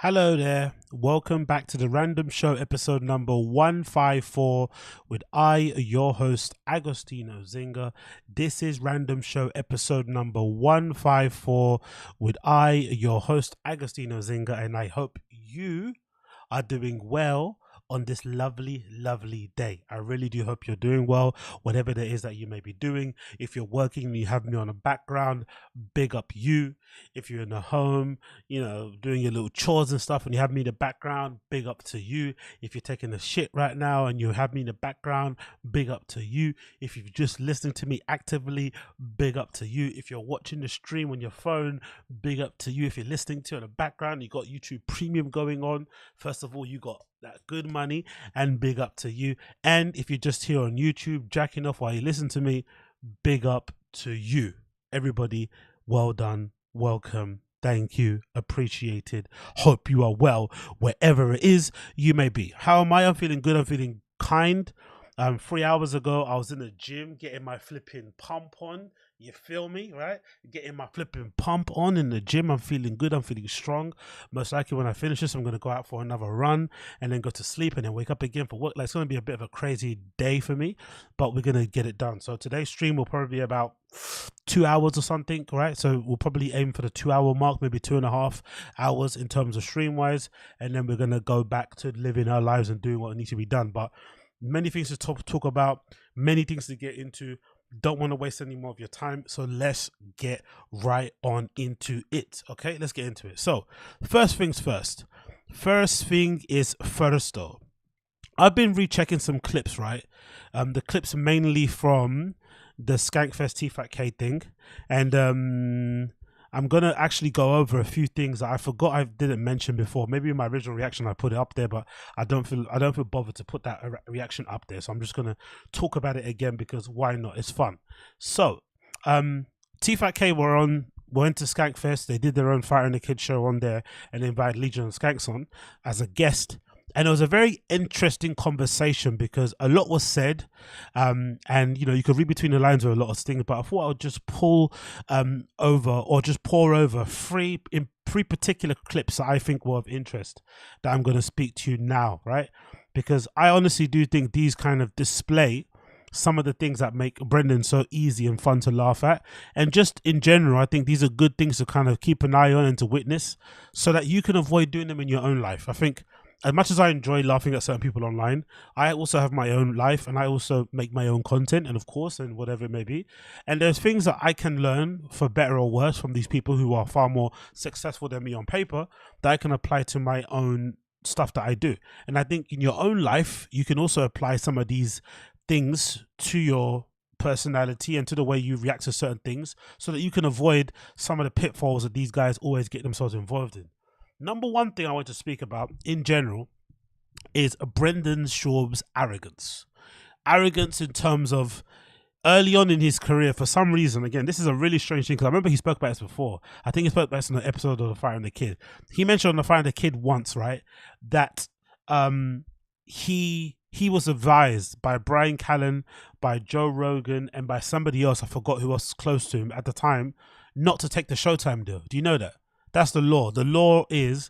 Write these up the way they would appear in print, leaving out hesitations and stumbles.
Hello there. Welcome back to the Random Show episode number 154 with your host, AgostinhoZinga. This is Random Show episode number 154 with your host, AgostinhoZinga, and I hope you are doing well on this lovely day. I really do hope you're doing well, whatever it is that you may be doing. If you're working and you have me on the background, big up you. If you're in the home, doing your little chores and stuff and you have me in the background, big up to you. If you're taking a shit right now and you have me in the background, big up to you. If you're just listening to me actively, big up to you. If you're watching the stream on your phone, big up to you. If you're listening to it in the background, you got YouTube Premium going on. First of all, you got that good money, and big up to you. And if you're just here on YouTube jacking off while you listen to me, big up to you. Everybody, well done, welcome, thank you, appreciated. Hope you are well wherever it is you may be. How am I? I'm feeling good. I'm feeling kind. 3 hours ago I was in the gym getting my flipping pump on. You feel me, right? Getting my flipping pump on in the gym. I'm feeling good. I'm feeling strong. Most likely when I finish this, I'm going to go out for another run and then go to sleep and then wake up again for work. Like, it's going to be a bit of a crazy day for me, but we're going to get it done. So today's stream will probably be about 2 hours or something, right? So we'll probably aim for the 2 hour mark, maybe 2.5 hours in terms of stream wise. And then we're going to go back to living our lives and doing what needs to be done. But many things to talk about, many things to get into. Don't want to waste any more of your time, so let's get right on into it. Okay, let's get into it. So first things first. First thing is first though. I've been rechecking some clips, right? The clips mainly from the Skankfest TFAT thing, and I'm gonna actually go over a few things that I forgot I didn't mention before. Maybe in my original reaction I put it up there, but I don't feel bothered to put that reaction up there. So I'm just gonna talk about it again because why not? It's fun. So, TFAT went to Skankfest. They did their own Fire and the Kid show on there and invited Legion of Skanks on as a guest. And it was a very interesting conversation because a lot was said, and you could read between the lines of a lot of things. But I thought I would just pour over three particular clips that I think were of interest that I'm going to speak to you now, right? Because I honestly do think these kind of display some of the things that make Brendan so easy and fun to laugh at. And just in general, I think these are good things to kind of keep an eye on and to witness so that you can avoid doing them in your own life. I think as much as I enjoy laughing at certain people online, I also have my own life and I also make my own content and whatever it may be. And there's things that I can learn for better or worse from these people who are far more successful than me on paper that I can apply to my own stuff that I do. And I think in your own life, you can also apply some of these things to your personality and to the way you react to certain things so that you can avoid some of the pitfalls that these guys always get themselves involved in. Number one thing I want to speak about in general is Brendanschaub's arrogance. Arrogance in terms of early on in his career, for some reason, again, this is a really strange thing because I remember he spoke about this before. I think he spoke about this in an episode of The Fire and the Kid. He mentioned on The Fire and the Kid once, right, that he was advised by Brian Callen, by Joe Rogan, and by somebody else, I forgot who was close to him at the time, not to take the Showtime deal. Do you know that? That's the law. The law is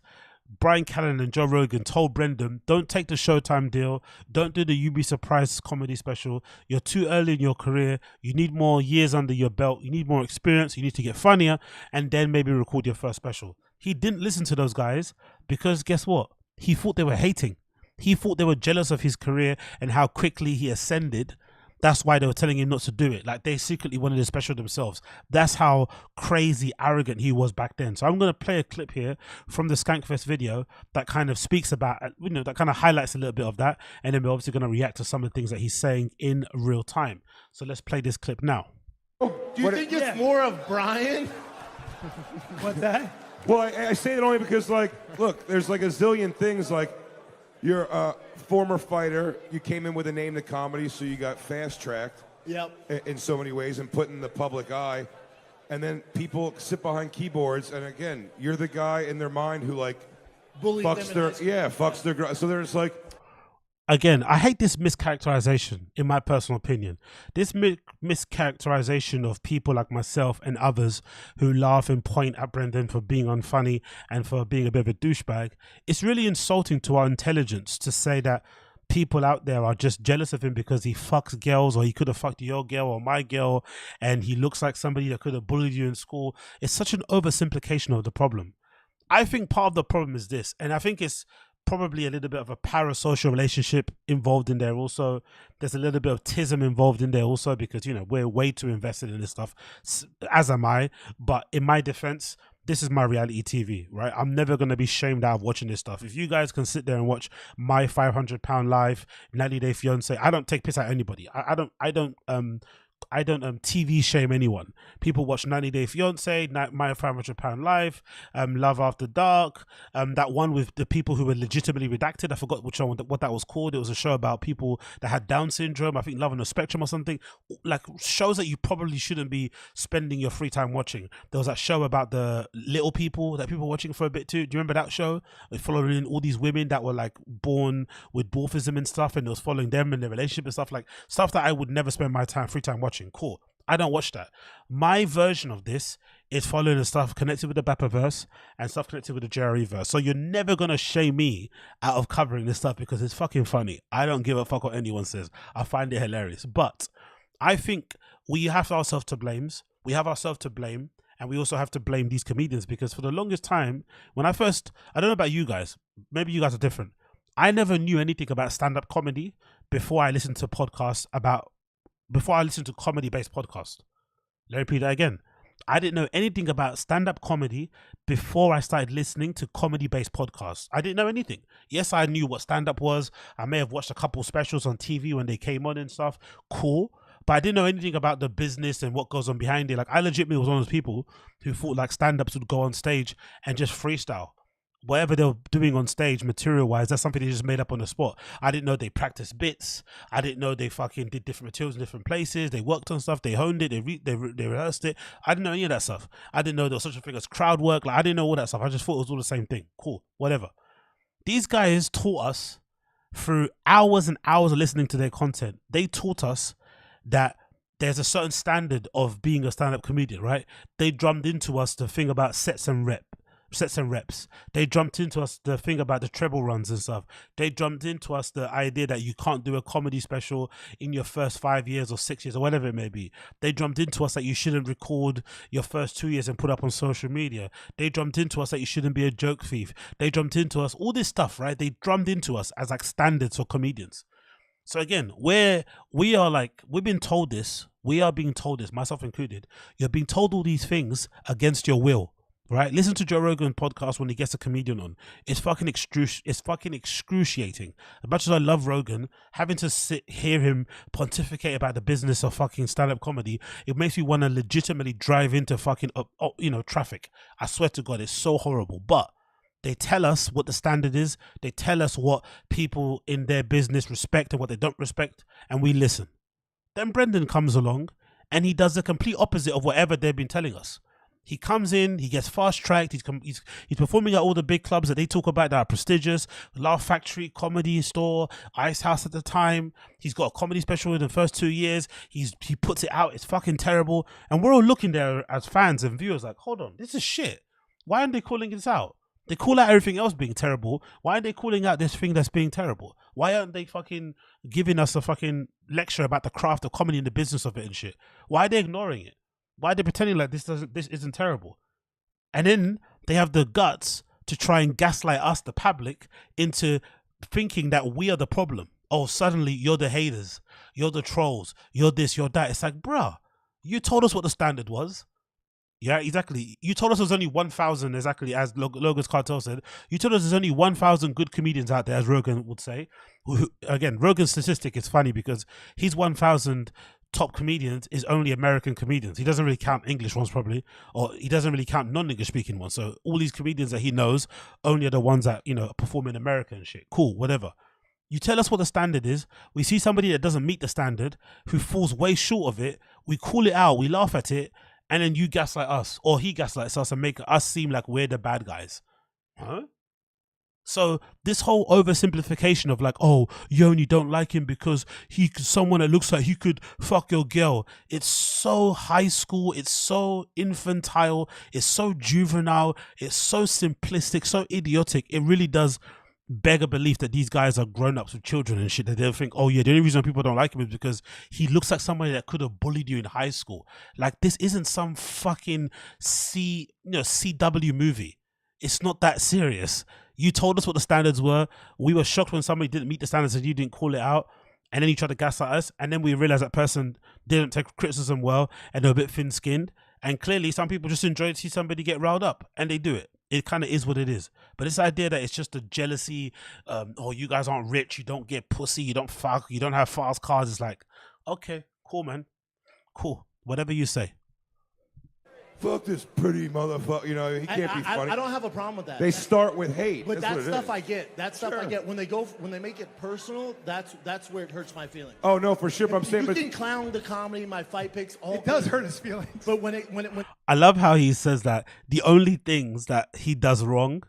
Brian Callen and Joe Rogan told Brendan, don't take the Showtime deal. Don't do the You Be Surprised comedy special. You're too early in your career. You need more years under your belt. You need more experience. You need to get funnier and then maybe record your first special. He didn't listen to those guys because guess what? He thought they were hating. He thought they were jealous of his career and how quickly he ascended. That's why they were telling him not to do it. Like they secretly wanted a special themselves. That's how crazy arrogant he was back then. So I'm going to play a clip here from the Skankfest video that kind of speaks about, that kind of highlights a little bit of that. And then we're obviously going to react to some of the things that he's saying in real time. So let's play this clip now. Do you think it's more of Brian? What's that? Well, I say that only because, look, there's like a zillion things. Like, you're a former fighter. You came in with a name to comedy, so you got fast-tracked. Yep. In so many ways and put in the public eye. And then people sit behind keyboards, and again, you're the guy in their mind who, bullies fucks their... Yeah, fucks their... So there's, again, I hate this mischaracterization, in my personal opinion. This mischaracterization of people like myself and others who laugh and point at Brendan for being unfunny and for being a bit of a douchebag. It's really insulting to our intelligence to say that people out there are just jealous of him because he fucks girls, or he could have fucked your girl or my girl, and he looks like somebody that could have bullied you in school. It's such an oversimplification of the problem. I think part of the problem is this, and I think it's probably a little bit of a parasocial relationship involved in there also. There's a little bit of tism involved in there also, because, you know, we're way too invested in this stuff, as am I. But in my defense, this is my reality TV, right? I'm never going to be shamed out of watching this stuff. If you guys can sit there and watch My 500 Pound Life, 90 Day Fiance, I don't take piss at anybody. I don't TV shame anyone. People watch 90 Day Fiance, My 500 Pound Life, Love After Dark, that one with the people who were legitimately redacted. I forgot which one, what that was called. It was a show about people that had Down syndrome. I think Love on the Spectrum or something. Like shows that you probably shouldn't be spending your free time watching. There was that show about the little people that people were watching for a bit too. Do you remember that show? It following all these women that were like born with dwarfism and stuff, and it was following them and their relationship and stuff, like stuff that I would never spend my free time watching. Cool. I don't watch that. My version of this is following the stuff connected with the Bappaverse and stuff connected with the JRE verse. So you're never going to shame me out of covering this stuff because it's fucking funny. I don't give a fuck what anyone says. I find it hilarious. But I think we have ourselves to blame. We have ourselves to blame. And we also have to blame these comedians, because for the longest time, when I don't know about you guys, maybe you guys are different. I never knew anything about stand-up comedy before I listened to comedy-based podcasts. Let me repeat that again. I didn't know anything about stand-up comedy before I started listening to comedy-based podcasts. I didn't know anything. Yes, I knew what stand-up was. I may have watched a couple specials on TV when they came on and stuff. Cool. But I didn't know anything about the business and what goes on behind it. Like, I legitimately was one of those people who thought like stand-ups would go on stage and just freestyle. Whatever they were doing on stage material-wise, that's something they just made up on the spot. I didn't know they practiced bits. I didn't know they fucking did different materials in different places. They worked on stuff. They honed it. They rehearsed it. I didn't know any of that stuff. I didn't know there was such a thing as crowd work. Like, I didn't know all that stuff. I just thought it was all the same thing. Cool. Whatever. These guys taught us through hours and hours of listening to their content. They taught us that there's a certain standard of being a stand-up comedian, right? They drummed into us the thing about sets and reps. They drummed into us the thing about the treble runs and stuff. They drummed into us the idea that you can't do a comedy special in your first 5 years or 6 years or whatever it may be. They drummed into us that you shouldn't record your first 2 years and put up on social media. They drummed into us that you shouldn't be a joke thief. They drummed into us all this stuff, right? They drummed into us as like standards for comedians. So again, we've been told this. We are being told this, myself included. You're being told all these things against your will, right? Listen to Joe Rogan podcast when he gets a comedian on. It's fucking excruciating. As much as I love Rogan, having to hear him pontificate about the business of fucking stand-up comedy, it makes me want to legitimately drive into fucking traffic. I swear to God, it's so horrible. But they tell us what the standard is. They tell us what people in their business respect and what they don't respect, and we listen. Then Brendan comes along and he does the complete opposite of whatever they've been telling us. He comes in, he gets fast-tracked, he's performing at all the big clubs that they talk about that are prestigious, Laugh Factory, Comedy Store, Ice House at the time. He's got a comedy special in the first 2 years. He puts it out, it's fucking terrible. And we're all looking there as fans and viewers like, hold on, this is shit. Why aren't they calling this out? They call out everything else being terrible. Why aren't they calling out this thing that's being terrible? Why aren't they fucking giving us a fucking lecture about the craft of comedy and the business of it and shit? Why are they ignoring it? Why are they pretending like this isn't terrible? And then they have the guts to try and gaslight us, the public, into thinking that we are the problem. Oh, suddenly you're the haters. You're the trolls. You're this, you're that. It's like, bruh, you told us what the standard was. Yeah, exactly. You told us there's only 1,000, exactly as Logan's Cartel said. You told us there's only 1,000 good comedians out there, as Rogan would say. Again, Rogan's statistic is funny because his 1,000 top comedians is only American comedians. He doesn't really count English ones probably, or he doesn't really count non-English speaking ones. So all these comedians that he knows only are the ones that, perform in America and shit. Cool, whatever. You tell us what the standard is. We see somebody that doesn't meet the standard, who falls way short of it. We call it out. We laugh at it. And then you gaslight us, or he gaslights us and make us seem like we're the bad guys. Huh? So this whole oversimplification of like, oh, you only don't like him because he's someone that looks like he could fuck your girl. It's so high school. It's so infantile. It's so juvenile. It's so simplistic, so idiotic. It really does beg a belief that these guys are grown-ups with children and shit. That they'll think, oh yeah, the only reason people don't like him is because he looks like somebody that could have bullied you in high school. Like, this isn't some fucking CW movie. It's not that serious. You told us what the standards were. We were shocked when somebody didn't meet the standards and you didn't call it out. And then you tried to gaslight us. And then we realized that person didn't take criticism well and they're a bit thin-skinned. And clearly some people just enjoy to see somebody get riled up, and they do it. It kind of is what it is. But this idea that it's just a jealousy, oh, you guys aren't rich, you don't get pussy, you don't fuck, you don't have fast cars. It's like, okay, cool, man. Cool. Whatever you say. Fuck this pretty motherfucker. You know, he can't be funny. I don't have a problem with that. They start with hate. But that's that what stuff I get. That stuff I get. When they make it personal, that's where it hurts my feelings. Oh no, for sure. I'm saying, you can clown the comedy, my fight picks. It does hurt his feelings. But when I love how he says that the only things that he does wrong,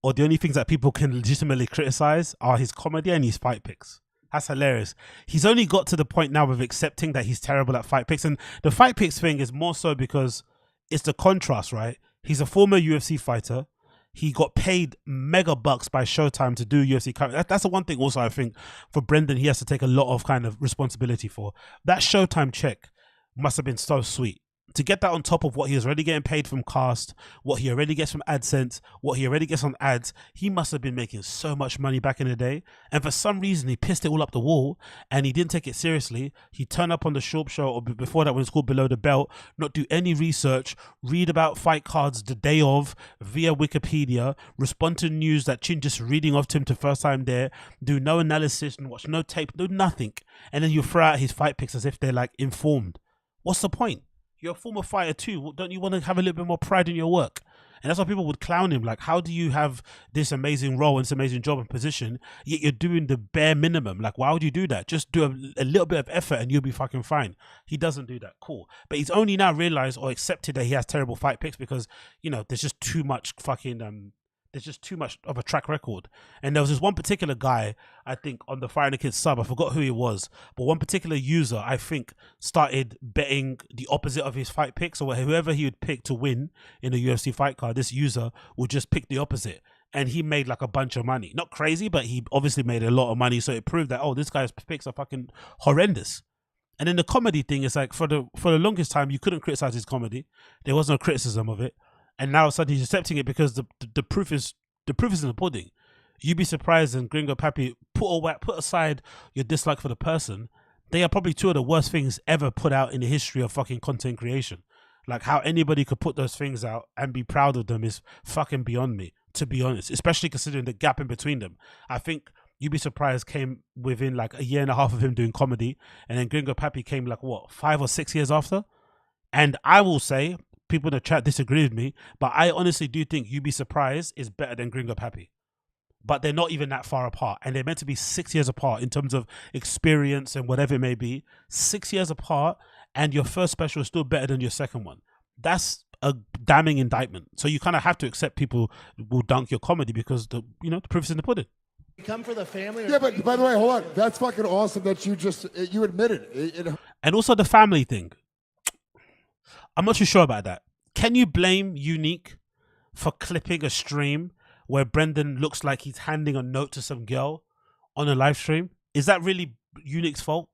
or the only things that people can legitimately criticize, are his comedy and his fight picks. That's hilarious. He's only got to the point now of accepting that he's terrible at fight picks. And the fight picks thing is more so because it's the contrast, right? He's a former UFC fighter. He got paid mega bucks by Showtime to do UFC coverage. That's the one thing also I think for Brendan, he has to take a lot of kind of responsibility for. That Showtime check must have been so sweet. To get that on top of what he was already getting paid from Cast, what he already gets from AdSense, what he already gets on ads, he must have been making so much money back in the day. And for some reason, he pissed it all up the wall and he didn't take it seriously. He turned up on the SCHAUB show, or before that when it's called Below the Belt, not do any research, read about fight cards the day of via Wikipedia, respond to news that Chin just reading off to him to first time there, do no analysis and watch no tape, do nothing. And then you throw out his fight picks as if they're like informed. What's the point? You're a former fighter too. Don't you want to have a little bit more pride in your work? And that's why people would clown him. Like, how do you have this amazing role and this amazing job and position, yet you're doing the bare minimum? Like, why would you do that? Just do a little bit of effort and you'll be fucking fine. He doesn't do that. Cool. But he's only now realized or accepted that he has terrible fight picks because, you know, there's just too much fucking there's just too much of a track record. And there was this one particular guy, I think, on the Fire and the Kids sub, I forgot who he was, but one particular user, I think, started betting the opposite of his fight picks, or whoever he would pick to win in a UFC fight card, this user would just pick the opposite. And he made like a bunch of money. Not crazy, but he obviously made a lot of money. So it proved that, oh, this guy's picks are fucking horrendous. And then the comedy thing is like, for the longest time, you couldn't criticize his comedy. There was no criticism of it. And now suddenly he's accepting it because the proof is in the pudding. You'd be surprised, and Gringo Pappy, put aside your dislike for the person, they are probably two of the worst things ever put out in the history of fucking content creation. Like, how anybody could put those things out and be proud of them is fucking beyond me, to be honest, especially considering the gap in between them. I think You'd Be Surprised came within like a year and a half of him doing comedy, and then Gringo Pappy came like, what, 5 or 6 years after? And I will say, people in the chat disagree with me, but I honestly do think You'd Be Surprised is better than Gringo Pappy. But they're not even that far apart. And they're meant to be 6 years apart in terms of experience and whatever it may be. 6 years apart, and your first special is still better than your second one. That's a damning indictment. So you kind of have to accept people will dunk your comedy because the proof is in the pudding. Come for the family. Yeah, but by the way, hold on. That's fucking awesome that you admitted it. And also the family thing. I'm not too sure about that. Can you blame Unique for clipping a stream where Brendan looks like he's handing a note to some girl on a live stream? Is that really Unique's fault?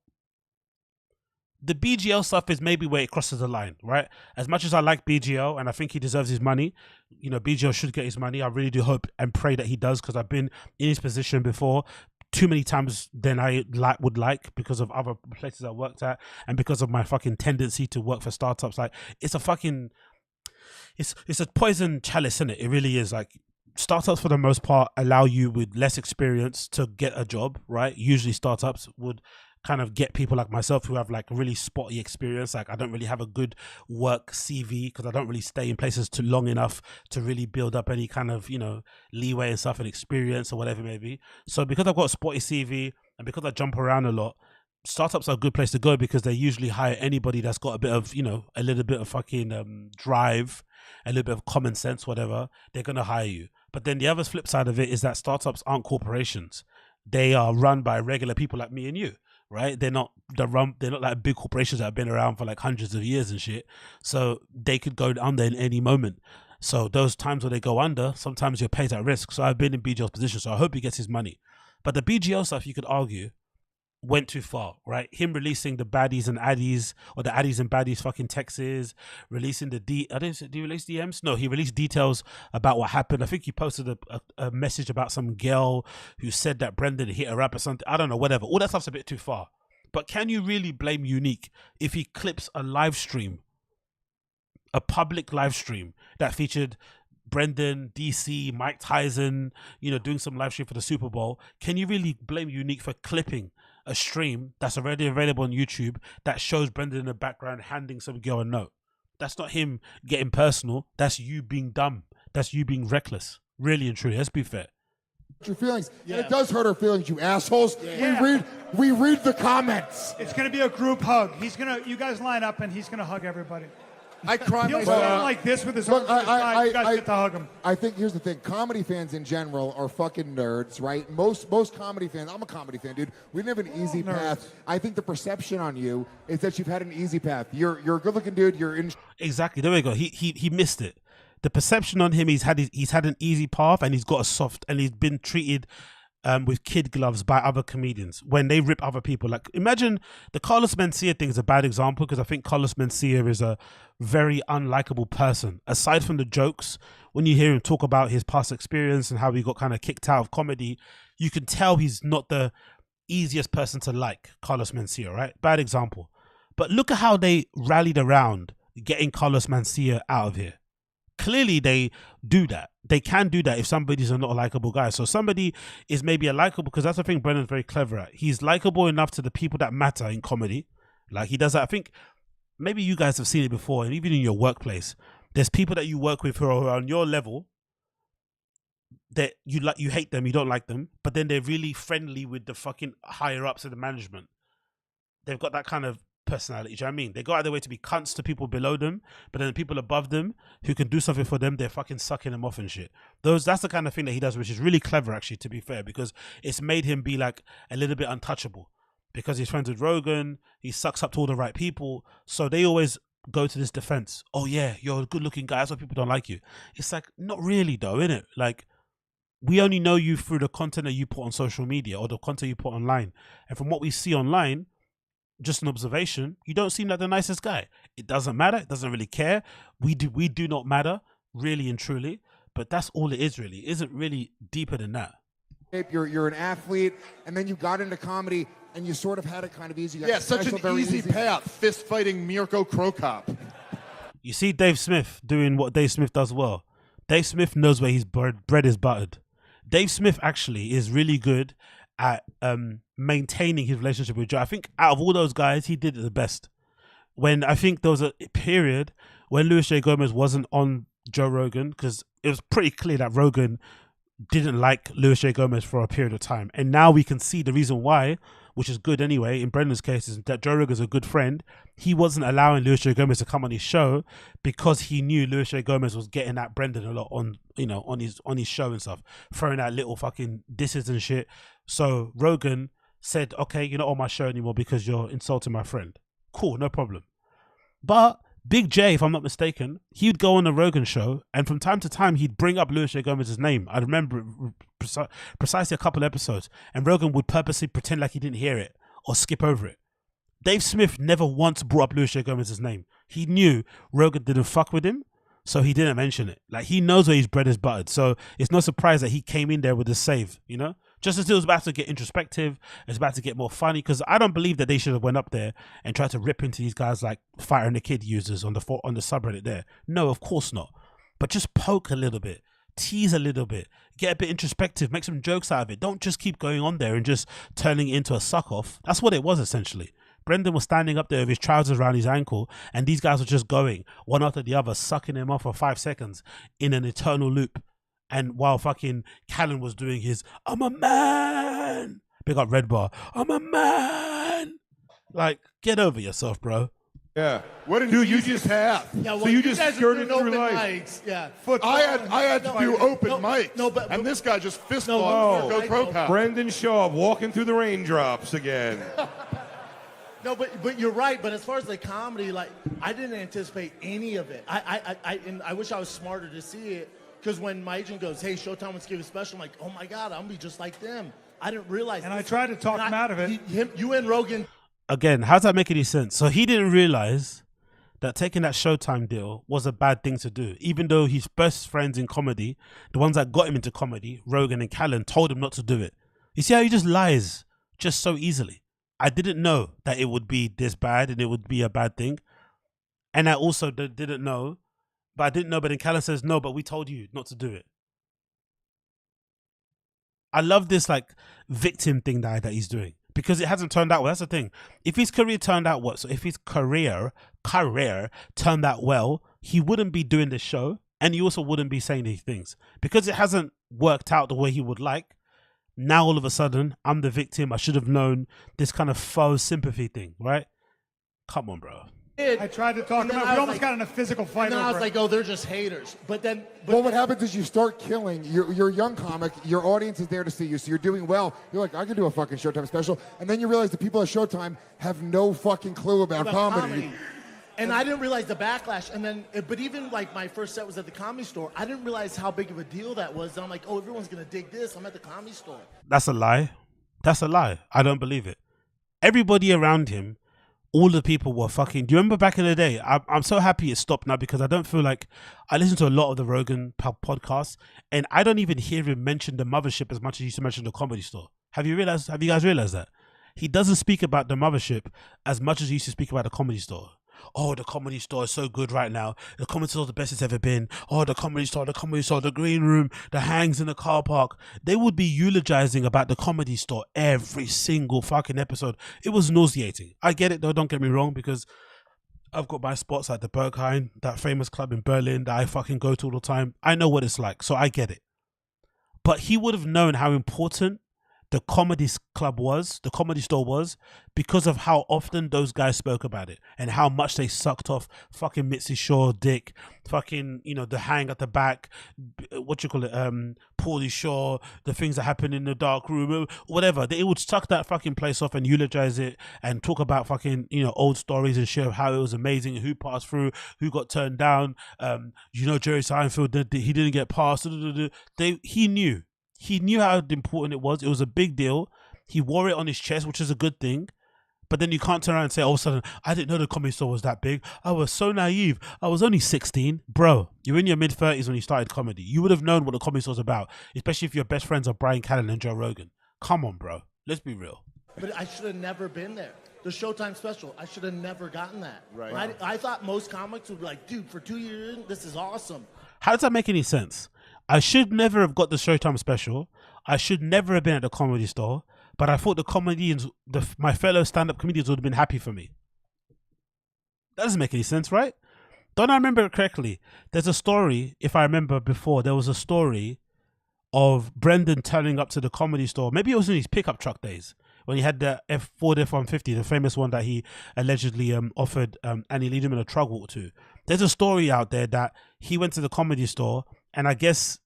The BGL stuff is maybe where it crosses the line, right? As much as I like BGL and I think he deserves his money, BGL should get his money. I really do hope and pray that he does, because I've been in his position before too many times than I would like because of other places I worked at and because of my fucking tendency to work for startups. Like, it's a fucking, it's a poison chalice, isn't it? It really is. Like, startups for the most part allow you with less experience to get a job, right? Usually startups would kind of get people like myself who have like really spotty experience. Like, I don't really have a good work CV because I don't really stay in places too long enough to really build up any kind of, leeway and stuff and experience or whatever it may be. So because I've got a spotty CV and because I jump around a lot, startups are a good place to go because they usually hire anybody that's got a bit of, a little bit of fucking drive, a little bit of common sense, whatever. They're going to hire you. But then the other flip side of it is that startups aren't corporations. They are run by regular people like me and you, right? They're not like big corporations that have been around for like hundreds of years and shit. So they could go under in any moment. So those times where they go under, sometimes your pay's at risk. So I've been in BGL's position, so I hope he gets his money. But the BGL stuff, you could argue, went too far, right? Him releasing the baddies and addies, or the addies and baddies fucking texts, releasing the did he release DMs? No, he released details about what happened. I think he posted a message about some girl who said that Brendan hit her up or something. I don't know, whatever. All that stuff's a bit too far. But can you really blame Unique if he clips a live stream, a public live stream that featured Brendan, DC, Mike Tyson, doing some live stream for the Super Bowl? Can you really blame Unique for clipping a stream that's already available on YouTube that shows Brendan in the background handing some girl a note? That's not him getting personal. That's you being dumb. That's you being reckless. Really and truly. Let's be fair. Your feelings. Yeah. And it does hurt our feelings, you assholes. Yeah. We read the comments. It's gonna be a group hug. You guys line up and he's gonna hug everybody. I cry He'll stand like this with his arms to his side. You guys get to hug him. I think here's the thing. Comedy fans in general are fucking nerds, right? Most comedy fans, I'm a comedy fan, dude. We didn't have an easy path. I think the perception on you is that you've had an easy path. You're a good-looking dude. You're in. Exactly. There we go. He missed it. The perception on him, he's had an easy path, and he's got a soft, and he's been treated with kid gloves by other comedians when they rip other people. Like, imagine the Carlos Mencia thing is a bad example, because I think Carlos Mencia is a very unlikable person. Aside from the jokes, when you hear him talk about his past experience and how he got kind of kicked out of comedy, you can tell he's not the easiest person to like, Carlos Mencia, right? Bad example. But look at how they rallied around getting Carlos Mencia out of here. Clearly they do that. They can do that if somebody's not a likable guy. So somebody is maybe a likable, because that's the thing Brendan's very clever at. He's likable enough to the people that matter in comedy. Like, he does that. I think maybe you guys have seen it before, and even in your workplace, there's people that you work with who are on your level that you hate them, you don't like them, but then they're really friendly with the fucking higher ups of the management. They've got that kind of personality. Do you know what I mean? They go out of their way to be cunts to people below them, but then the people above them who can do something for them, they're fucking sucking them off and shit. That's the kind of thing that he does, which is really clever, actually, to be fair, because it's made him be like a little bit untouchable, because he's friends with Rogan, he sucks up to all the right people, so they always go to this defense. Oh yeah, you're a good looking guy, that's why people don't like you. It's like, not really though, innit? Like, we only know you through the content that you put on social media or the content you put online, and from what we see online, just an observation, you don't seem like the nicest guy. It doesn't matter. It doesn't really care. We do not matter, really and truly. But that's all it is, really. It isn't really deeper than that. You're an athlete, and then you got into comedy, and you sort of had it kind of easy. Yeah, such an easy path. Fist fighting Mirko Krokop. You see Dave Smith doing what Dave Smith does well. Dave Smith knows where his bread is buttered. Dave Smith actually is really good at maintaining his relationship with Joe. I think out of all those guys, he did it the best. When I think there was a period when Luis J. Gomez wasn't on Joe Rogan, because it was pretty clear that Rogan didn't like Luis J. Gomez for a period of time. And now we can see the reason why, which is good anyway, in Brendan's case, is that Joe Rogan's a good friend. He wasn't allowing Luis J. Gomez to come on his show because he knew Luis J. Gomez was getting at Brendan a lot on his show and stuff, throwing out little fucking disses and shit. So Rogan said, okay, you're not on my show anymore because you're insulting my friend. Cool, no problem. But Big J, if I'm not mistaken, he would go on a Rogan show, and from time to time he'd bring up Luis J. Gomez's name. I remember precisely a couple episodes, and Rogan would purposely pretend like he didn't hear it or skip over it. Dave Smith never once brought up Luis J. Gomez's name. He knew Rogan didn't fuck with him, so he didn't mention it. Like, he knows where his bread is buttered, so it's no surprise that he came in there with a save, you know? Just as it was about to get introspective, it's about to get more funny, because I don't believe that they should have went up there and tried to rip into these guys like Fighter and the Kid users on the subreddit there. No, of course not. But just poke a little bit, tease a little bit, get a bit introspective, make some jokes out of it. Don't just keep going on there and just turning it into a suck-off. That's what it was, essentially. Brendan was standing up there with his trousers around his ankle, and these guys were just going, one after the other, sucking him off for 5 seconds in an eternal loop. And while fucking Callan was doing his, I'm a man, big up Red Bar, I'm a man. Like, get over yourself, bro. Yeah. What an Dude, you easy just path. Yeah, So you just guys are skirted doing through open life. mics. Yeah. Football. I had to do open no, mics. no, but- and this guy just fist No, fought no. Mirko Krokop. BRENDANSCHAUB walking through the raindrops again. No, but you're right. But as far as the comedy, like I didn't anticipate any of it. And I wish I was smarter to see it. Because when my agent goes, "Hey, Showtime wants to give a special," I'm like, "Oh my God, I'm gonna be just like them." I didn't realize. And I tried to talk him out of it. You and Rogan. Again, how does that make any sense? So he didn't realize that taking that Showtime deal was a bad thing to do, even though his best friends in comedy, the ones that got him into comedy, Rogan and Callan, told him not to do it. You see how he just lies just so easily. I didn't know that it would be this bad and it would be a bad thing. And I also didn't know, but I didn't know, but then Callan says, no, but we told you not to do it. I love this like victim thing that he's doing because it hasn't turned out well. That's the thing. If his career turned out well, so if his career turned out well, he wouldn't be doing this show and he also wouldn't be saying these things because it hasn't worked out the way he would like. Now all of a sudden, I'm the victim. I should have known this kind of faux sympathy thing, right? Come on, bro. I tried to talk him out. We almost got in a physical fight And then I over was it. like, "Oh, they're just haters." But Well, what happens is you start killing. You're a young comic. Your audience is there to see you, so you're doing well. You're like, I could do a fucking Showtime special, and then you realize the people at Showtime have no fucking clue about comedy. And I didn't realize the backlash. And then, but even like my first set was at the Comedy Store. I didn't realize how big of a deal that was. And I'm like, oh, everyone's gonna dig this. I'm at the Comedy Store. That's a lie. That's a lie. I don't believe it. Everybody around him, all the people were fucking. Do you remember back in the day? I'm so happy it stopped now because I don't feel like I listen to a lot of the Rogan podcasts and I don't even hear him mention the mothership as much as he used to mention the Comedy Store. Have you guys realized that? He doesn't speak about the mothership as much as he used to speak about the Comedy Store. Oh, the Comedy Store is so good right now. The Comedy Store is the best it's ever been. Oh, the Comedy Store, the green room, the hangs in the car park. They would be eulogizing about the Comedy Store every single fucking episode. It was nauseating. I get it though, don't get me wrong, because I've got my spots at the Berghain, that famous club in Berlin that I fucking go to all the time. I know what it's like, so I get it. But he would have known how important the comedy club was, the Comedy Store was, because of how often those guys spoke about it and how much they sucked off fucking Mitzi Shaw dick, fucking, you know, the hang at the back, Paulie Shaw, the things that happen in the dark room, whatever. They would suck that fucking place off and eulogize it and talk about fucking, you know, old stories and share how it was amazing, who passed through, who got turned down. You know, Jerry Seinfeld, he didn't get passed. He knew. He knew how important it was. It was a big deal. He wore it on his chest, which is a good thing. But then you can't turn around and say, all of a sudden, I didn't know the Comedy Store was that big. I was so naive. I was only 16. Bro, you're in your mid-30s when you started comedy. You would have known what the Comedy Store's about, especially if your best friends are Brian Callen and Joe Rogan. Come on, bro. Let's be real. But I should have never been there. The Showtime special, I should have never gotten that. Right. I thought most comics would be like, dude, for 2 years, this is awesome. How does that make any sense? I should never have got the Showtime special. I should never have been at the Comedy Store. But I thought the comedians, my fellow stand-up comedians would have been happy for me. That doesn't make any sense, right? Don't I remember it correctly? There's a story, if I remember before, there was a story of Brendan turning up to the Comedy Store. Maybe it was in his pickup truck days when he had the Ford F-150, the famous one that he allegedly offered Annie Lederman a truck walk to. There's a story out there that he went to the Comedy Store and I guess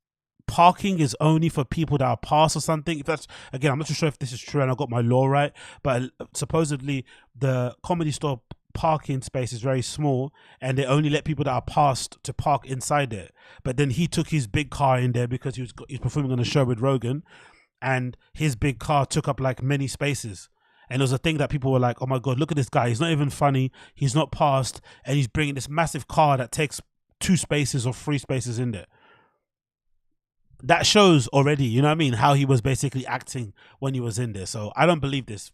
parking is only for people that are passed or something. If that's, again, I'm not too sure if this is true and I got my law right, but supposedly the Comedy Store parking space is very small and they only let people that are passed to park inside it. But then he took his big car in there because he was performing on a show with Rogan, and his big car took up like many spaces. And it was a thing that people were like, oh my God, look at this guy. He's not even funny. He's not passed. And he's bringing this massive car that takes 2 spaces or 3 spaces in there. That shows already, you know what I mean, how he was basically acting when he was in there. So I don't believe this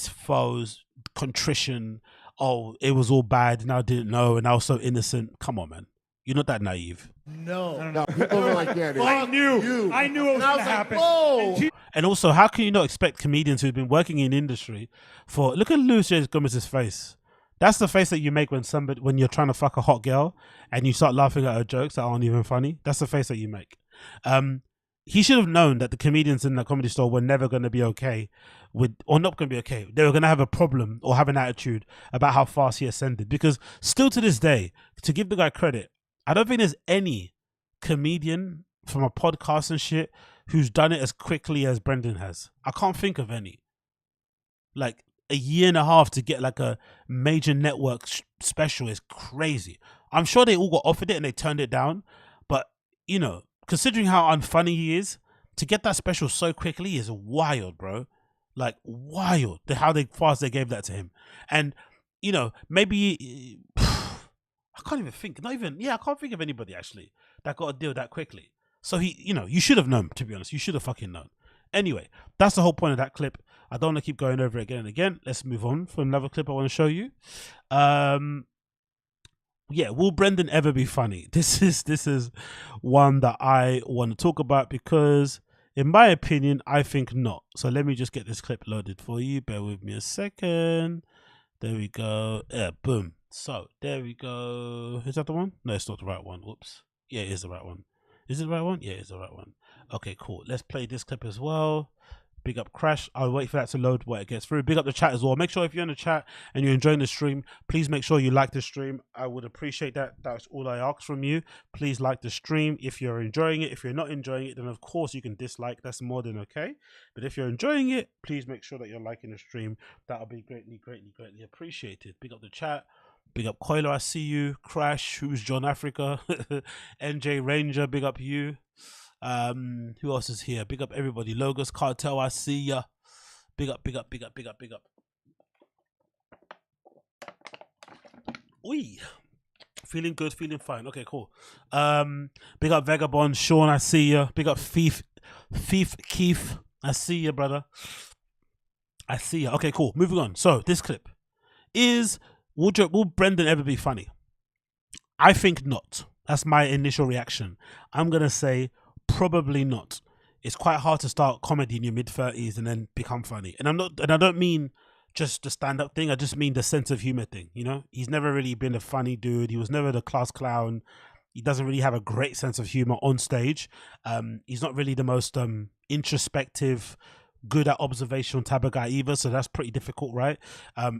faux contrition. Oh, it was all bad and I didn't know and I was so innocent. Come on, man. You're not that naive. No. People were like, yeah, dude. I knew it was going to happen. Whoa. And also, how can you not expect comedians who've been working in industry for, look at Louis J. Gomez's face. That's the face that you make when you're trying to fuck a hot girl and you start laughing at her jokes that aren't even funny. That's the face that you make. He should have known that the comedians in the Comedy Store were never going to be okay or not going to be okay. They were going to have a problem or have an attitude about how fast he ascended. Because still to this day, to give the guy credit, I don't think there's any comedian from a podcast and shit who's done it as quickly as Brendan has. I can't think of any. Like a year and a half to get like a major network special is crazy. I'm sure they all got offered it and they turned it down. But, you know, considering how unfunny he is, to get that special so quickly is wild, bro. Like, wild. How fast they gave that to him. And, you know, maybe... I can't even think. I can't think of anybody, actually, that got a deal that quickly. So he, you know, you should have known, to be honest. You should have fucking known. Anyway, that's the whole point of that clip. I don't want to keep going over it again and again. Let's move on for another clip I want to show you. Yeah, will Brendan ever be funny? This is one that I want to talk about because, in my opinion, I think not. So let me just get this clip loaded for you. Bear with me a second. There we go. Yeah, boom. So there we go. Is that the one? No, it's not the right one. Whoops. Yeah, it is the right one. Is it the right one? Yeah, it's the right one. Okay, cool. Let's play this clip as well. Big up Crash. I'll wait for that to load while it gets through. Big up the chat as well. Make sure if you're in the chat and you're enjoying the stream, please make sure you like the stream. I would appreciate that. That's all I ask from you. Please like the stream if you're enjoying it. If you're not enjoying it, then of course you can dislike. That's more than okay. But if you're enjoying it, please make sure that you're liking the stream. That'll be greatly appreciated. Big up the chat. Big up Coiler, I see you. Crash, who's John Africa. NJ Ranger, big up you. Who else is here? Big up everybody. Logos Cartel, I see ya. Big up. Oi. Feeling good, feeling fine. Okay, cool. Big up Vagabond, Sean, I see ya. Big up Thief Keith, I see ya, brother. I see ya. Okay, cool. Moving on. So this clip is, will Brendan ever be funny? I think not. That's my initial reaction. I'm gonna say probably not. It's quite hard to start comedy in your mid-30s and then become funny. And I don't mean just the stand-up thing. I just mean the sense of humor thing. You know, he's never really been a funny dude. He was never the class clown. He doesn't really have a great sense of humor on stage. He's not really the most introspective, good at observational type of guy either, so that's pretty difficult, right?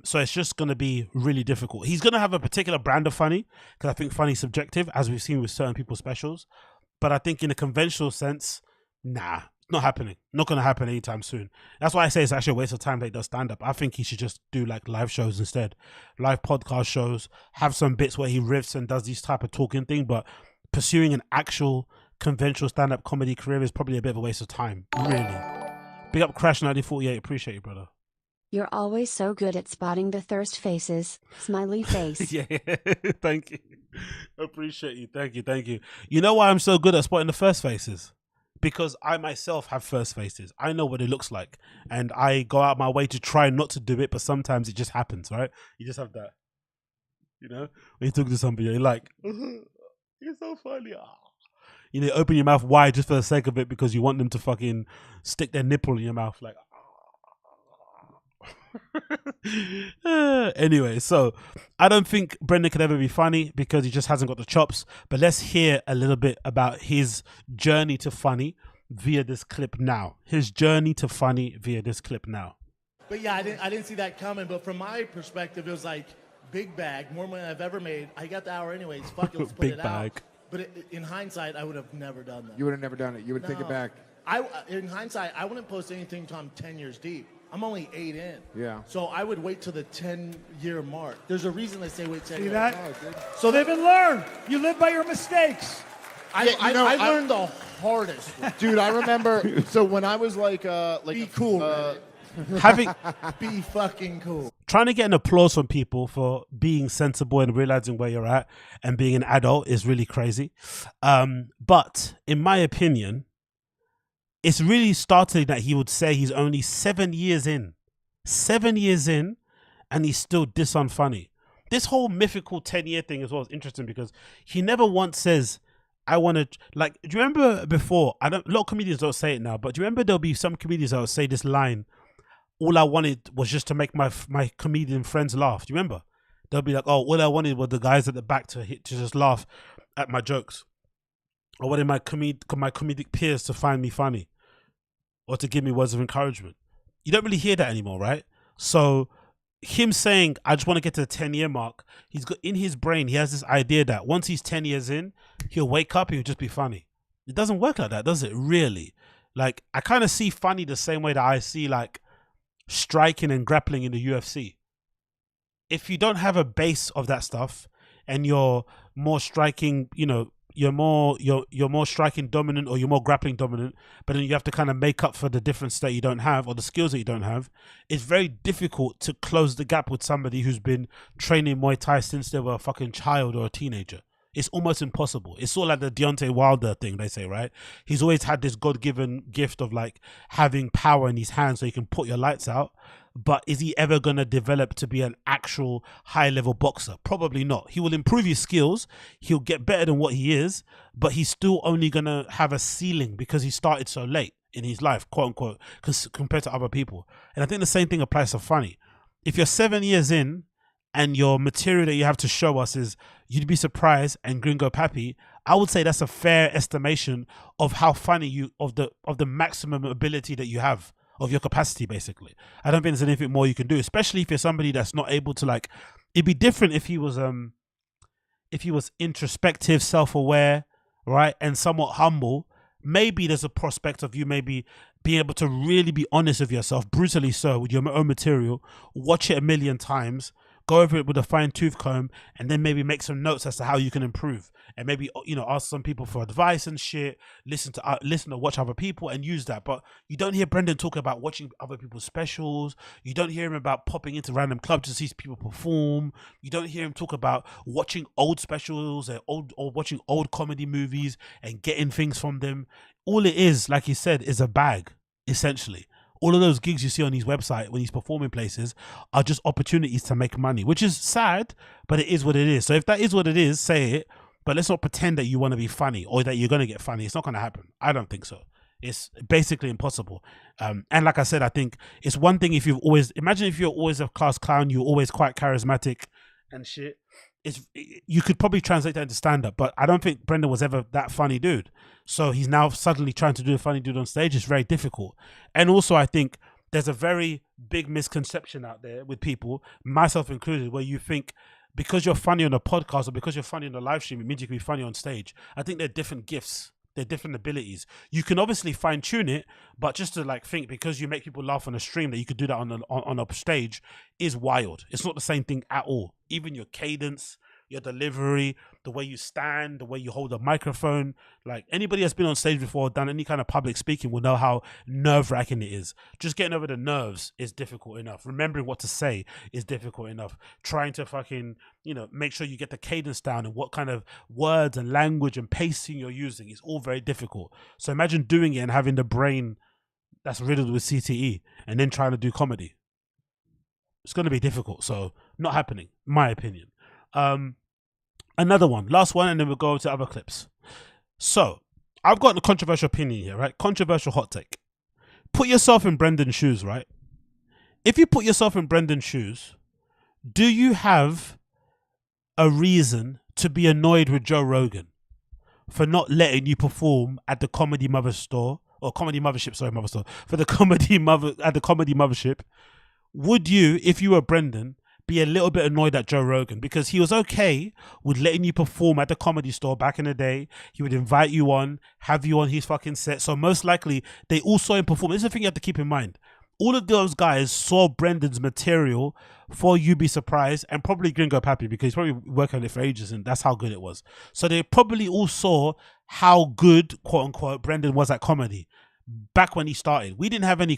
So it's just going to be really difficult. He's going to have a particular brand of funny, because I think funny is subjective, as we've seen with certain people's specials. But I think in a conventional sense, nah, not happening. Not going to happen anytime soon. That's why I say it's actually a waste of time that he does stand-up. I think he should just do like live shows instead. Live podcast shows, have some bits where he riffs and does these type of talking thing, but pursuing an actual conventional stand-up comedy career is probably a bit of a waste of time, really. Big up Crash 1948. Appreciate you, brother. You're always so good at spotting the thirst faces. Smiley face. Yeah, thank you. Appreciate you. Thank you. You know why I'm so good at spotting the first faces? Because I myself have first faces. I know what it looks like. And I go out my way to try not to do it, but sometimes it just happens, right? You just have that. You know? When you talk to somebody, you're like, you're so funny. You know, open your mouth wide just for the sake of it because you want them to fucking stick their nipple in your mouth. Like, anyway, so I don't think Brendan could ever be funny because he just hasn't got the chops. But let's hear a little bit about his journey to funny via this clip now. But yeah, I didn't see that coming. But from my perspective, it was like big bag, more money than I've ever made. I got the hour anyways. Fuck it, let's put it out. But in hindsight, I would have never done that. You would have never done it. You would take it back. In hindsight, I wouldn't post anything until I'm 10 years deep. I'm only 8 in. Yeah. So I would wait till the 10-year mark. There's a reason they say wait 10 See years. that? So Live and learn. You live by your mistakes. I learned the hardest. Dude, I remember. So when I was like Be cool, man. Be fucking cool. Trying to get an applause from people for being sensible and realizing where you're at and being an adult is really crazy. But in my opinion, it's really startling that he would say he's only 7 years in. 7 years in, and he's still this unfunny. This whole mythical 10-year thing as well is interesting because he never once says, I want to, like, do you remember before, a lot of comedians don't say it now, but do you remember there'll be some comedians that would say this line, all I wanted was just to make my comedian friends laugh. Do you remember? They'll be like, oh, all I wanted were the guys at the back to just laugh at my jokes. I wanted my comedic peers to find me funny or to give me words of encouragement. You don't really hear that anymore, right? So him saying, I just want to get to the 10-year mark, he's got in his brain, he has this idea that once he's 10 years in, he'll wake up and he'll just be funny. It doesn't work like that, does it? Really? Like, I kind of see funny the same way that I see like striking and grappling in the UFC. If you don't have a base of that stuff and you're more striking, you know, you're more striking dominant or you're more grappling dominant, but then you have to kind of make up for the difference that you don't have or the skills that you don't have, it's very difficult to close the gap with somebody who's been training Muay Thai since they were a fucking child or a teenager. It's almost impossible. It's sort of like the Deontay Wilder thing, they say, right? He's always had this God-given gift of like having power in his hands so he can put your lights out. But is he ever going to develop to be an actual high-level boxer? Probably not. He will improve his skills. He'll get better than what he is, but he's still only going to have a ceiling because he started so late in his life, quote unquote, compared to other people. And I think the same thing applies to funny. If you're 7 years in and your material that you have to show us is You'd Be Surprised and Gringo Pappy, I would say that's a fair estimation of how funny you, of the maximum ability that you have, of your capacity, basically. I don't think there's anything more you can do, especially if you're somebody that's not able to, like, it'd be different if he was introspective, self-aware, right, and somewhat humble. Maybe there's a prospect of you maybe being able to really be honest with yourself, brutally so, with your own material, watch it a million times, go over it with a fine-tooth comb, and then maybe make some notes as to how you can improve, and maybe, you know, ask some people for advice and shit, listen to watch other people and use that. But you don't hear Brendan talk about watching other people's specials. You don't hear him about popping into random clubs to see people perform. You don't hear him talk about watching old specials or watching old comedy movies and getting things from them. All it is, like he said, is a bag, essentially. All of those gigs you see on his website when he's performing places are just opportunities to make money, which is sad, but it is what it is. So if that is what it is, say it, but let's not pretend that you want to be funny or that you're going to get funny. It's not going to happen. I don't think so. It's basically impossible. And like I said, I think it's one thing if you've always, imagine if you're always a class clown, you're always quite charismatic and shit. You could probably translate that into stand-up, but I don't think Brendan was ever that funny dude. So he's now suddenly trying to do a funny dude on stage. It's very difficult. And also I think there's a very big misconception out there with people, myself included, where you think because you're funny on a podcast or because you're funny on a live stream, it means you can be funny on stage. I think they're different gifts. They're different abilities. You can obviously fine tune it, but just to like think because you make people laugh on a stream that you could do that on a stage is wild. It's not the same thing at all. Even your cadence, your delivery, the way you stand, the way you hold a microphone. Like anybody that's been on stage before, done any kind of public speaking will know how nerve-wracking it is. Just getting over the nerves is difficult enough. Remembering what to say is difficult enough. Trying to fucking, you know, make sure you get the cadence down and what kind of words and language and pacing you're using is all very difficult. So imagine doing it and having the brain that's riddled with CTE and then trying to do comedy. It's going to be difficult. So not happening, my opinion. Another one, last one, and then we'll go over to other clips. So I've got a controversial opinion here, right? Controversial hot take. Put yourself in Brendan's shoes, right? If you put yourself in Brendan's shoes, do you have a reason to be annoyed with Joe Rogan for not letting you perform at the Comedy Mother store or Comedy Mothership, sorry, Mother store, for the Comedy Mother at the Comedy Mothership? Would you, if you were Brendan, be a little bit annoyed at Joe Rogan because he was okay with letting you perform at the Comedy Store back in the day? He would invite you on, have you on his fucking set. So most likely they all saw him perform. This is the thing you have to keep in mind. All of those guys saw Brendan's material for You'd Be Surprised and probably Gringo Pappy because he's probably worked on it for ages and that's how good it was. So they probably all saw how good, quote unquote, Brendan was at comedy. Back when he started, we didn't have any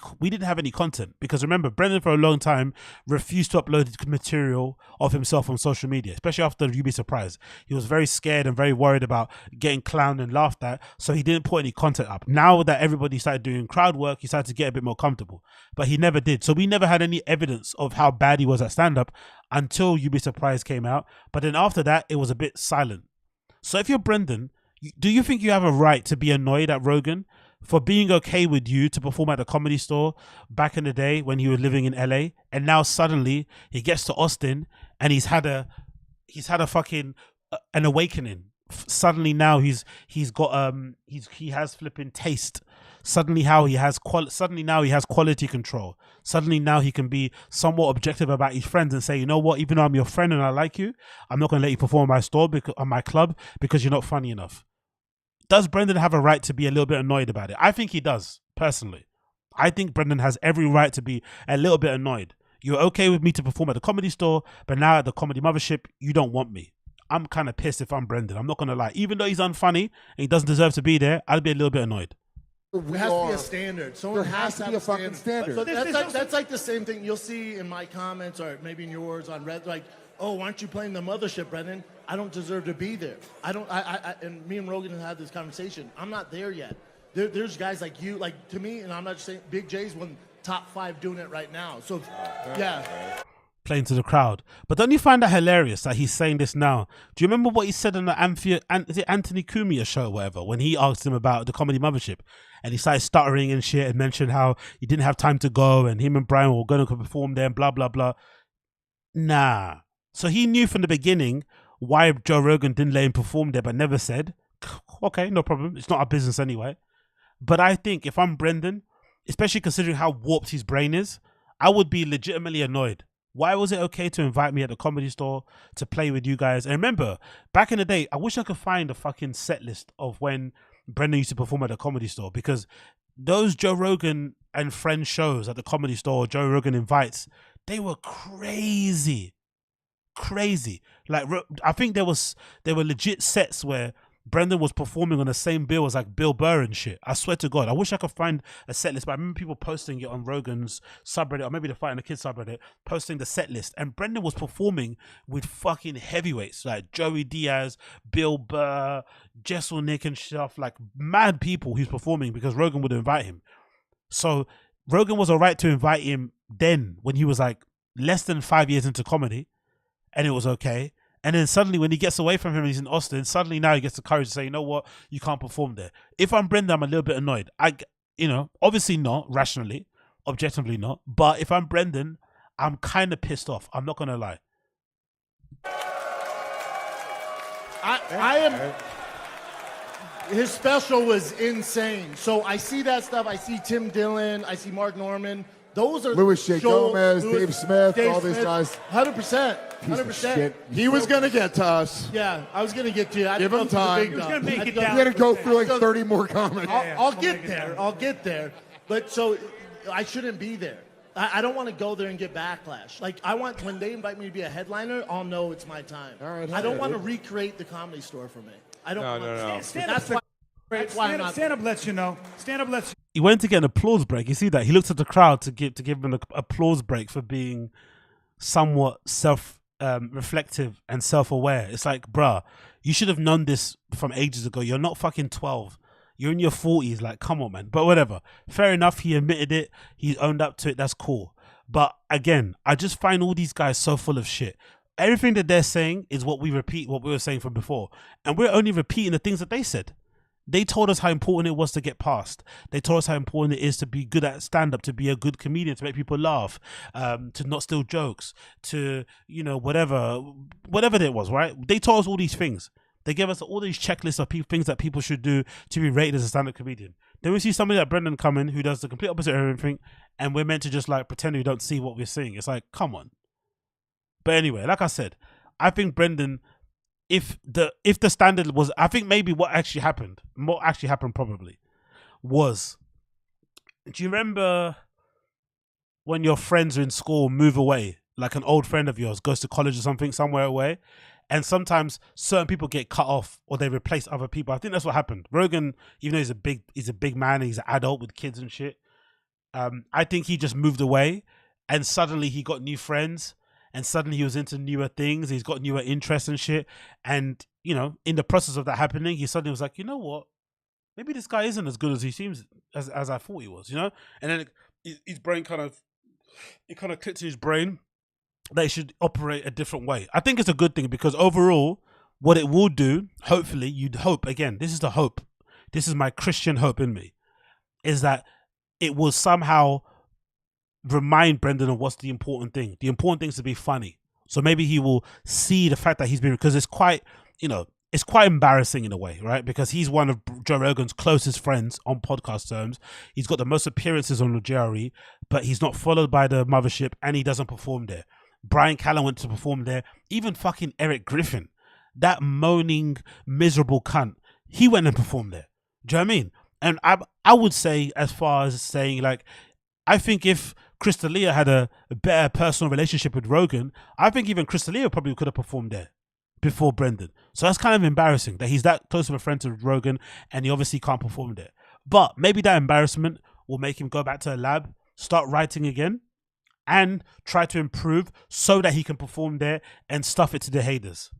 content because remember, Brendan for a long time refused to upload material of himself on social media, especially after You'd Be Surprised. He was very scared and very worried about getting clowned and laughed at, so he didn't put any content up. Now that everybody started doing crowd work, he started to get a bit more comfortable, but he never did. So we never had any evidence of how bad he was at stand-up until You'd Be Surprised came out. But then after that, it was a bit silent. So if you're Brendan, do you think you have a right to be annoyed at Rogan for being okay with you to perform at the Comedy Store back in the day when he was living in LA, and now suddenly he gets to Austin and he's had a fucking an awakening suddenly now he has flipping taste. Suddenly now he has quality control. Suddenly now he can be somewhat objective about his friends and say, you know what, even though I'm your friend and I like you, I'm not going to let you perform on my store on my club because you're not funny enough. Does Brendan have a right to be a little bit annoyed about it? I think he does, personally. I think Brendan has every right to be a little bit annoyed. You're okay with me to perform at the Comedy Store, but now at the Comedy Mothership, you don't want me. I'm kind of pissed if I'm Brendan. I'm not going to lie. Even though he's unfunny and he doesn't deserve to be there, I'd be a little bit annoyed. There has to be a standard. Someone There has to be a fucking standard. But that's like the same thing you'll see in my comments or maybe in yours on Red. Like, oh, why aren't you playing the Mothership, Brendan? I don't deserve to be there. And me and Rogan have had this conversation. I'm not there yet. There's guys like you, like to me, and I'm not just saying Big J's one top 5 doing it right now. So, yeah. Playing to the crowd. But don't you find that hilarious that he's saying this now? Do you remember what he said on the is it Anthony Cumia show or whatever, when he asked him about the Comedy Mothership and he started stuttering and shit and mentioned how he didn't have time to go and him and Brian were going to perform there and blah, blah, blah. Nah. So he knew from the beginning why Joe Rogan didn't let him perform there but never said, okay, no problem. It's not our business anyway. But I think if I'm Brendan, especially considering how warped his brain is, I would be legitimately annoyed. Why was it okay to invite me at the Comedy Store to play with you guys? And remember, back in the day, I wish I could find a fucking set list of when Brendan used to perform at the Comedy Store, because those Joe Rogan and Friends shows at the Comedy Store, Joe Rogan Invites, they were crazy. Crazy. Like, I think there were legit sets where Brendan was performing on the same bill as like Bill Burr and shit. I swear to God, I wish I could find a set list, but I remember people posting it on Rogan's subreddit, or maybe the Fighting the Kids subreddit, posting the set list. And Brendan was performing with fucking heavyweights like Joey Diaz, Bill Burr, Jessel Nick and stuff, like mad people he's performing because Rogan would invite him. So Rogan was alright to invite him then when he was like less than 5 years into comedy, and it was okay. And then suddenly when he gets away from him, he's in Austin, suddenly now he gets the courage to say, you know what, you can't perform there. If I'm Brendan, I'm a little bit annoyed. Obviously not, rationally, objectively not. But if I'm Brendan, I'm kind of pissed off. I'm not going to lie. I am... His special was insane. So I see that stuff. I see Tim Dillon. I see Mark Norman. Those are Louis J. Gomez, Dave Smith, all these guys. 100%. Piece of shit. He was going to get to us. Yeah, I was going to get to you. Give him time. He was going to make it down. I'm going to go through like 30 more comments. I'll get there. I'll get there. But so I shouldn't be there. I don't want to go there and get backlash. Like, I want, when they invite me to be a headliner, I'll know it's my time. All right, I don't want to recreate the Comedy Store for me. I don't want to. Stand up lets you know. Stand up lets you. He went to get an applause break. You see that? He looked at the crowd to give him an applause break for being somewhat reflective and self-aware. It's like, bruh, you should have known this from ages ago. You're not fucking 12. You're in your 40s. Like, come on, man. But whatever. Fair enough. He admitted it. He owned up to it. That's cool. But again, I just find all these guys so full of shit. Everything that they're saying is what we were saying from before. And we're only repeating the things that they said. They told us how important it was to get past. They told us how important it is to be good at stand-up, to be a good comedian, to make people laugh, to not steal jokes, to, whatever it was, right? They told us all these things. They gave us all these checklists of things that people should do to be rated as a stand-up comedian. Then we see somebody like Brendan come in who does the complete opposite of everything, and we're meant to just like pretend we don't see what we're seeing. It's like, come on. But anyway, like I said, I think Brendan... If the standard was, I think maybe what actually happened probably was, do you remember when your friends in school move away, like an old friend of yours goes to college or something somewhere away, and sometimes certain people get cut off or they replace other people? I think that's what happened. Rogan, even though he's a big man and he's an adult with kids and shit, I think he just moved away and suddenly he got new friends. And suddenly he was into newer things. He's got newer interests and shit. And, in the process of that happening, he suddenly was like, you know what? Maybe this guy isn't as good as he seems, as I thought he was, And then his brain it kind of clicked in his brain that he should operate a different way. I think it's a good thing because overall, what it will do, hopefully, you'd hope, again, this is the hope. This is my Christian hope in me, is that it will somehow remind Brendan of what's the important thing. The important thing is to be funny. So maybe he will see the fact that he's been, because it's quite, it's quite embarrassing in a way, right? Because he's one of Joe Rogan's closest friends on podcast terms. He's got the most appearances on the JRE, but he's not followed by the mothership and he doesn't perform there. Brian Callen went to perform there. Even fucking Eric Griffin, that moaning, miserable cunt, he went and performed there. Do you know what I mean? And I would say, as far as saying, like, I think if Chris D'Elia had a better personal relationship with Rogan, I think even Chris D'Elia probably could have performed there before Brendan. So that's kind of embarrassing that he's that close of a friend to Rogan and he obviously can't perform there. But maybe that embarrassment will make him go back to a lab, start writing again, and try to improve so that he can perform there and stuff it to the haters.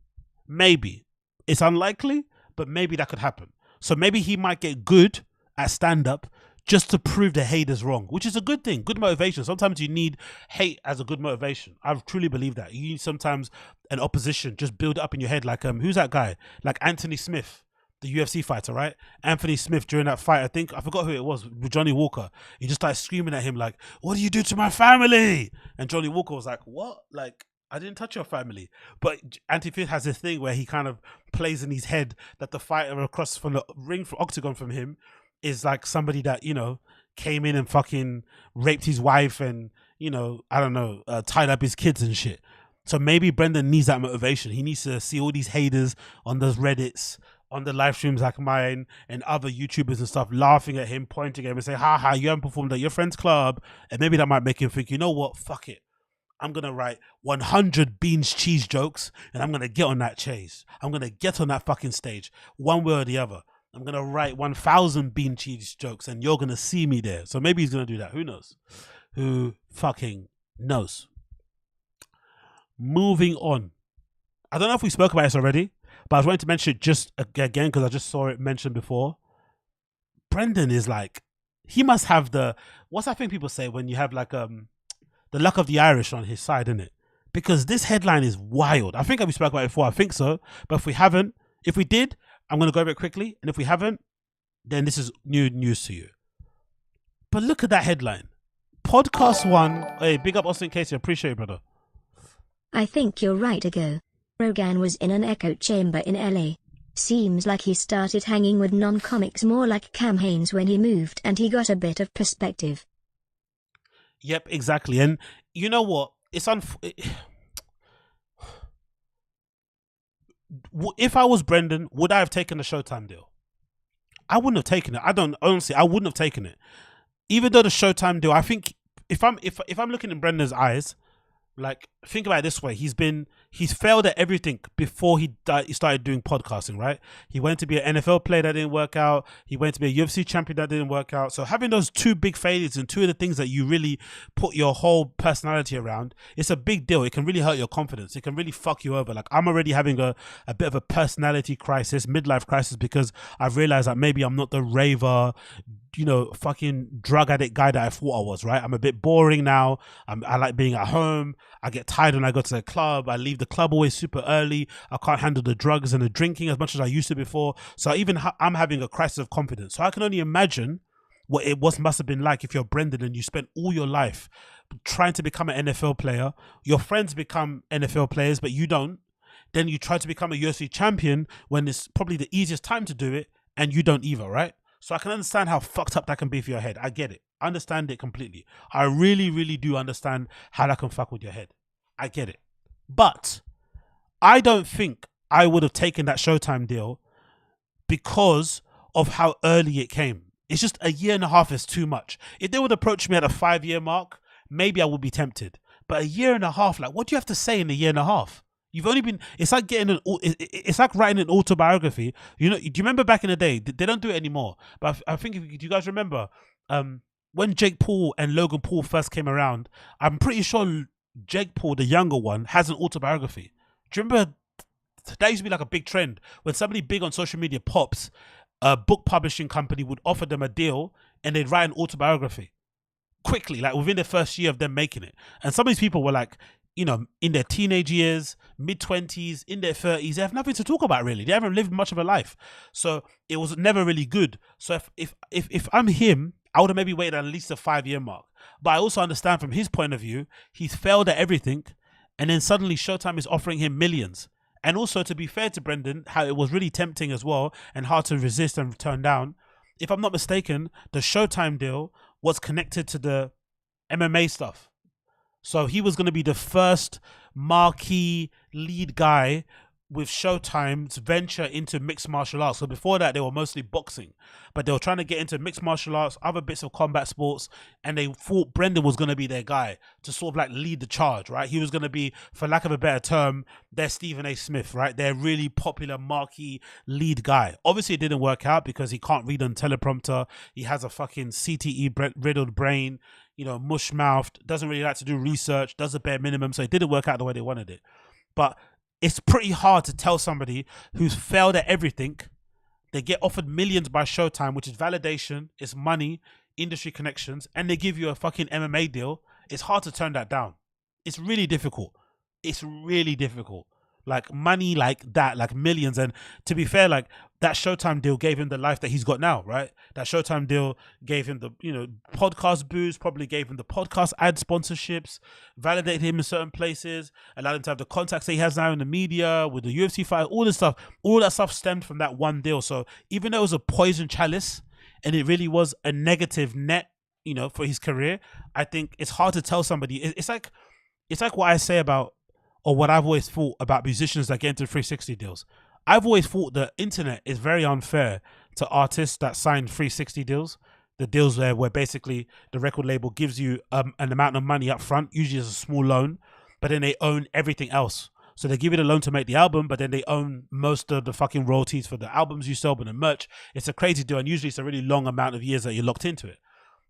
Maybe. It's unlikely, but maybe that could happen. So maybe he might get good at stand-up just to prove the haters wrong, which is a good thing, good motivation. Sometimes you need hate as a good motivation. I truly believe that. You need sometimes an opposition, just build it up in your head. Like, who's that guy? Like Anthony Smith, the UFC fighter, right? Anthony Smith, during that fight, I forgot who it was, with Johnny Walker. He just started screaming at him like, "What do you do to my family?" And Johnny Walker was like, "What? Like, I didn't touch your family." But Anthony Smith has this thing where he kind of plays in his head that the fighter across from the ring, from octagon from him, is like somebody that, you know, came in and fucking raped his wife and, you know, I don't know, tied up his kids and shit. So maybe Brendan needs that motivation. He needs to see all these haters on those Reddits, on the live streams like mine and other YouTubers and stuff, laughing at him, pointing at him and say, "Ha ha, you haven't performed at your friend's club." And maybe that might make him think, you know what, fuck it. I'm going to write 100 beans cheese jokes and I'm going to get on that chase. I'm going to get on that fucking stage, one way or the other. I'm going to write 1,000 bean cheese jokes and you're going to see me there. So maybe he's going to do that. Who knows? Who fucking knows? Moving on. I don't know if we spoke about this already, but I was going to mention it just again because I just saw it mentioned before. Brendan is like, he must have the, what's that thing people say when you have like the luck of the Irish on his side, isn't it? Because this headline is wild. I think we spoke about it before. I think so. But if we haven't, if we did, I'm going to go over it quickly. And if we haven't, then this is new news to you. But look at that headline. Podcast One. Hey, big up Austin Casey. Appreciate it, brother. I think you're right, Ago. Rogan was in an echo chamber in LA. Seems like he started hanging with non-comics more like Cam Haines when he moved and he got a bit of perspective. Yep, exactly. And you know what? It's if I was Brendan, would I have taken the Showtime deal? I wouldn't have taken it. I wouldn't have taken it. Even though the Showtime deal, I think if I'm looking in Brendan's eyes, like, think about it this way. He's failed at everything before he started doing podcasting, right? He went to be an NFL player that didn't work out. He went to be a UFC champion that didn't work out. So having those two big failures and two of the things that you really put your whole personality around, it's a big deal. It can really hurt your confidence. It can really fuck you over. Like, I'm already having a bit of a personality crisis, midlife crisis, because I've realized that maybe I'm not the raver, you know, fucking drug addict guy that I thought I was, right? I'm a bit boring now. I like being at home. I get tired when I go to the club. I leave the club always super early. I can't handle the drugs and the drinking as much as I used to before. So I'm having a crisis of confidence. So I can only imagine what it must have been like if you're Brendan and you spent all your life trying to become an NFL player. Your friends become NFL players, but you don't. Then you try to become a UFC champion when it's probably the easiest time to do it, and you don't either, right? So I can understand how fucked up that can be for your head. I get it. I understand it completely. I really, really do understand how that can fuck with your head. I get it. But I don't think I would have taken that Showtime deal because of how early it came. It's just a year and a half is too much. If they would approach me at a 5-year mark, maybe I would be tempted. But a year and a half, like, what do you have to say in a year and a half? You've only been, it's like it's like writing an autobiography. You know, do you remember back in the day? They don't do it anymore. But I think, do you guys remember when Jake Paul and Logan Paul first came around? I'm pretty sure Jake Paul, the younger one, has an autobiography. Do you remember that used to be like a big trend? When somebody big on social media pops, a book publishing company would offer them a deal and they'd write an autobiography quickly, like within the first year of them making it. And some of these people were like, you know, in their teenage years, mid-20s, in their 30s, they have nothing to talk about really. They haven't lived much of a life. So it was never really good. So if I'm him, I would have maybe waited at least a 5-year mark. But I also understand from his point of view, he's failed at everything. And then suddenly Showtime is offering him millions. And also, to be fair to Brendan, how it was really tempting as well and hard to resist and turn down. If I'm not mistaken, the Showtime deal was connected to the MMA stuff. So he was going to be the first marquee lead guy with Showtime's venture into mixed martial arts. So before that, they were mostly boxing, but they were trying to get into mixed martial arts, other bits of combat sports, and they thought Brendan was going to be their guy to sort of like lead the charge, right? He was going to be, for lack of a better term, their Stephen A. Smith, right? Their really popular marquee lead guy. Obviously, it didn't work out because he can't read on teleprompter. He has a fucking CTE riddled brain, you know, mush-mouthed, doesn't really like to do research, does the bare minimum, so it didn't work out the way they wanted it. But it's pretty hard to tell somebody who's failed at everything, they get offered millions by Showtime, which is validation, it's money, industry connections, and they give you a fucking MMA deal. It's hard to turn that down. It's really difficult. It's really difficult. Like money like that, like millions. And to be fair, like that Showtime deal gave him the life that he's got now, right? That Showtime deal gave him the, you know, podcast boost, probably gave him the podcast ad sponsorships, validated him in certain places, allowed him to have the contacts that he has now in the media, with the UFC fight, all this stuff. All that stuff stemmed from that one deal. So even though it was a poison chalice and it really was a negative net, you know, for his career, I think it's hard to tell somebody. It's like what I say about, or what I've always thought about musicians that get into 360 deals. I've always thought the internet is very unfair to artists that sign 360 deals. The deals where basically the record label gives you an amount of money up front, usually as a small loan, but then they own everything else. So they give you the loan to make the album, but then they own most of the fucking royalties for the albums you sell and the merch. It's a crazy deal, and usually it's a really long amount of years that you're locked into it.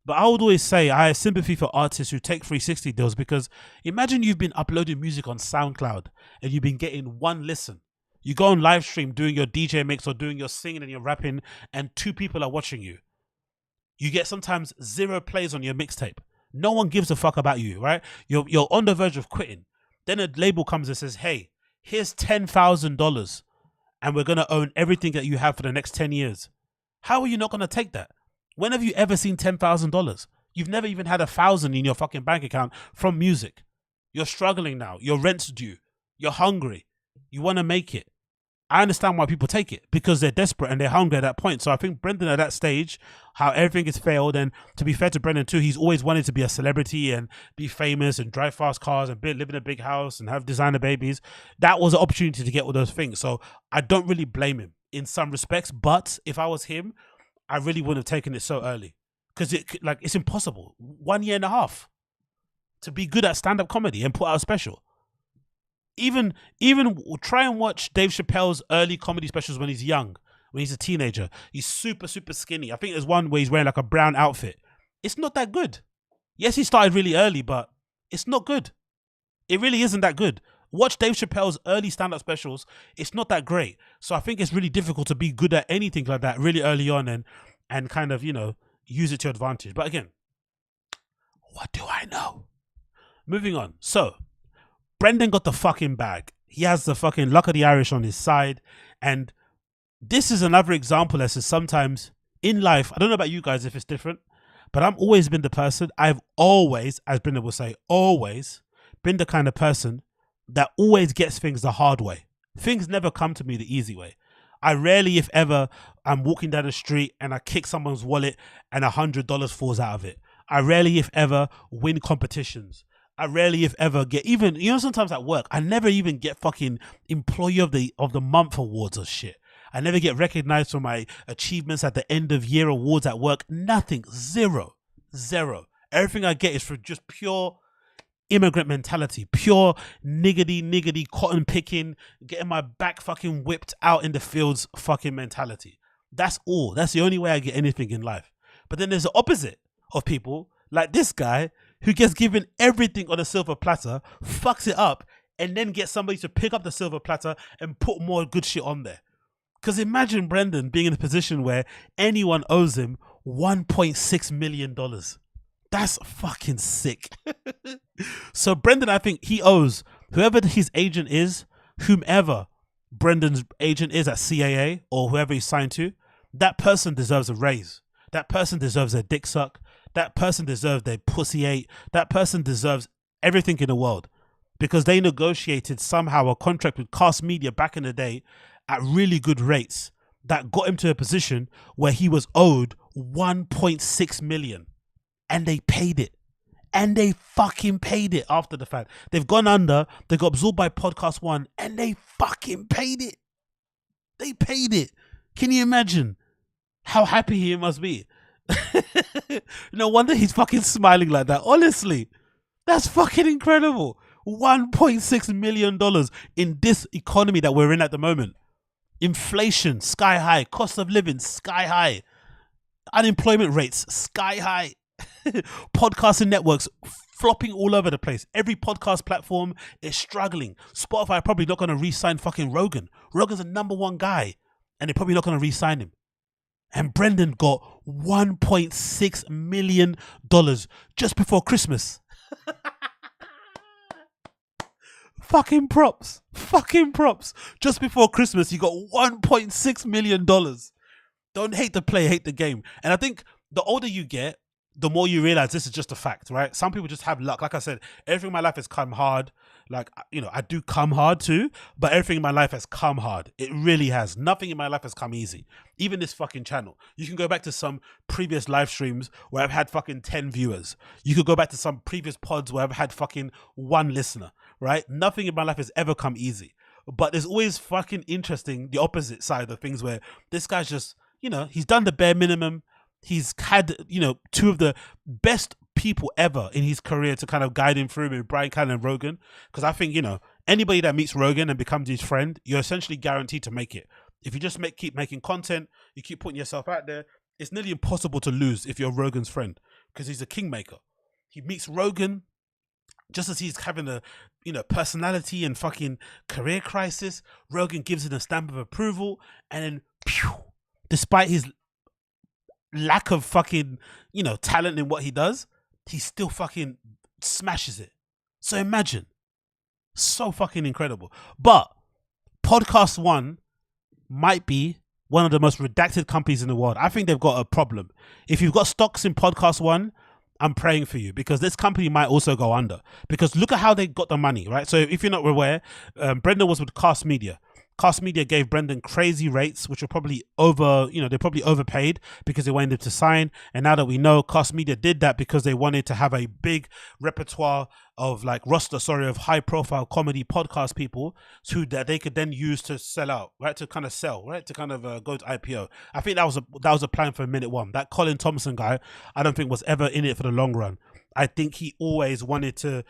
But I would always say I have sympathy for artists who take 360 deals, because imagine you've been uploading music on SoundCloud and you've been getting one listen. You go on live stream doing your DJ mix or doing your singing and your rapping, and 2 people are watching you. You get sometimes 0 plays on your mixtape. No one gives a fuck about you, right? You're on the verge of quitting. Then a label comes and says, hey, here's $10,000 and we're going to own everything that you have for the next 10 years. How are you not going to take that? When have you ever seen $10,000? You've never even had 1,000 in your fucking bank account from music. You're struggling now. Your rent's due. You're hungry. You want to make it. I understand why people take it, because they're desperate and they're hungry at that point. So I think Brendan at that stage, how everything has failed, and to be fair to Brendan too, he's always wanted to be a celebrity and be famous and drive fast cars and live in a big house and have designer babies. That was an opportunity to get all those things. So I don't really blame him in some respects, but if I was him, I really wouldn't have taken it so early, because it's impossible. 1.5 years to be good at stand-up comedy and put out a special. Even try and watch Dave Chappelle's early comedy specials when he's young, when he's a teenager. He's super, super skinny. I think there's one where he's wearing like a brown outfit. It's not that good. Yes, he started really early, but it's not good. It really isn't that good. Watch Dave Chappelle's early stand-up specials. It's not that great. So I think it's really difficult to be good at anything like that really early on and kind of, you know, use it to your advantage. But again, what do I know? Moving on. So Brendan got the fucking bag. He has the fucking luck of the Irish on his side. And this is another example as to sometimes in life, I don't know about you guys if it's different, but I've always been the person, I've always, as Brendan will say, always been the kind of person that always gets things the hard way. Things never come to me the easy way. I rarely, if ever, I'm walking down the street and I kick someone's wallet and $100 falls out of it. I rarely, if ever, win competitions. I rarely, if ever, get even, you know, sometimes at work, I never even get fucking employee of the month awards or shit. I never get recognized for my achievements at the end of year awards at work. Nothing. Zero. Everything I get is for just pure immigrant mentality, pure niggity cotton picking, getting my back fucking whipped out in the fields fucking mentality. That's all. That's the only way I get anything in life. But then there's the opposite of people like this guy who gets given everything on a silver platter, fucks it up, and then gets somebody to pick up the silver platter and put more good shit on there. Because imagine Brendan being in a position where anyone owes him $1.6 million. That's fucking sick. So Brendan, I think he owes whoever his agent is, whomever Brendan's agent is at CAA or whoever he's signed to, that person deserves a raise. That person deserves their dick suck. That person deserves their pussy ate. That person deserves everything in the world. because they negotiated somehow a contract with Cast Media back in the day at really good rates that got him to a position where he was owed 1.6 million, and they paid it. And they fucking paid it after the fact. They've gone under, they got absorbed by Podcast One, and they fucking paid it. They paid it. Can you imagine how happy he must be? No wonder he's fucking smiling like that. Honestly, that's fucking incredible. $1.6 million in this economy that we're in at the moment. Inflation, sky high. Cost of living, sky high. Unemployment rates, sky high. Podcasting networks flopping all over the place. Every podcast platform is struggling. Spotify are probably not going to re-sign fucking Rogan. Rogan's the #1 guy, and they're probably not going to re-sign him. And Brendan got $1.6 million just before Christmas. Fucking props. Fucking props. Just before Christmas, he got $1.6 million. Don't hate the play, hate the game. And I think the older you get, the more you realize this is just a fact, right? Some people just have luck. Like I said, everything in my life has come hard. Like, you know, I do come hard too, but everything in my life has come hard. It really has. Nothing in my life has come easy. Even this fucking channel. You can go back to some previous live streams where I've had fucking 10 viewers. You could go back to some previous pods where I've had fucking 1 listener, right? Nothing in my life has ever come easy. But there's always fucking interesting, the opposite side of things where this guy's just, you know, he's done the bare minimum. He's had, you know, 2 of the best people ever in his career to kind of guide him through with Brian Callen and Rogan. Because I think, you know, anybody that meets Rogan and becomes his friend, you're essentially guaranteed to make it. If you just keep making content, you keep putting yourself out there, it's nearly impossible to lose if you're Rogan's friend, because he's a kingmaker. He meets Rogan just as he's having a, you know, personality and fucking career crisis. Rogan gives him a stamp of approval, and then, phew, despite his lack of fucking, you know, talent in what he does, he still fucking smashes it. So imagine, so fucking incredible. But Podcast One might be one of the most redacted companies in the world. I think they've got a problem. If you've got stocks in Podcast One, I'm praying for you, because this company might also go under, because look at how they got the money, right? So if you're not aware, Brendan was with Cast Media. Cast Media gave Brendan crazy rates, which were probably they probably overpaid because they wanted to sign. And now that we know, Cast Media did that because they wanted to have a big repertoire of of high profile comedy podcast people that they could then use to sell out, right? To kind of sell, right? To kind of go to IPO. I think that was a plan for minute one. That Colin Thompson guy, I don't think was ever in it for the long run. I think he always wanted to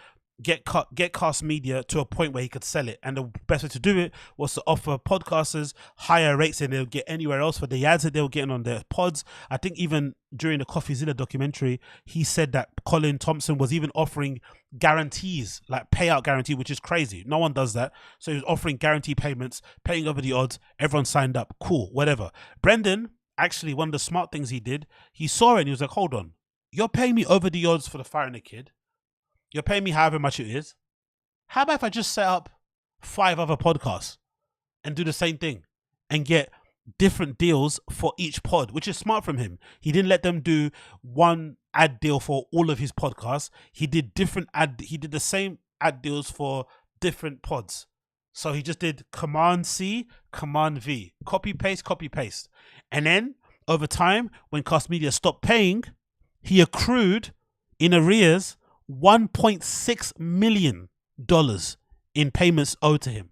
get Cast Media to a point where he could sell it, and the best way to do it was to offer podcasters higher rates than they'll get anywhere else for the ads that they were getting on their pods. I think even during the CoffeeZilla documentary, he said that Colin Thompson was even offering guarantees, like payout guarantee, which is crazy. No one does that. So he was offering guarantee payments, paying over the odds. Everyone signed up. Cool, whatever. Brendan, actually, one of the smart things he did, he saw it and he was like, hold on, you're paying me over the odds for the Firing a Kid. You're paying me however much it is. How about if I just set up 5 other podcasts and do the same thing and get different deals for each pod, which is smart from him. He didn't let them do one ad deal for all of his podcasts. He did the same ad deals for different pods. So he just did Command C, Command V, copy paste. And then over time, when Cast Media stopped paying, he accrued in arrears $1.6 million in payments owed to him.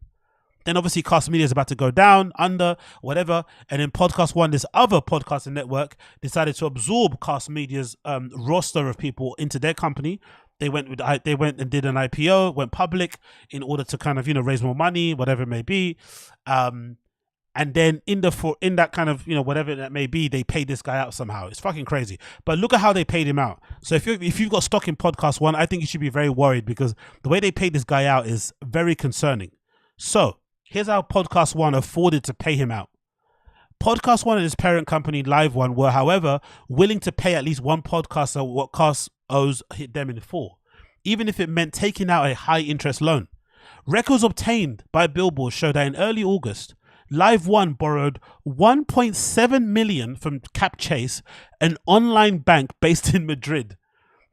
Then obviously Cast Media is about to go down, under, whatever, and then Podcast One, this other podcasting network, decided to absorb Cast Media's roster of people into their company. They went and did an IPO, went public in order to kind of, you know, raise more money, whatever it may be. And then in that kind of, you know, whatever that may be, they paid this guy out somehow. It's fucking crazy. But look at how they paid him out. So if you've got stock in Podcast One, I think you should be very worried, because the way they paid this guy out is very concerning. So here's how Podcast One afforded to pay him out. Podcast One and his parent company Live One were, however, willing to pay at least one podcaster what Cast owes them in full, even if it meant taking out a high interest loan. Records obtained by Billboard show that in early August, Live One borrowed $1.7 million from Cap Chase, an online bank based in Madrid.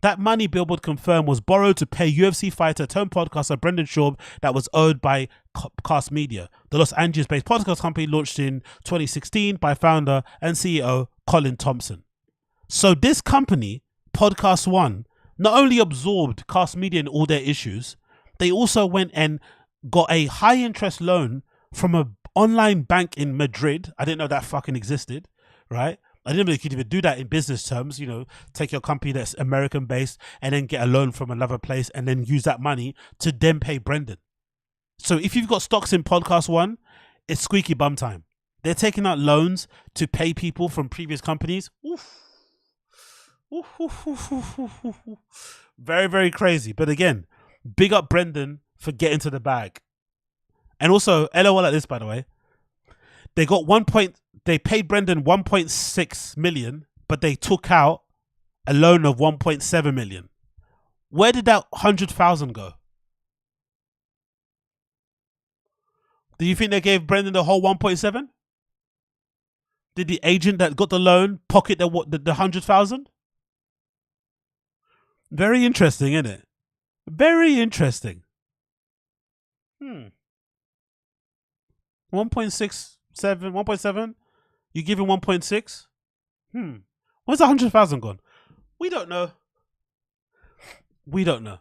That money, Billboard confirmed, was borrowed to pay UFC fighter turned podcaster brendanschaub that was owed by Cast Media, the Los Angeles-based podcast company launched in 2016 by founder and CEO Colin Thompson. So this company, Podcast One, not only absorbed Cast Media and all their issues, they also went and got a high-interest loan from an online bank in Madrid. I didn't know that fucking existed, right? I didn't know you could even do that in business terms, you know, take your company that's American based and then get a loan from another place and then use that money to then pay Brendan. So if you've got stocks in Podcast One, it's squeaky bum time. They're taking out loans to pay people from previous companies. Oof. Oof, oof, oof, oof, oof, oof. Very, very crazy. But again, big up Brendan for getting to the bag. And also, LOL at this, by the way. They paid Brendan 1.6 million, but they took out a loan of 1.7 million. Where did that 100,000 go? Do you think they gave Brendan the whole 1.7? Did the agent that got the loan pocket the 100,000? Very interesting, isn't it? Very interesting. 1.7. You give him 1.6? Where's 100,000 gone? We don't know.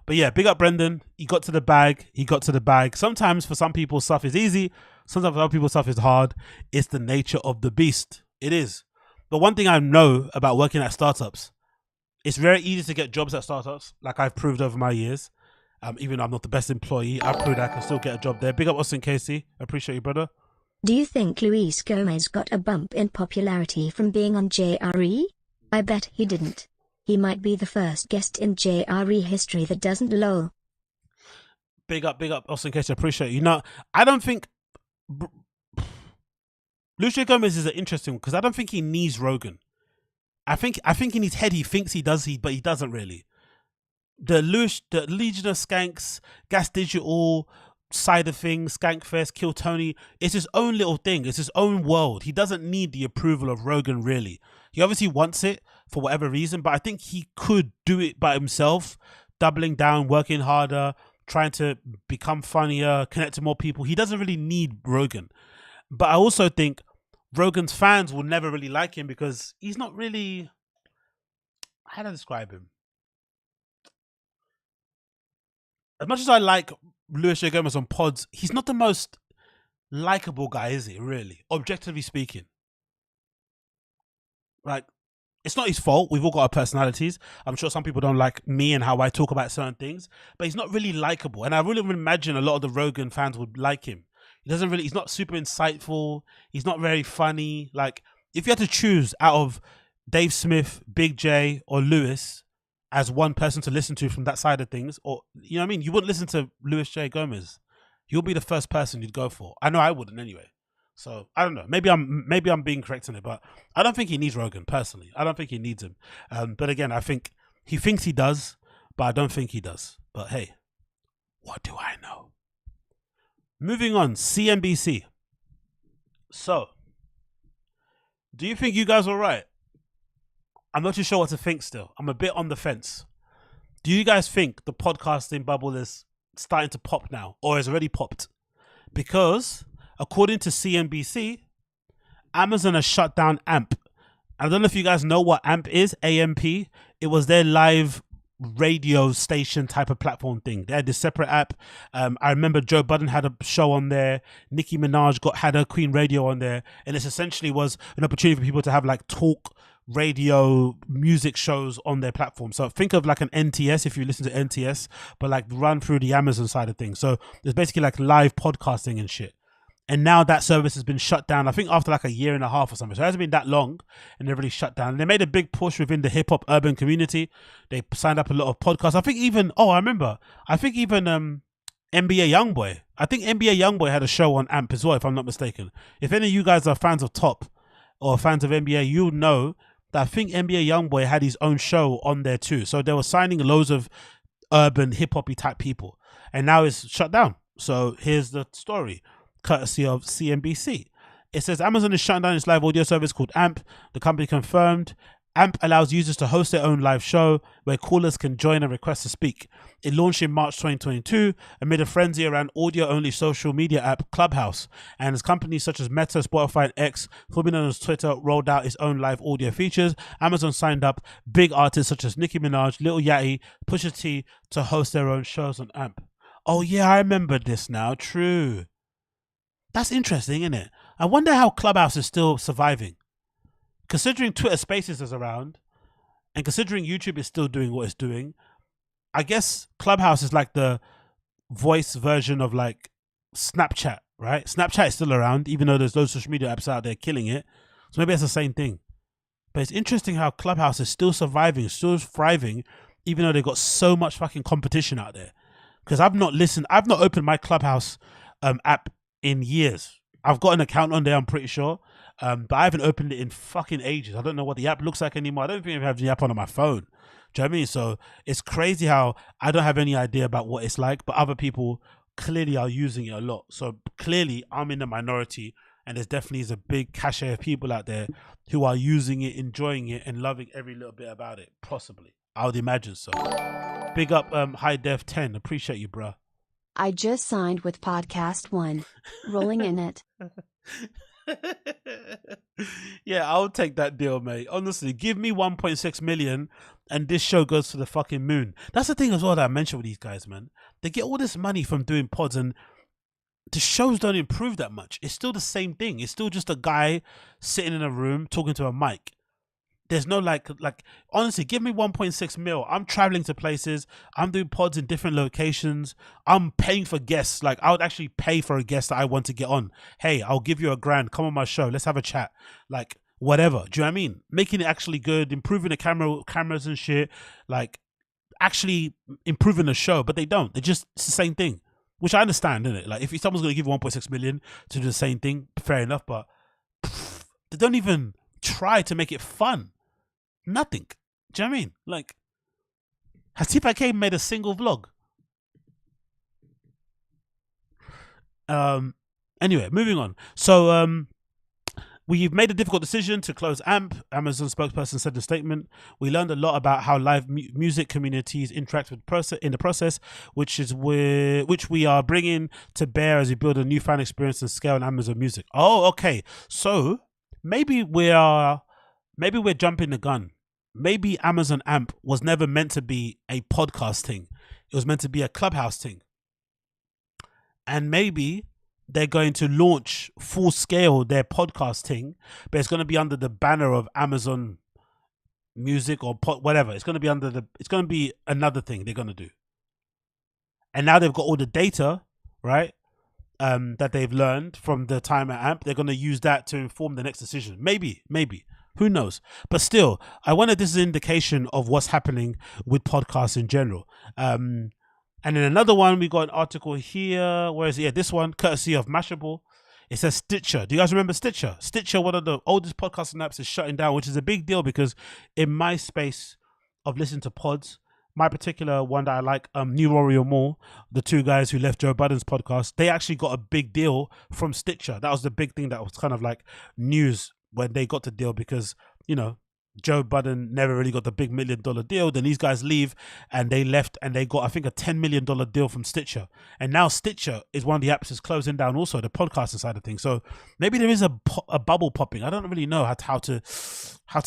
But yeah, big up Brendan. He got to the bag. Sometimes for some people stuff is easy. Sometimes for other people stuff is hard. It's the nature of the beast. It is. But one thing I know about working at startups, it's very easy to get jobs at startups, like I've proved over my years. Even though I'm not the best employee, I proved I can still get a job there. Big up Austin Casey. I appreciate you, brother. Do you think Luis Gomez got a bump in popularity from being on JRE? I bet he didn't. He might be the first guest in JRE history that doesn't lol. Big up Austin Casey. I appreciate you. No, I don't think Luis Gomez is an interesting one because I don't think he needs Rogan. I think in his head he thinks he does, but he doesn't really. The Legion of Skanks, Gas Digital side of things, Skankfest, Kill Tony, it's his own little thing. It's his own world. He doesn't need the approval of Rogan, really. He obviously wants it for whatever reason, but I think he could do it by himself, doubling down, working harder, trying to become funnier, connect to more people. He doesn't really need Rogan. But I also think Rogan's fans will never really like him because he's not really... How do I describe him? As much as I like Luis J. Gomez on pods, he's not the most likable guy, is he, really? Objectively speaking. Like, it's not his fault. We've all got our personalities. I'm sure some people don't like me and how I talk about certain things, but he's not really likable. And I really would imagine a lot of the Rogan fans would like him. He's not super insightful. He's not very funny. Like, if you had to choose out of Dave Smith, Big J, or Lewis as one person to listen to from that side of things, or, you know what I mean? You wouldn't listen to Luis J. Gomez. You'll be the first person you'd go for. I know I wouldn't anyway. So I don't know. Maybe I'm being correct on it, but I don't think he needs Rogan personally. I don't think he needs him. But again, I think he thinks he does, but I don't think he does. But hey, what do I know? Moving on, CNBC. So, do you think you guys are right? I'm not too sure what to think still. I'm a bit on the fence. Do you guys think the podcasting bubble is starting to pop now, or has already popped? Because according to CNBC, Amazon has shut down AMP. I don't know if you guys know what AMP is, AMP. It was their live radio station type of platform thing. They had this separate app. I remember Joe Budden had a show on there. Nicki Minaj had her Queen Radio on there. And it essentially was an opportunity for people to have like talk radio music shows on their platform. So think of like an NTS if you listen to NTS, but like run through the Amazon side of things. So it's basically like live podcasting and shit. And now that service has been shut down, I think after like a year and a half or something. So it hasn't been that long and they've really shut down. And they made a big push within the hip hop urban community. They signed up a lot of podcasts. I think even NBA Youngboy. I think NBA Youngboy had a show on AMP as well, if I'm not mistaken. If any of you guys are fans of Top or fans of NBA, you'll know that I think NBA Youngboy had his own show on there too. So they were signing loads of urban hip hoppy type people. And now it's shut down. So here's the story, courtesy of CNBC. It says Amazon is shutting down its live audio service called AMP. The company confirmed AMP allows users to host their own live show where callers can join and request to speak. It launched in March 2022 amid a frenzy around audio-only social media app Clubhouse, and as companies such as Meta, Spotify, and X, formerly known as Twitter, rolled out its own live audio features, Amazon signed up big artists such as Nicki Minaj, Lil Yachty, Pusha T to host their own shows on AMP. Oh yeah, I remember this now. True. That's interesting, isn't it? I wonder how Clubhouse is still surviving. Considering Twitter Spaces is around, and considering YouTube is still doing what it's doing, I guess Clubhouse is like the voice version of like Snapchat, right? Snapchat is still around, even though there's those social media apps out there killing it. So maybe it's the same thing. But it's interesting how Clubhouse is still surviving, still thriving, even though they've got so much fucking competition out there. Because I've not opened my Clubhouse app in years. I've got an account on there, I'm pretty sure. But I haven't opened it in fucking ages. I don't know what the app looks like anymore. I don't think I have the app on my phone. Do you know what I mean? So it's crazy how I don't have any idea about what it's like, but other people clearly are using it a lot. So clearly I'm in the minority, and there's definitely is a big cachet of people out there who are using it, enjoying it, and loving every little bit about it. Possibly. I would imagine so. Big up High Def 10. Appreciate you, bro. I just signed with Podcast One. Rolling in it. Yeah, I'll take that deal, mate. Honestly, give me 1.6 million and this show goes to the fucking moon. That's the thing as well that I mentioned with these guys, man. They get all this money from doing pods and the shows don't improve that much. It's still the same thing. It's still just a guy sitting in a room talking to a mic. There's no like honestly, give me 1.6 mil. I'm traveling to places. I'm doing pods in different locations. I'm paying for guests. Like I would actually pay for a guest that I want to get on. Hey, I'll give you $1,000. Come on my show. Let's have a chat. Like whatever. Do you know what I mean? Making it actually good, improving the cameras and shit. Like actually improving the show, but they don't. It's the same thing, which I understand, isn't it? Like if someone's going to give 1.6 million to do the same thing, fair enough. But they don't even try to make it fun. Nothing. Do you know what I mean? Like, has TPK made a single vlog? Anyway, moving on. So, we've made a difficult decision to close AMP. Amazon spokesperson said in a statement. We learned a lot about how live music communities interact with in the process, which we are bringing to bear as we build a new fan experience and scale on Amazon Music. Oh, okay. So maybe we're jumping the gun. Maybe Amazon AMP was never meant to be a podcast thing. It was meant to be a Clubhouse thing. And maybe they're going to launch full scale their podcast thing, but it's going to be under the banner of Amazon Music or whatever. It's going to be another thing they're going to do. And now they've got all the data, right? That they've learned from the time at AMP. They're going to use that to inform the next decision. Maybe. Who knows? But still, I wonder if this is an indication of what's happening with podcasts in general. And then another one, we got an article here. Where is it? Yeah, this one, courtesy of Mashable. It says Stitcher. Do you guys remember Stitcher? Stitcher, one of the oldest podcasting apps, is shutting down, which is a big deal because in my space of listening to pods, my particular one that I like, New Warrior Moore, the two guys who left Joe Budden's podcast, they actually got a big deal from Stitcher. That was the big thing that was kind of like news when they got the deal because, you know, Joe Budden never really got the big $1 million deal. Then these guys leave and they left and they got, I think, a $10 million deal from Stitcher. And now Stitcher is one of the apps that's closing down also, the podcasting side of things. So maybe there is a bubble popping. I don't really know how to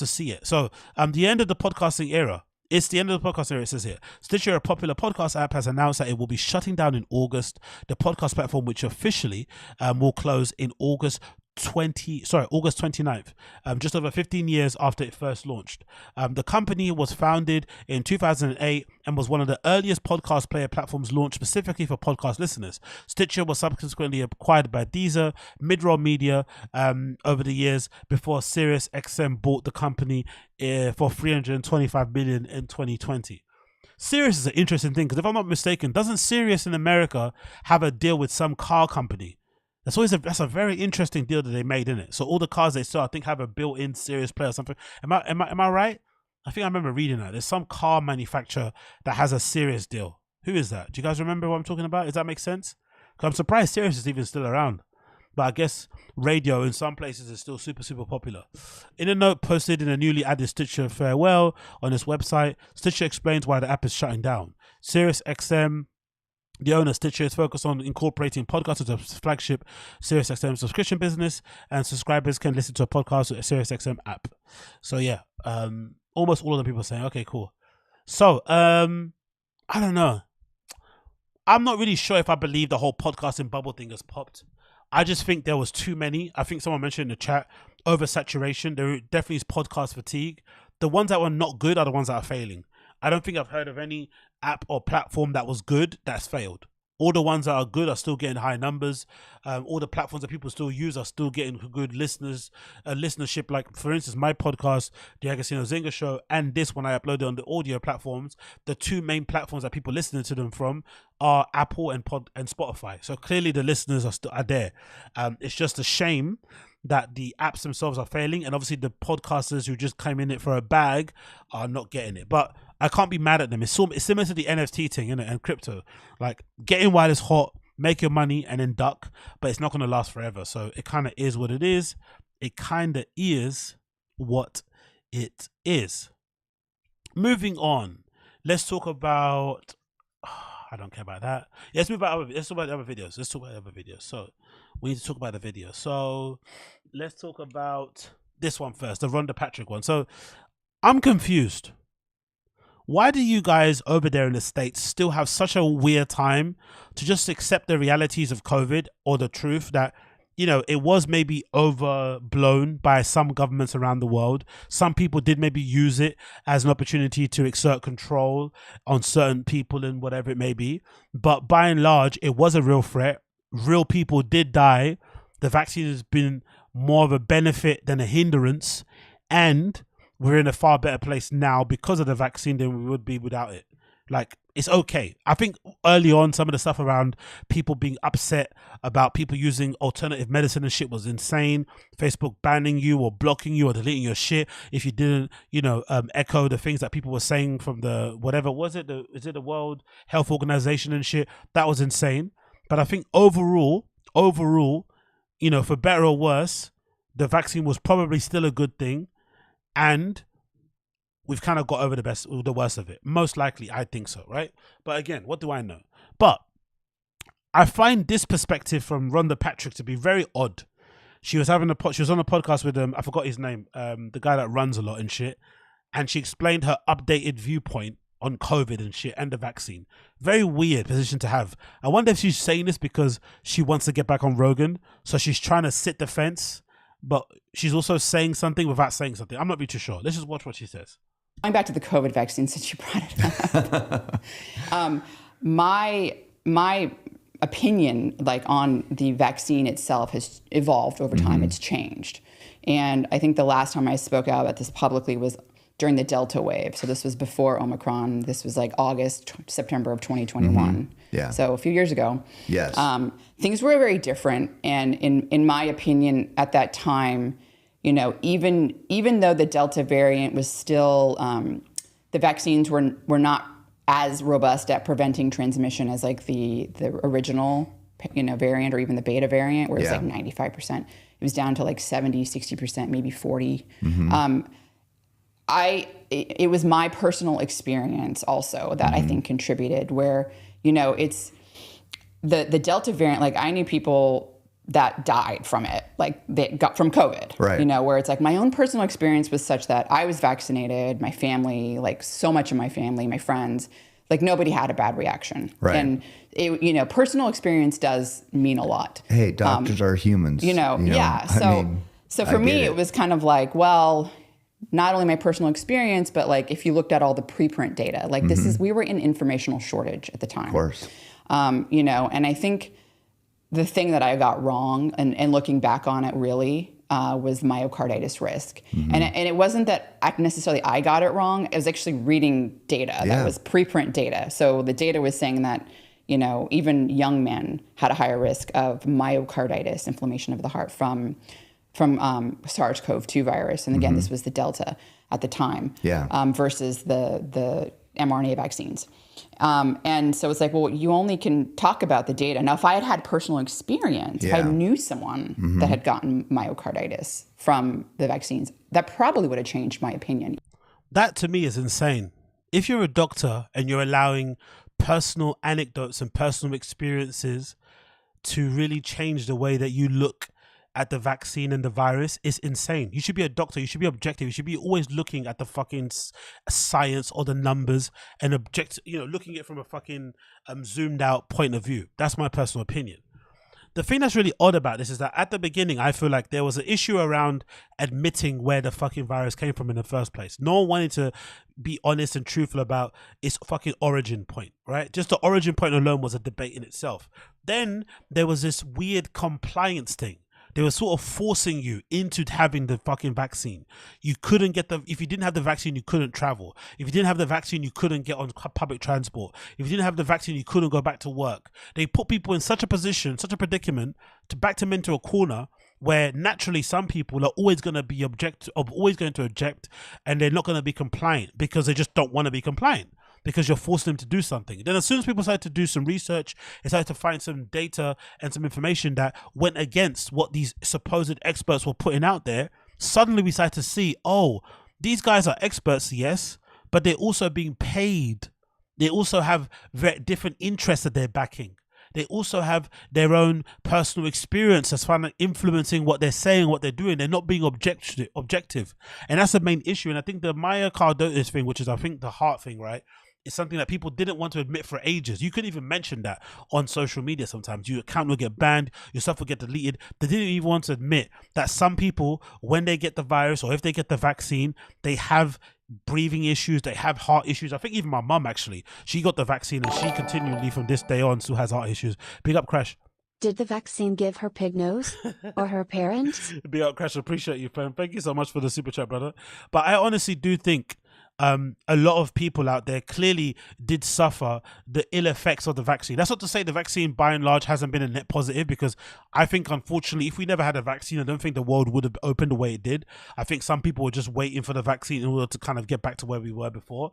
see it. So the end of the podcasting era. It's the end of the podcast era, it says here. Stitcher, a popular podcast app, has announced that it will be shutting down in August. The podcast platform, which officially will close in August 29th, just over 15 years after it first launched. The company was founded in 2008 and was one of the earliest podcast player platforms launched specifically for podcast listeners. Stitcher was subsequently acquired by Deezer, Midroll Media over the years before SiriusXM bought the company for $325 million in 2020. Sirius is an interesting thing because if I'm not mistaken, doesn't Sirius in America have a deal with some car company? That's a very interesting deal that they made, isn't it? So all the cars they sell, I think, have a built-in Sirius player or something. Am I right? I think I remember reading that. There's some car manufacturer that has a Sirius deal. Who is that? Do you guys remember what I'm talking about? Does that make sense? Because I'm surprised Sirius is even still around. but I guess radio in some places is still super, super popular. In a note posted in a newly added Stitcher farewell on its website, Stitcher explains why the app is shutting down. SiriusXM, the owner Stitcher, is focused on incorporating podcasts into its flagship SiriusXM subscription business, and subscribers can listen to a podcast with a SiriusXM app. So yeah, almost all of the people are saying, okay, cool. So, I don't know. I'm not really sure if I believe the whole podcasting bubble thing has popped. I just think there was too many. I think someone mentioned in the chat, oversaturation. There definitely is podcast fatigue. The ones that were not good are the ones that are failing. I don't think I've heard of any app or platform that was good that's failed. All the ones that are good are still getting high numbers. All the platforms that people still use are still getting good listenership. Like, for instance, my podcast, the AgostinhoZinga Show, and this one I uploaded on the audio platforms, the two main platforms that people listening to them from are Apple and Spotify. So clearly the listeners are there. It's just a shame that the apps themselves are failing, and obviously the podcasters who just came in it for a bag are not getting it. But I can't be mad at them. It's similar to the NFT thing, innit? And crypto. Like, getting while it's hot, make your money, and then duck, but it's not going to last forever. So it kind of is what it is. It kind of is what it is. Moving on, let's talk about... I don't care about that. Let's talk about the other videos. So we need to talk about the video. So let's talk about this one first, the Rhonda Patrick one. So I'm confused. Why do you guys over there in the States still have such a weird time to just accept the realities of COVID, or the truth that, you know, it was maybe overblown by some governments around the world? Some people did maybe use it as an opportunity to exert control on certain people and whatever it may be. But by and large, it was a real threat. Real people did die. The vaccine has been more of a benefit than a hindrance. And we're in a far better place now because of the vaccine than we would be without it. Like, it's okay. I think early on, some of the stuff around people being upset about people using alternative medicine and shit was insane. Facebook banning you or blocking you or deleting your shit if you didn't, you know, echo the things that people were saying from the, whatever was it? Is it the World Health Organization and shit? That was insane. But I think overall, you know, for better or worse, the vaccine was probably still a good thing. And we've kind of got over the worst of it. Most likely, I think so, right? But again, what do I know? But I find this perspective from Rhonda Patrick to be very odd. She was on a podcast with I forgot his name, the guy that runs a lot and shit, and she explained her updated viewpoint on COVID and shit and the vaccine. Very weird position to have. I wonder if she's saying this because she wants to get back on Rogan, so she's trying to sit the fence, but she's also saying something without saying something. I'm not really too sure. Let's just watch what she says. Going back to the COVID vaccine, since you brought it up, my opinion, like, on the vaccine itself has evolved over time. It's changed, and I think the last time I spoke out about this publicly was during the Delta wave. So this was before Omicron. This was like September of 2021. Yeah. So a few years ago. Yes. Things were very different, and in my opinion, at that time, you know, even though the Delta variant was still, the vaccines were not as robust at preventing transmission as like the original, you know, variant, or even the beta variant, where it's like 95%. It was down to like 70, 60%, maybe 40. It was my personal experience also that I think contributed, where, you know, it's the Delta variant. Like, I knew people that died from it, like they got from COVID, right? You know, where it's like my own personal experience was such that I was vaccinated, my family, like so much of my family, my friends, like nobody had a bad reaction. Right. And it, you know, personal experience does mean a lot. Hey, doctors are humans. You know, yeah. So for me, it was kind of like, well, not only my personal experience, but like if you looked at all the preprint data, like we were in informational shortage at the time. Of course. You know, and I think the thing that I got wrong, and looking back on it really, was myocarditis risk. And it wasn't that necessarily I got it wrong. It was actually reading data that was preprint data. So the data was saying that, you know, even young men had a higher risk of myocarditis, inflammation of the heart, from SARS-CoV-2 virus. And again, this was the Delta at the time, versus the mRNA vaccines. And so it's like, well, you only can talk about the data. Now, if I had had personal experience, if I knew someone that had gotten myocarditis from the vaccines, that probably would have changed my opinion. That to me is insane. If you're a doctor and you're allowing personal anecdotes and personal experiences to really change the way that you look at the vaccine and the virus, is insane. You should be a doctor. You should be objective. You should be always looking at the fucking science or the numbers and looking at it from a fucking zoomed out point of view. That's my personal opinion. The thing that's really odd about this is that at the beginning, I feel like there was an issue around admitting where the fucking virus came from in the first place. No one wanted to be honest and truthful about its fucking origin point, right? Just the origin point alone was a debate in itself. Then there was this weird compliance thing. They were sort of forcing you into having the fucking vaccine. You couldn't get if you didn't have the vaccine, you couldn't travel. If you didn't have the vaccine, you couldn't get on public transport. If you didn't have the vaccine, you couldn't go back to work. They put people in such a position, such a predicament, to back them into a corner where naturally some people are always going to be always going to object, and they're not going to be compliant because they just don't want to be compliant, because you're forcing them to do something. Then as soon as people started to do some research, they started to find some data and some information that went against what these supposed experts were putting out there, suddenly we started to see, oh, these guys are experts, yes, but they're also being paid. They also have very different interests that they're backing. They also have their own personal experience as far as influencing what they're saying, what they're doing. They're not being objective. And that's the main issue. And I think the myocarditis thing, which is I think the heart thing, right, is something that people didn't want to admit for ages. You couldn't even mention that on social media sometimes. Your account will get banned, your stuff will get deleted. They didn't even want to admit that some people, when they get the virus or if they get the vaccine, they have breathing issues, they have heart issues. I think even my mum, actually, she got the vaccine and she continually from this day on still has heart issues. Big up, Crash. Did the vaccine give her pig nose? Or her parents? Big up, Crash. Appreciate you, fam. Thank you so much for the super chat, brother. But I honestly do think a lot of people out there clearly did suffer the ill effects of the vaccine. That's not to say the vaccine by and large hasn't been a net positive, because I think unfortunately if we never had a vaccine, I don't think the world would have opened the way it did. I think some people were just waiting for the vaccine in order to kind of get back to where we were before.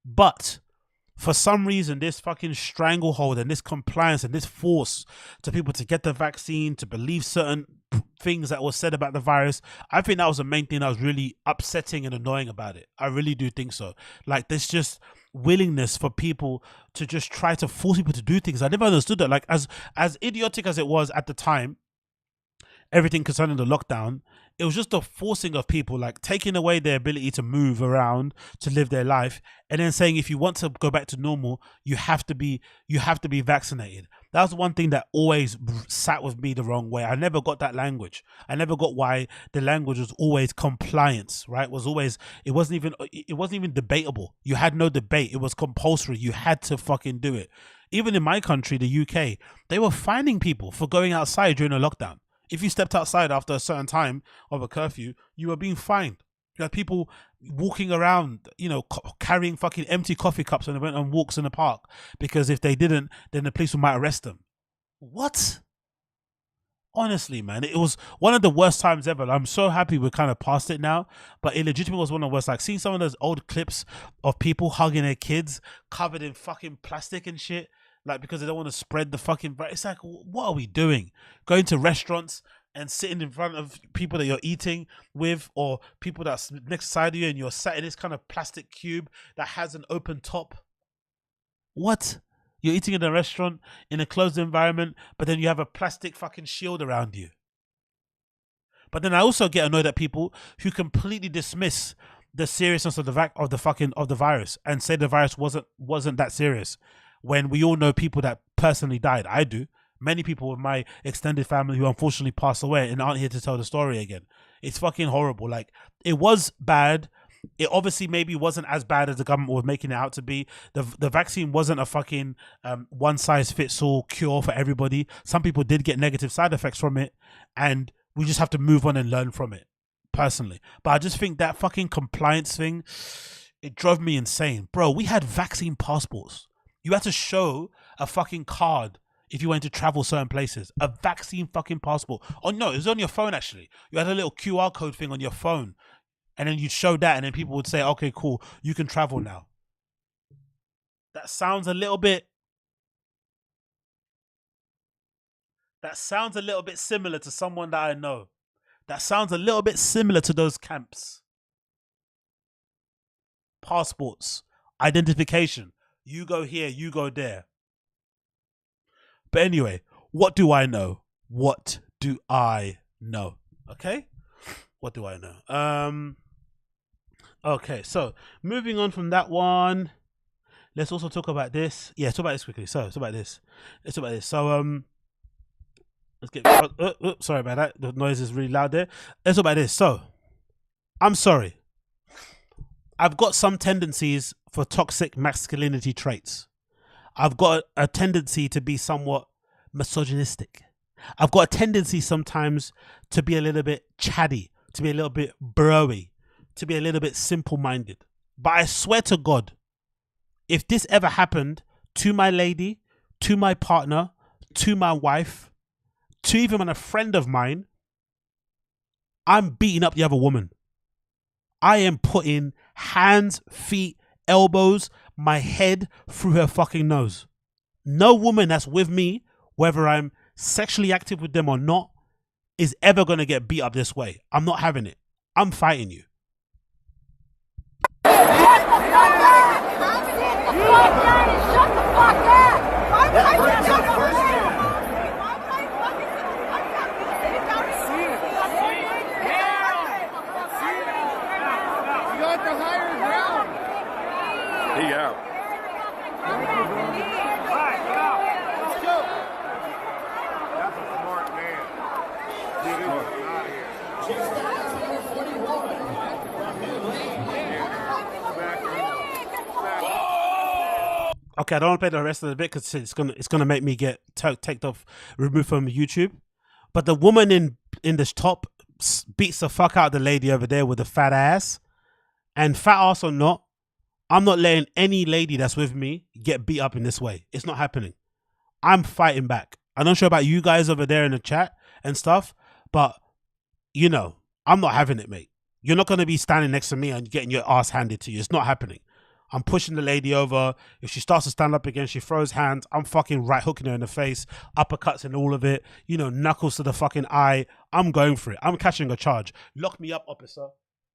But for some reason, this fucking stranglehold and this compliance and this force to people to get the vaccine, to believe certain things that were said about the virus, I think that was the main thing that was really upsetting and annoying about it. I really do think so. Like, there's just willingness for people to just try to force people to do things. I never understood that. Like, as idiotic as it was at the time, everything concerning the lockdown, it was just a forcing of people, like taking away their ability to move around, to live their life, and then saying if you want to go back to normal, you have to be vaccinated. That was one thing that always sat with me the wrong way. I never got that language. I never got why the language was always compliance, right? It wasn't even debatable. You had no debate. It was compulsory. You had to fucking do it. Even in my country, the UK, they were fining people for going outside during a lockdown. If you stepped outside after a certain time of a curfew, you were being fined. You had people walking around, carrying fucking empty coffee cups when they went on walks in the park, because if they didn't, then the police might arrest them. What? Honestly, man, it was one of the worst times ever. I'm so happy we're kind of past it now, but it legitimately was one of the worst. Like, seeing some of those old clips of people hugging their kids covered in fucking plastic and shit, like, because they don't want to spread the fucking... It's like, what are we doing? Going to restaurants and sitting in front of people that you're eating with, or people that's next side of you, and you're sat in this kind of plastic cube that has an open top. What? You're eating in a restaurant in a closed environment, but then you have a plastic fucking shield around you. But then I also get annoyed at people who completely dismiss the seriousness of the virus and say the virus wasn't that serious, when we all know people that personally died. I do. Many people with my extended family who unfortunately passed away and aren't here to tell the story again. It's fucking horrible. Like, it was bad. It obviously maybe wasn't as bad as the government was making it out to be. The vaccine wasn't a fucking one-size-fits-all cure for everybody. Some people did get negative side effects from it, and we just have to move on and learn from it, personally. But I just think that fucking compliance thing, it drove me insane. Bro, we had vaccine passports. You had to show a fucking card if you went to travel certain places. A vaccine fucking passport. Oh no, it was on your phone actually. You had a little QR code thing on your phone. And then you'd show that, and then people would say, okay, cool, you can travel now. That sounds a little bit similar to someone that I know. That sounds a little bit similar to those camps. Passports, identification. You go here, you go there. But anyway, what do I know? What do I know? Okay? What do I know? Okay, so moving on from that one, let's also talk about this. Yeah, talk about this quickly. So, let's talk about this. So, let's get. Sorry about that. The noise is really loud there. Let's talk about this. So, I'm sorry. I've got some tendencies for toxic masculinity traits. I've got a tendency to be somewhat misogynistic. I've got a tendency sometimes to be a little bit chatty, to be a little bit broy, to be a little bit simple-minded. But I swear to God, if this ever happened to my lady, to my partner, to my wife, to even a friend of mine, I'm beating up the other woman. I am putting hands, feet, elbows, my head through her fucking nose. No woman that's with me, whether I'm sexually active with them or not, is ever going to get beat up this way. I'm not having it. I'm fighting you. He out. That's a smart man. Get him out of here. Okay, I don't want to play the rest of the bit because it's gonna make me get taken off, removed from YouTube. But the woman in this top beats the fuck out of the lady over there with the fat ass, and fat ass or not, I'm not letting any lady that's with me get beat up in this way. It's not happening. I'm fighting back. I'm not sure about you guys over there in the chat and stuff, but you know, I'm not having it, mate. You're not going to be standing next to me and getting your ass handed to you. It's not happening. I'm pushing the lady over. If she starts to stand up again, she throws hands. I'm fucking right hooking her in the face, uppercuts and all of it. You know, knuckles to the fucking eye. I'm going for it. I'm catching a charge. Lock me up, officer.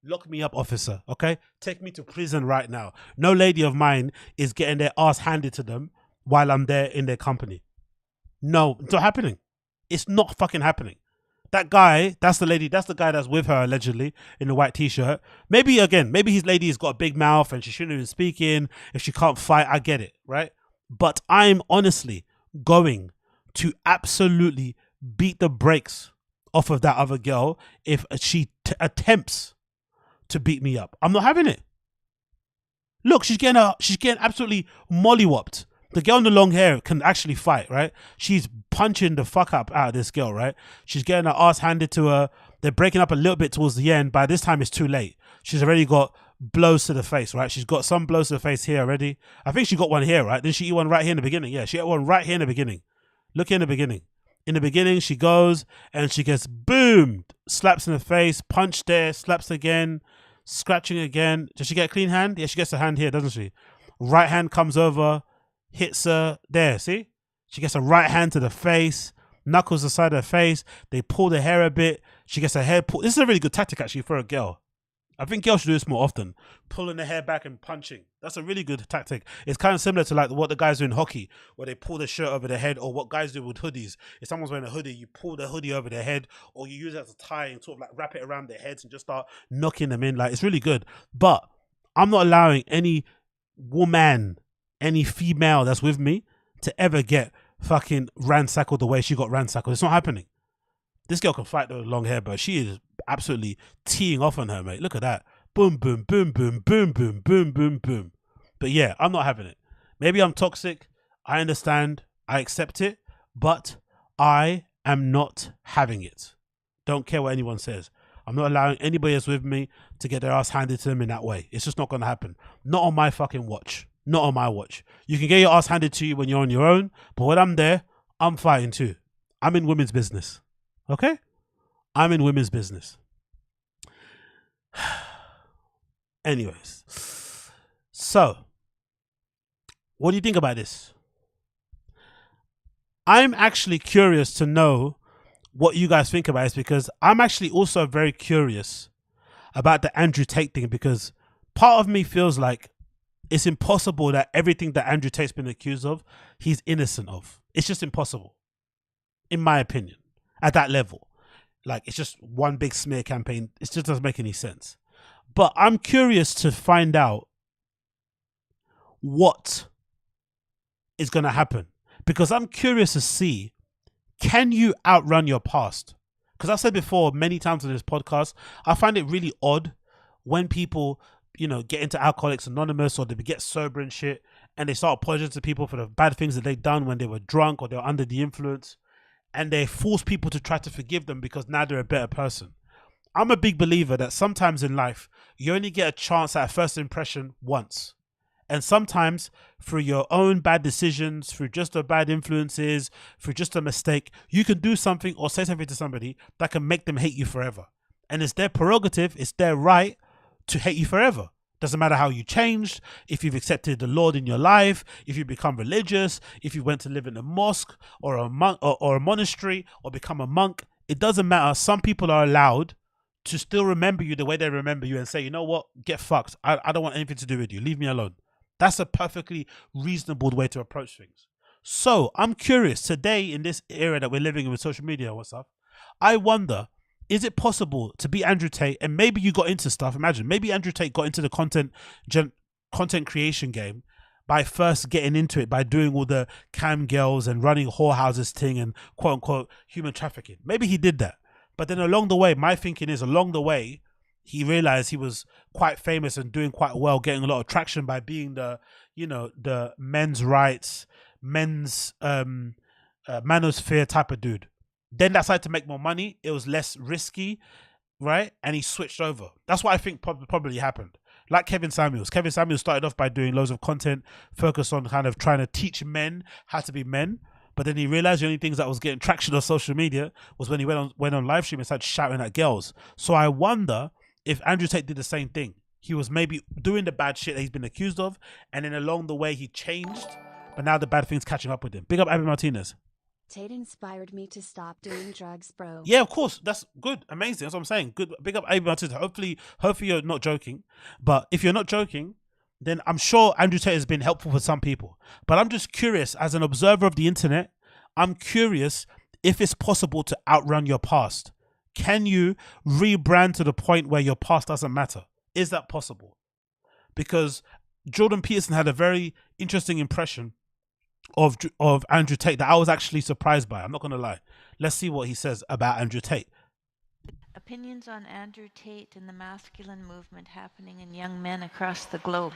Lock me up, officer, okay? Take me to prison right now. No lady of mine is getting their ass handed to them while I'm there in their company. No, it's not happening. It's not fucking happening. That guy, that's the lady, that's the guy that's with her allegedly in the white t-shirt. Maybe his lady has got a big mouth and she shouldn't even speak in. If she can't fight, I get it, right? But I'm honestly going to absolutely beat the brakes off of that other girl if she attempts to beat me up. I'm not having it. Look, she's getting absolutely mollywopped. The girl in the long hair can actually fight, right? She's punching the fuck up out of this girl, right? She's getting her ass handed to her. They're breaking up a little bit towards the end. By this time, it's too late. She's already got blows to the face, right? She's got some blows to the face here already. I think she got one here, right? Didn't she eat one right here in the beginning? Yeah, she got one right here in the beginning. Look here in the beginning. In the beginning, she goes and she gets boomed, slaps in the face, punch there, slaps again, scratching again. Does she get a clean hand? Yeah, she gets a hand here, doesn't she? Right hand comes over, hits her there, see? She gets a right hand to the face, knuckles the side of her face. They pull the hair a bit. She gets her hair pulled. This is a really good tactic actually for a girl. I think girls should do this more often. Pulling the hair back and punching. That's a really good tactic. It's kind of similar to like what the guys do in hockey, where they pull the shirt over their head, or what guys do with hoodies. If someone's wearing a hoodie, you pull the hoodie over their head, or you use it as a tie and sort of like wrap it around their heads and just start knocking them in. Like, it's really good. But I'm not allowing any woman, any female that's with me to ever get fucking ransackled the way she got ransackled. It's not happening. This girl can fight with long hair, but she is absolutely teeing off on her, mate. Look at that. Boom, boom, boom, boom, boom, boom, boom, boom, boom. But yeah, I'm not having it. Maybe I'm toxic. I understand. I accept it. But I am not having it. Don't care what anyone says. I'm not allowing anybody that's with me to get their ass handed to them in that way. It's just not going to happen. Not on my fucking watch. Not on my watch. You can get your ass handed to you when you're on your own. But when I'm there, I'm fighting too. I'm in women's business. Okay? I'm in women's business. Anyways. So, What do you think about this? I'm actually curious to know what you guys think about this, because I'm actually also very curious about the Andrew Tate thing, because part of me feels like it's impossible that everything that Andrew Tate's been accused of, he's innocent of. It's just impossible, in my opinion, at that level. Like, it's just one big smear campaign. It just doesn't make any sense. But I'm curious to find out what is going to happen, because I'm curious to see, can you outrun your past? Because I've said before many times on this podcast, I find it really odd when people, you know, get into Alcoholics Anonymous, or they get sober and shit, and they start apologizing to people for the bad things that they've done when they were drunk or they were under the influence, and they force people to try to forgive them because now they're a better person. I'm a big believer that sometimes in life, you only get a chance at a first impression once. And sometimes through your own bad decisions, through just the bad influences, through just a mistake, you can do something or say something to somebody that can make them hate you forever. And it's their prerogative, it's their right to hate you forever. Doesn't matter how you changed, if you've accepted the Lord in your life, if you become religious, if you went to live in a mosque or a monk or a monastery or become a monk. It doesn't matter. Some people are allowed to still remember you the way they remember you and say, you know what, get fucked. I don't want anything to do with you. Leave me alone. That's a perfectly reasonable way to approach things. So I'm curious today, in this era that we're living in with social media and stuff, I wonder, is it possible to be Andrew Tate? And maybe you got into stuff. Imagine maybe Andrew Tate got into the content creation game by first getting into it by doing all the cam girls and running whorehouses thing and quote unquote human trafficking. Maybe he did that. But then along the way, my thinking is along the way, he realized he was quite famous and doing quite well, getting a lot of traction by being the, you know, the men's rights, men's manosphere type of dude. Then that started to make more money. It was less risky, right? And he switched over. That's what I think probably happened. Like Kevin Samuels. Kevin Samuels started off by doing loads of content, focused on kind of trying to teach men how to be men. But then he realized the only things that was getting traction on social media was when he went on live stream and started shouting at girls. So I wonder if Andrew Tate did the same thing. He was maybe doing the bad shit that he's been accused of, and then along the way he changed, but now the bad thing's catching up with him. Big up Abby Martinez. Tate inspired me to stop doing drugs, bro. Yeah, of course. That's good. Amazing. That's what I'm saying. Good. Big up Abby Martinez. Hopefully you're not joking. But if you're not joking, then I'm sure Andrew Tate has been helpful for some people. But I'm just curious, as an observer of the internet, I'm curious if it's possible to outrun your past. Can you rebrand to the point where your past doesn't matter? Is that possible? Because Jordan Peterson had a very interesting impression of Andrew Tate that I was actually surprised by. I'm not going to lie. Let's see what he says about Andrew Tate. Opinions on Andrew Tate and the masculine movement happening in young men across the globe.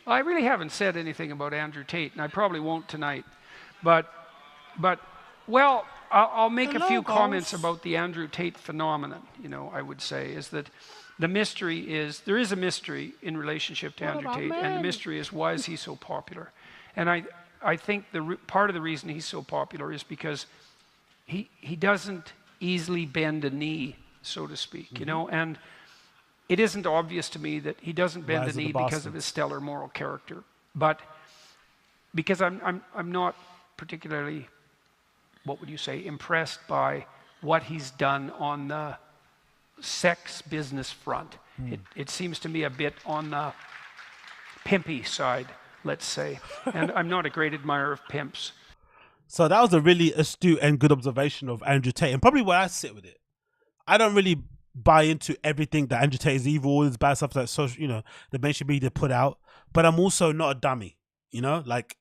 I really haven't said anything about Andrew Tate, and I probably won't tonight. But well, I'll make a few comments about the Andrew Tate phenomenon. You know, I would say is that the mystery is, there is a mystery in relationship to Andrew Tate, and the mystery is, why is he so popular? And I think part of the reason he's so popular is because he doesn't easily bend a knee, so to speak, you know, and it isn't obvious to me that he doesn't bend a knee because of his stellar moral character, but because I'm not particularly, what would you say, impressed by what he's done on the sex business front. It seems to me a bit on the pimpy side, let's say, and I'm not a great admirer of pimps. So that was a really astute and good observation of Andrew Tate, and probably where I sit with it. I don't really buy into everything that Andrew Tate is evil, all this bad stuff that social, you know, the mainstream media put out, but I'm also not a dummy, you know, like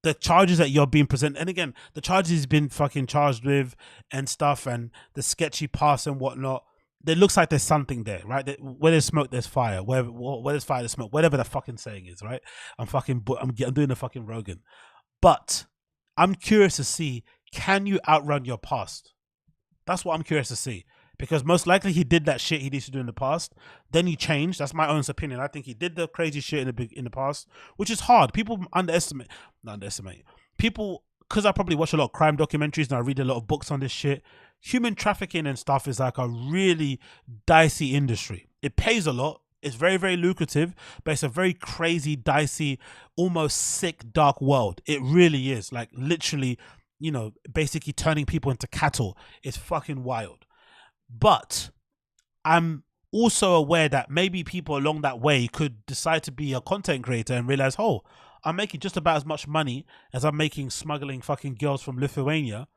the charges that you're being presented, and again, the charges he's been fucking charged with and stuff, and the sketchy past and whatnot, it looks like there's something there, right? Where there's smoke, there's fire. Where there's fire, there's smoke. Whatever the fucking saying is, right? I'm doing the fucking Rogan. But I'm curious to see, can you outrun your past? That's what I'm curious to see. Because most likely he did that shit he used to do in the past. Then he changed. That's my own opinion. I think he did the crazy shit in the past, which is hard. People not underestimate. People, because I probably watch a lot of crime documentaries and I read a lot of books on this shit, human trafficking and stuff is like a really dicey industry. It pays a lot. It's very, very lucrative, but it's a very crazy, dicey, almost sick, dark world. It really is. Like literally, you know, basically turning people into cattle. It's fucking wild. But I'm also aware that maybe people along that way could decide to be a content creator and realize, oh, I'm making just about as much money as I'm making smuggling fucking girls from Lithuania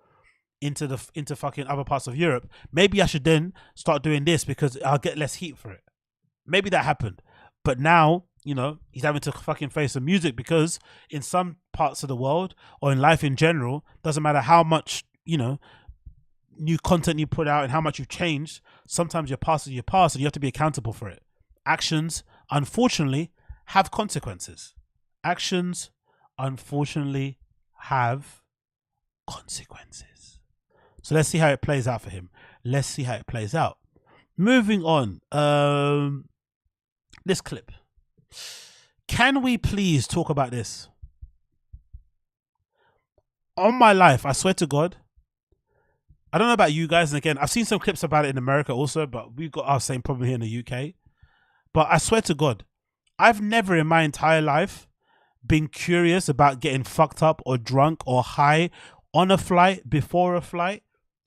into fucking other parts of Europe. Maybe I should then start doing this because I'll get less heat for it. Maybe that happened. But now, you know, he's having to fucking face the music because in some parts of the world or in life in general, doesn't matter how much, you know, new content you put out and how much you've changed, sometimes your past is your past and you have to be accountable for it. Actions, unfortunately, have consequences. Actions, unfortunately, have consequences. So let's see how it plays out for him. Let's see how it plays out. Moving on. This clip. Can we please talk about this? On my life, I swear to God, I don't know about you guys, and again, I've seen some clips about it in America also, but we've got our same problem here in the UK. But I swear to God, I've never in my entire life been curious about getting fucked up or drunk or high on a flight, before a flight,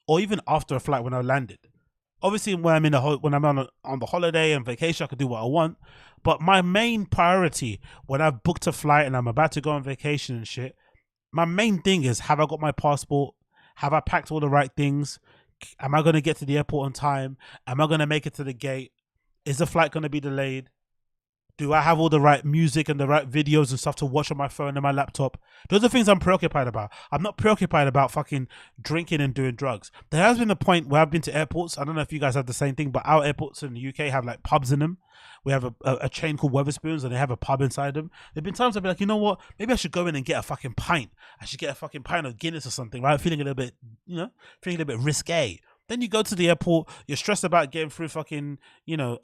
or even after a flight when I landed. Obviously, when I'm on the holiday and vacation, I can do what I want. But my main priority when I've booked a flight and I'm about to go on vacation and shit, my main thing is, have I got my passport? Have I packed all the right things? Am I going to get to the airport on time? Am I going to make it to the gate? Is the flight going to be delayed? Do I have all the right music and the right videos and stuff to watch on my phone and my laptop? Those are things I'm preoccupied about. I'm not preoccupied about fucking drinking and doing drugs. There has been a point where I've been to airports. I don't know if you guys have the same thing, but our airports in the UK have like pubs in them. We have a chain called Wetherspoons and they have a pub inside them. There've been times I've been like, you know what? Maybe I should go in and get a fucking pint. I should get a fucking pint of Guinness or something, right? Feeling a little bit, you know, feeling a little bit risque. Then you go to the airport, you're stressed about getting through fucking, you know,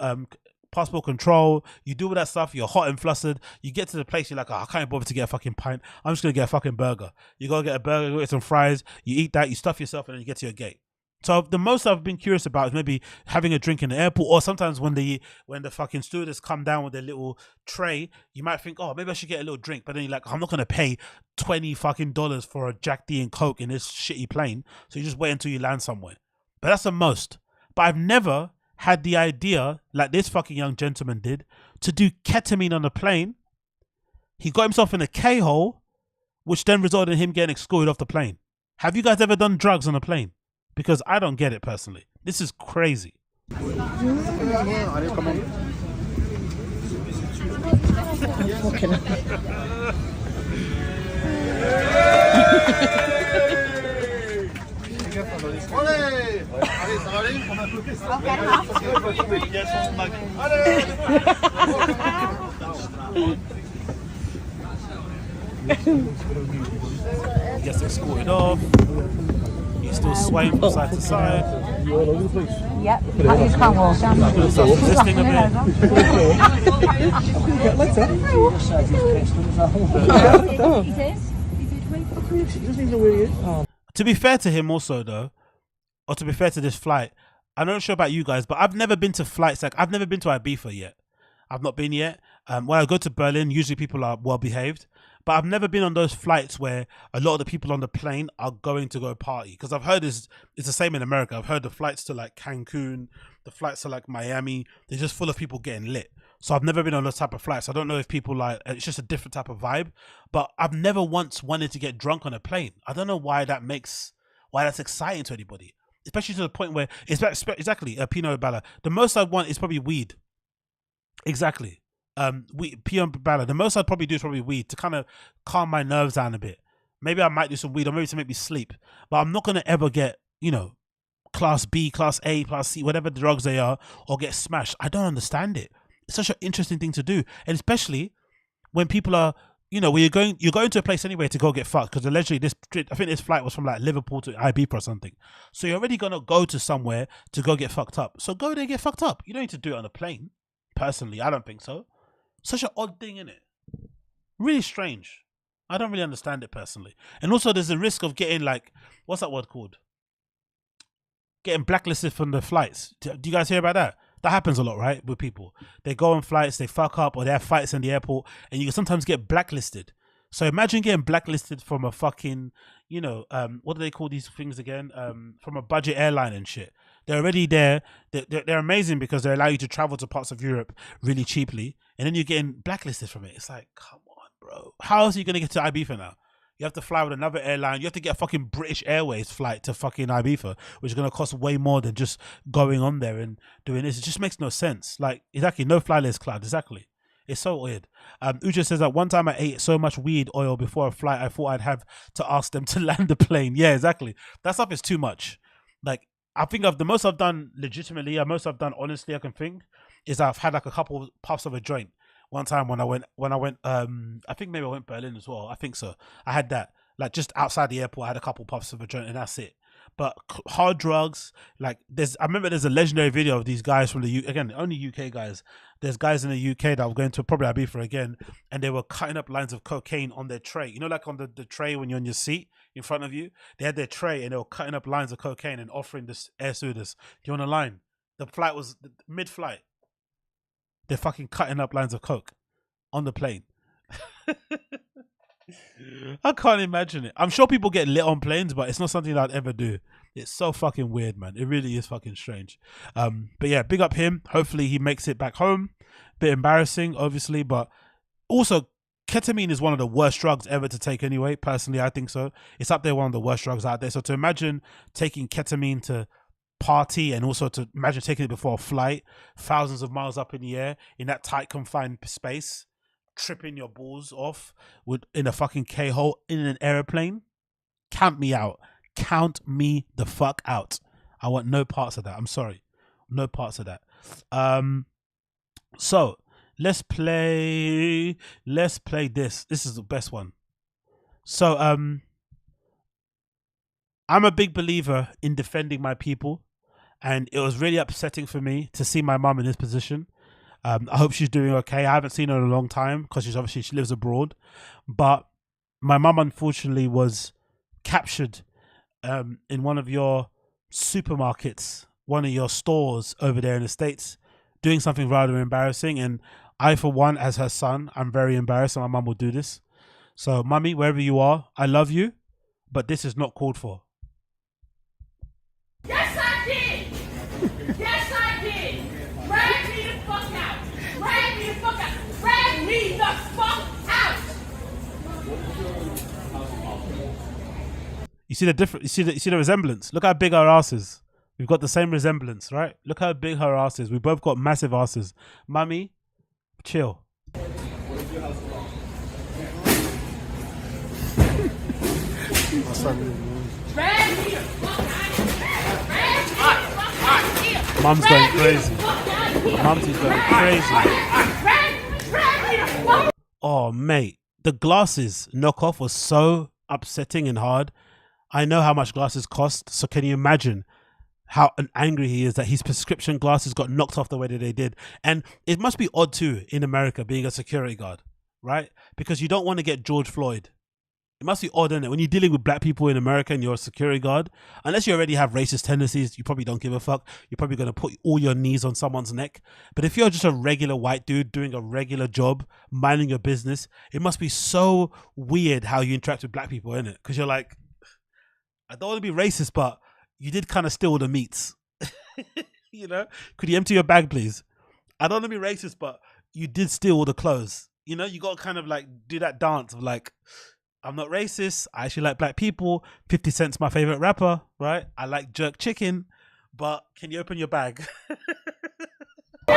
passport control, you do all that stuff, you're hot and flustered, you get to the place, you're like, oh, I can't bother to get a fucking pint, I'm just gonna get a fucking burger. You go get a burger, go get some fries, you eat that, you stuff yourself, and then you get to your gate. So the most I've been curious about is maybe having a drink in the airport, or sometimes when the fucking stewardess come down with their little tray, you might think, oh, maybe I should get a little drink, but then you're like, I'm not gonna pay $20 fucking for a Jack D and Coke in this shitty plane, so you just wait until you land somewhere. But that's the most. But I've never had the idea, like this fucking young gentleman did, to do ketamine on a plane. He got himself in a K-hole, which then resulted in him getting escorted off the plane. Have you guys ever done drugs on a plane? Because I don't get it personally. This is crazy. He gets escorted off. He's still swaying from side to side. Yep. You just can't walk down. Resisting a bit. To be fair to him also though, or to be fair to this flight, I'm not sure about you guys, but I've never been to flights, like I've never been to Ibiza yet. I've not been yet. When I go to Berlin, usually people are well behaved, but I've never been on those flights where a lot of the people on the plane are going to go party. Because I've heard it's the same in America. I've heard the flights to like Cancun, the flights to like Miami, they're just full of people getting lit. So I've never been on those type of flights. I don't know if people like, it's just a different type of vibe, but I've never once wanted to get drunk on a plane. I don't know why that's exciting to anybody. Especially to the point where, exactly, Pino Bala, the most I'd want is probably weed. Exactly. Pino Bala, the most I'd probably do is probably weed to kind of calm my nerves down a bit. Maybe I might do some weed or maybe to make me sleep. But I'm not going to ever get, you know, class B, class A, class C, whatever drugs they are, or get smashed. I don't understand it. It's such an interesting thing to do. And especially when people are, you know, when you're going to a place anyway to go get fucked, because allegedly I think this flight was from like Liverpool to Ibiza or something. So you're already going to go to somewhere to go get fucked up. So go there and get fucked up. You don't need to do it on a plane. Personally, I don't think so. Such an odd thing, isn't it? Really strange. I don't really understand it personally. And also there's a risk of getting like, what's that word called? getting blacklisted from the flights. Do you guys hear about that? That happens a lot, right? With people. They go on flights, they fuck up, or they have fights in the airport, and you can sometimes get blacklisted. So imagine getting blacklisted from a fucking, what do they call these things again? From a budget airline and shit. They're already there. They're amazing because they allow you to travel to parts of Europe really cheaply, and then you're getting blacklisted from it. It's like, come on, bro. How else are you going to get to Ibiza now? You have to fly with another airline. You have to get a fucking British Airways flight to fucking Ibiza, which is going to cost way more than just going on there and doing this. It just makes no sense. Like, exactly, no fly list cloud, exactly. It's so weird. Uja says that one time I ate so much weed oil before a flight, I thought I'd have to ask them to land the plane. Yeah, exactly. That stuff is too much. Like, I think the most I've done legitimately, the most I've done honestly, I can think, is I've had like a couple puffs of a joint. One time when I went, I think maybe I went Berlin as well. I think so. I had that, like just outside the airport, I had a couple puffs of a joint and that's it. But hard drugs, like I remember there's a legendary video of these guys from again, only UK guys. There's guys in the UK that were going to probably Ibiza again, and they were cutting up lines of cocaine on their tray. You know, like on the tray when you're on your seat in front of you, they had their tray and they were cutting up lines of cocaine and offering this air stewardess, do you want a line? The flight was mid-flight. They're fucking cutting up lines of coke on the plane. I can't imagine it. I'm sure people get lit on planes, but it's not something that I'd ever do. It's so fucking weird, man. It really is fucking strange. But yeah, big up him. Hopefully he makes it back home. Bit embarrassing, obviously, but also ketamine is one of the worst drugs ever to take anyway. Personally, I think so. It's up there, one of the worst drugs out there. So to imagine taking ketamine to party and also to imagine taking it before a flight, thousands of miles up in the air in that tight confined space, tripping your balls off in a fucking K-hole in an airplane, count me out. Count me the fuck out. I want no parts of that. I'm sorry, no parts of that. So let's play this is the best one. So I'm a big believer in defending my people, and it was really upsetting for me to see my mum in this position. I hope she's doing okay. I haven't seen her in a long time because she lives abroad. But my mum, unfortunately, was captured in one of your supermarkets, one of your stores over there in the States, doing something rather embarrassing. And I, for one, as her son, I'm very embarrassed, and my mum will do this. So, mummy, wherever you are, I love you, but this is not called for. Yes, I did. Yes, I did. Drag me the fuck out. Drag me the fuck out. Drag me the fuck out. You see the difference? You see the resemblance? Look how big our ass is. We've got the same resemblance, right? Look how big her ass is. We both got massive asses. Mummy, chill. Mum's going crazy. Mumsy's going crazy. Oh, mate. The glasses knockoff was so upsetting and hard. I know how much glasses cost, so can you imagine how angry he is that his prescription glasses got knocked off the way that they did? And it must be odd too in America being a security guard, right? Because you don't want to get George Floyd. It must be odd, isn't it? When you're dealing with black people in America and you're a security guard, unless you already have racist tendencies, you probably don't give a fuck. You're probably going to put all your knees on someone's neck. But if you're just a regular white dude doing a regular job, minding your business, it must be so weird how you interact with black people, isn't it? Because you're like, I don't want to be racist, but you did kind of steal the meats. You know? Could you empty your bag, please? I don't want to be racist, but you did steal all the clothes. You know, you got to kind of like do that dance of like, I'm not racist. I actually like black people. 50 Cent's my favorite rapper, right? I like jerk chicken, but can you open your bag? You're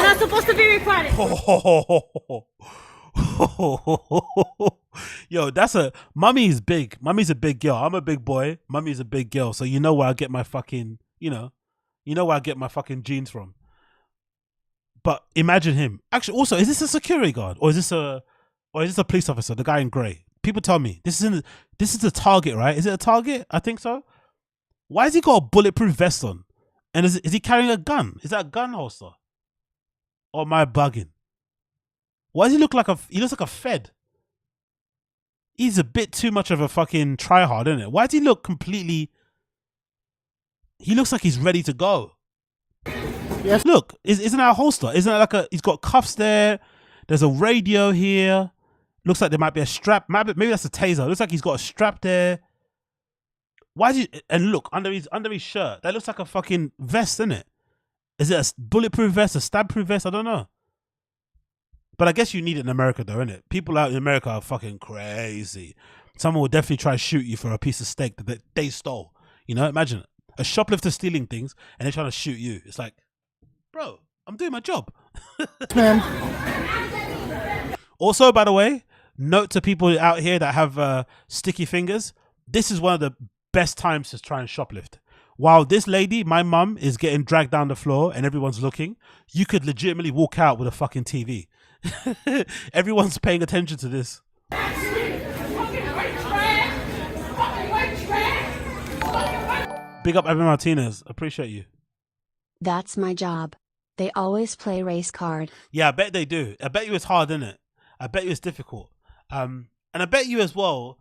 not supposed to be recording. Yo, mummy's big. Mummy's a big girl. I'm a big boy. Mummy's a big girl. So you know where I get my fucking, you know where I get my fucking genes from. But imagine him. Actually, also, is this a security guard or is this a police officer? The guy in grey. People tell me this is a target, right? Is it a target? I think so. Why has he got a bulletproof vest on? And is he carrying a gun? Is that a gun holster? Or am I bugging? Why does he look like he looks like a Fed? he's a bit too much of a fucking tryhard, isn't it? Why does he look completely... He looks like he's ready to go. Yes. Look, isn't that a holster? Isn't that like a... He's got cuffs there. There's a radio here. Looks like there might be a strap. Maybe that's a taser. Looks like he's got a strap there. Why do you... And look, under his shirt, that looks like a fucking vest, isn't it? Is it a bulletproof vest, a stab-proof vest? I don't know. But I guess you need it in America, though, innit? People out in America are fucking crazy. Someone will definitely try to shoot you for a piece of steak that they stole. You know, imagine a shoplifter stealing things and they're trying to shoot you. It's like, bro, I'm doing my job. Also, by the way, note to people out here that have sticky fingers, this is one of the best times to try and shoplift. While this lady, my mum, is getting dragged down the floor and everyone's looking, you could legitimately walk out with a fucking TV. Everyone's paying attention to this. Big up Evan Martinez. Appreciate you. That's my job. They always play race card. Yeah, I bet they do. I bet you it's hard, isn't it? I bet you it's difficult. And I bet you as well,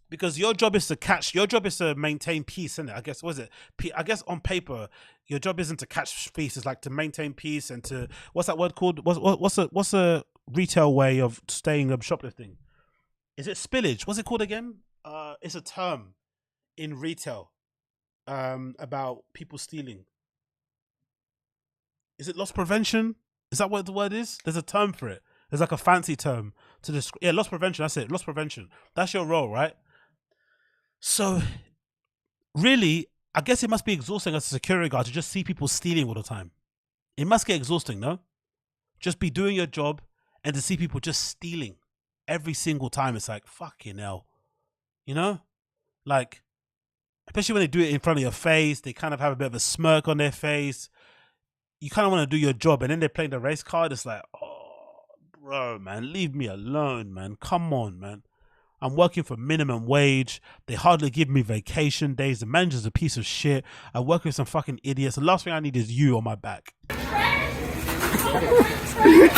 because your job is to maintain peace, isn't it? I guess, what is it? I guess on paper, your job isn't to catch peace, it's like to maintain peace and to, what's that word called? What's a retail way of staying shoplifting? Is it spillage? What's it called again? It's a term in retail about people stealing. Is it loss prevention? Is that what the word is? There's a term for it. There's like a fancy term to describe. Yeah, loss prevention. That's it. Loss prevention. That's your role, right? So, really, I guess it must be exhausting as a security guard to just see people stealing all the time. It must get exhausting, no? Just be doing your job and to see people just stealing every single time. It's like, fucking hell. You know? Like, especially when they do it in front of your face, they kind of have a bit of a smirk on their face. You kind of want to do your job, and then they're playing the race card. It's like, oh, bro, man, leave me alone, man. Come on, man. I'm working for minimum wage. They hardly give me vacation days. The manager's a piece of shit. I work with some fucking idiots. The last thing I need is you on my back.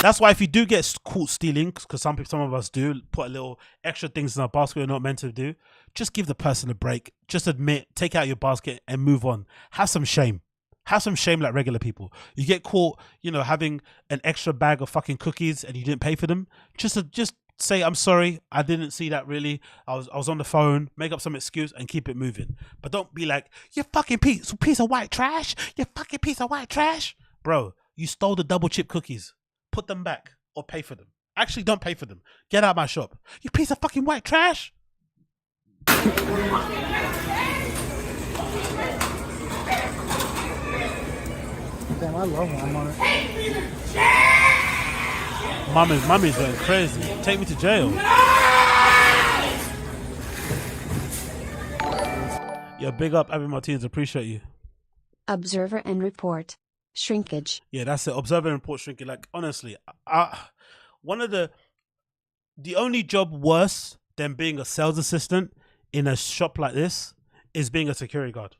That's why if you do get caught stealing, because some of us do, put a little extra things in our basket we're not meant to do, just give the person a break. Just admit, take out your basket and move on. Have some shame. Have some shame like regular people. You get caught, you know, having an extra bag of fucking cookies and you didn't pay for them. Just say, I'm sorry, I didn't see that really. I was on the phone, make up some excuse and keep it moving. But don't be like, you fucking piece of white trash. You fucking piece of white trash. Bro, you stole the double chip cookies. Put them back or pay for them. Actually, don't pay for them. Get out of my shop. You piece of fucking white trash. Damn, I love when I'm on it. Mommy's going crazy. Take me to jail. Yo, big up Abby Martinez. Appreciate you. Observer and report. Shrinkage. Yeah, that's it. Observer and report shrinkage. Like, honestly, one of the only job worse than being a sales assistant in a shop like this is being a security guard.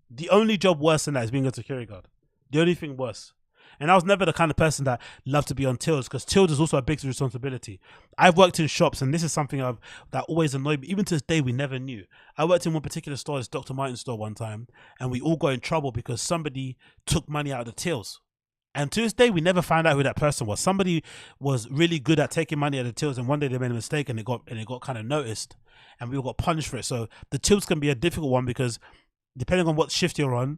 The only job worse than that is being a security guard. The only thing worse. And I was never the kind of person that loved to be on tills, because tills is also a big responsibility. I've worked in shops, and this is something that always annoyed me. Even to this day, we never knew. I worked in one particular store, this Dr. Martin's store one time, and we all got in trouble because somebody took money out of the tills. And to this day, we never found out who that person was. Somebody was really good at taking money out of the tills, and one day they made a mistake, and it got kind of noticed, and we all got punished for it. So the tills can be a difficult one because depending on what shift you're on,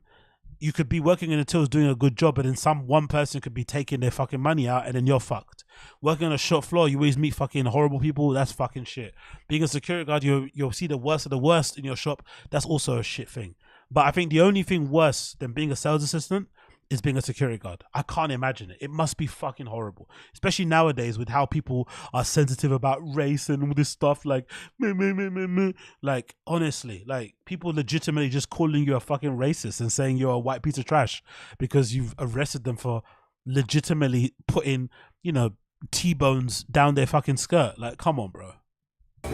you could be working in the tills doing a good job, but then one person could be taking their fucking money out and then you're fucked. Working on a shop floor, you always meet fucking horrible people. That's fucking shit. Being a security guard, you'll see the worst of the worst in your shop. That's also a shit thing. But I think the only thing worse than being a sales assistant is being a security guard. I can't imagine it. It must be fucking horrible. Especially nowadays with how people are sensitive about race and all this stuff. Like, like, honestly, like, people legitimately just calling you a fucking racist and saying you're a white piece of trash because you've arrested them for legitimately putting, you know, T-bones down their fucking skirt. Like, come on, bro. Yeah,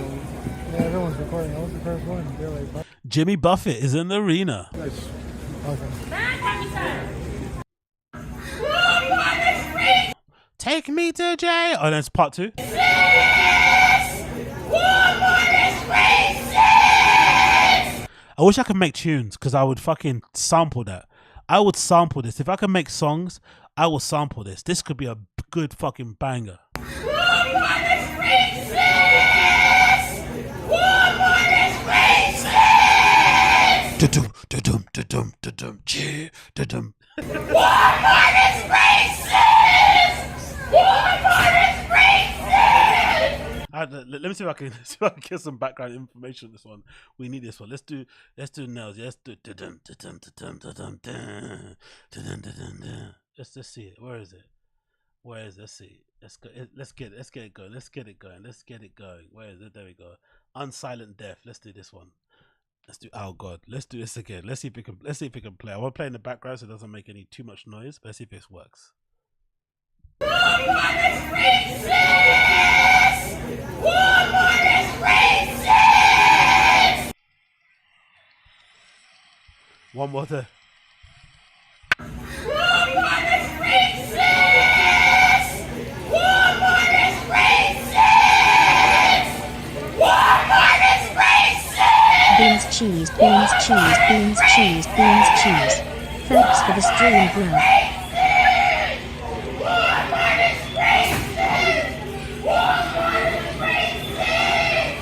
everyone's recording. I was the first one. They're like, Jimmy Buffett is in the arena. Nice. Take me to jail. Oh, that's part 2. One I wish I could make tunes because I would fucking sample that. I would sample this. If I could make songs, I will sample this. This could be a good fucking banger. Da-dum, da-dum, da-dum, da-dum, chee, da-dum. Walmart is racist! Walmart is racist! Let me see if I can get some background information on this one. We need this one. Let's do nails. Let's do da-dum, da-dum, da-dum, da-dum, da-dum, da-dum, da-dum, da. Let's see it. Where is it? Let's see. Let's go. Let's get it going. Let's get it going. Where is it? There we go. Unsilent Death. Let's do this one. Let's do. Oh God. Let's do this again. Let's see if we can play. I want to play in the background so it doesn't make too much noise. But let's see if this works. Walmart is racist! Walmart is racist! One more there. Walmart is racist! Walmart is racist! Walmart is racist! Beans, cheese, beans, cheese, beans, cheese, beans, cheese. Thanks for the stream, bro. Walmart is racist! Walmart is racist!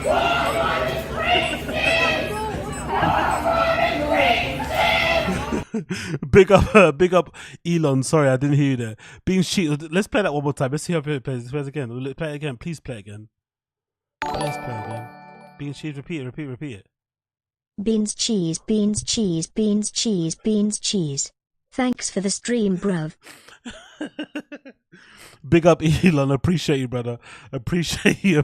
Walmart is racist! Walmart is racist! Big up Elon. Sorry, I didn't hear you there. Being cheated. Let's play that one more time. Let's see how it plays. Play it again. Play it again. Please play it again. Let's play it again. Being cheese. Repeat it. Beans, cheese, beans, cheese, beans, cheese, beans, cheese. Thanks for the stream, bruv. Big up Elon. Appreciate you, brother. Appreciate you.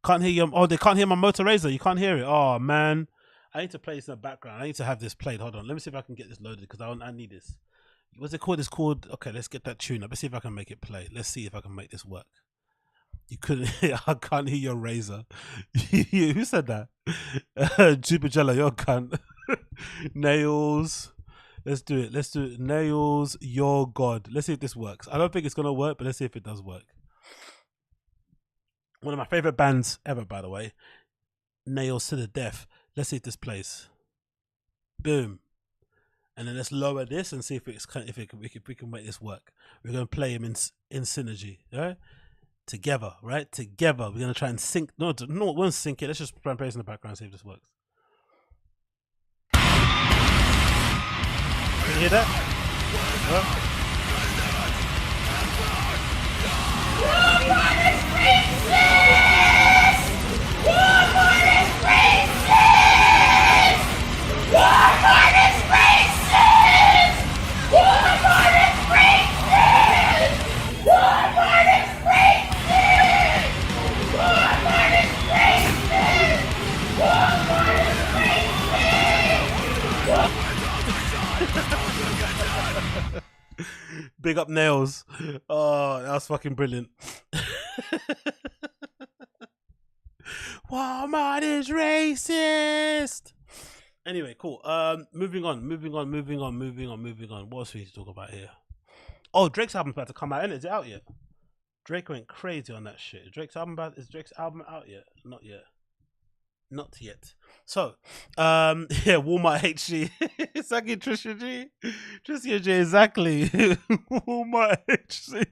Can't hear you. Oh, they can't hear my motor razor. You can't hear it. Oh man, I need to play this in the background. I need to have this played. Hold on. Let me see if I can get this loaded because I need this. What's it called? It's called. Okay, let's get that tune up. Let's see if I can make it play. Let's see if I can make this work. You couldn't hear. I can't hear your razor. Who said that? Super Jello, you're a cunt. Nails. Let's do it. Nails, your God. Let's see if this works. I don't think it's gonna work, but let's see if it does work. One of my favorite bands ever, by the way. Nails to the Death. Let's see if this plays. Boom. And then let's lower this and see if we can make this work. We're gonna play them in synergy, right? Together, right? Together. We're gonna try and sync. No, we won't sync it. Let's just try and play this in the background and see if this works. Can you hear that? Huh? Walmart is racist! Walmart is racist! Walmart is racist! Walmart is racist! Walmart is racist! Walmart is racist! Walmart is racist! Big up Nails. Oh, that was fucking brilliant. Walmart is racist. Anyway, cool. Moving on. What else we need to talk about here? Oh, Drake's album's about to come out, is it out yet? Drake went crazy on that shit. Is Drake's album out yet? Not yet. So, yeah, Walmart HG. Exactly, Trisha G. Trisha G, exactly. Walmart HG.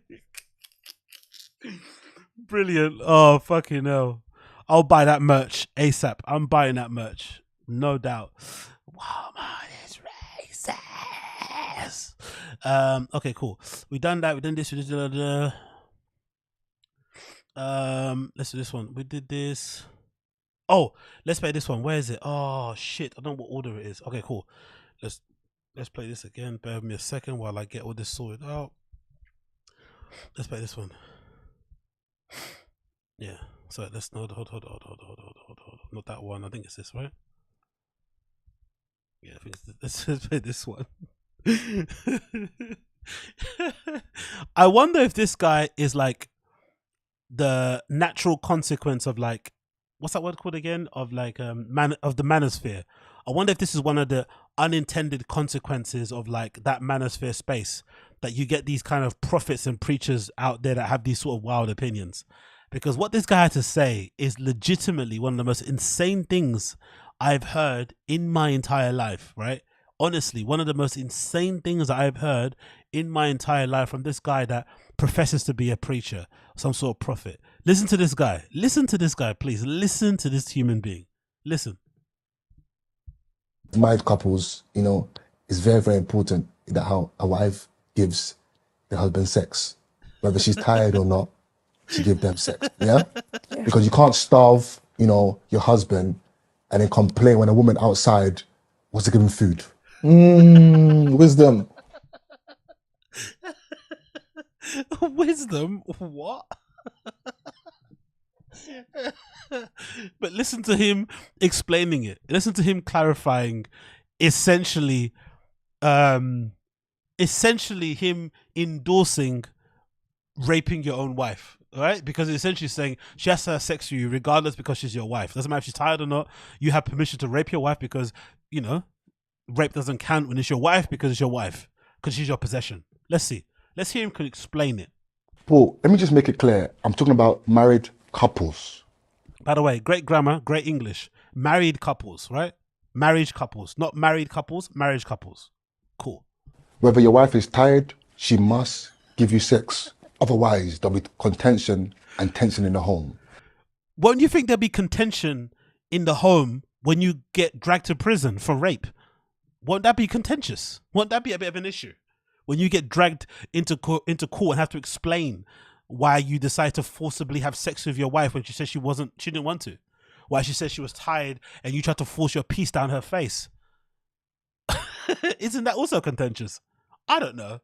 Brilliant. Oh, fucking hell. I'll buy that merch ASAP. I'm buying that merch. No doubt. Walmart is racist. Okay, cool. We done that. We done this. Let's do this one. We did this. Oh, let's play this one. Where is it? Oh shit, I don't know what order it is. Okay, cool. Let's play this again. Bear with me a second while I get all this sorted out. Let's play this one. Yeah. So let's hold. Not that one. I think it's this, right? Yeah, I think it's let's play this one. I wonder if this guy is like the natural consequence of like, what's that word called again? Of like of the manosphere. I wonder if this is one of the unintended consequences of like that manosphere space, that you get these kind of prophets and preachers out there that have these sort of wild opinions. because what this guy had to say is legitimately one of the most insane things I've heard in my entire life, right? Honestly, one of the most insane things that I've heard in my entire life from this guy that professes to be a preacher, some sort of prophet. Listen to this guy. Listen to this guy, please. Listen to this human being. Listen. Married couples, you know, it's very, very important that how a wife gives the husband sex. Whether she's tired or not, she gives them sex, yeah? Because you can't starve, you know, your husband and then complain when a woman outside wants to give him food. Wisdom. Wisdom? What? But listen to him explaining it. Listen to him clarifying essentially him endorsing raping your own wife, right? Because it's essentially saying she has to have sex with you regardless because she's your wife. Doesn't matter if she's tired or not. You have permission to rape your wife because, you know, rape doesn't count when it's your wife because it's your wife, because she's your possession. Let's see. Let's hear him explain it. Paul, let me just make it clear. I'm talking about married couples. By the way, great grammar, great English. Married couples, right? Marriage couples, not married couples, marriage couples. Cool. Whether your wife is tired, she must give you sex. Otherwise, there'll be contention and tension in the home. Won't you think there'll be contention in the home when you get dragged to prison for rape? Won't that be contentious? Won't that be a bit of an issue? When you get dragged into court and have to explain why you decide to forcibly have sex with your wife when she said she didn't want to. Why she said she was tired and you tried to force your piece down her face. Isn't that also contentious? I don't know.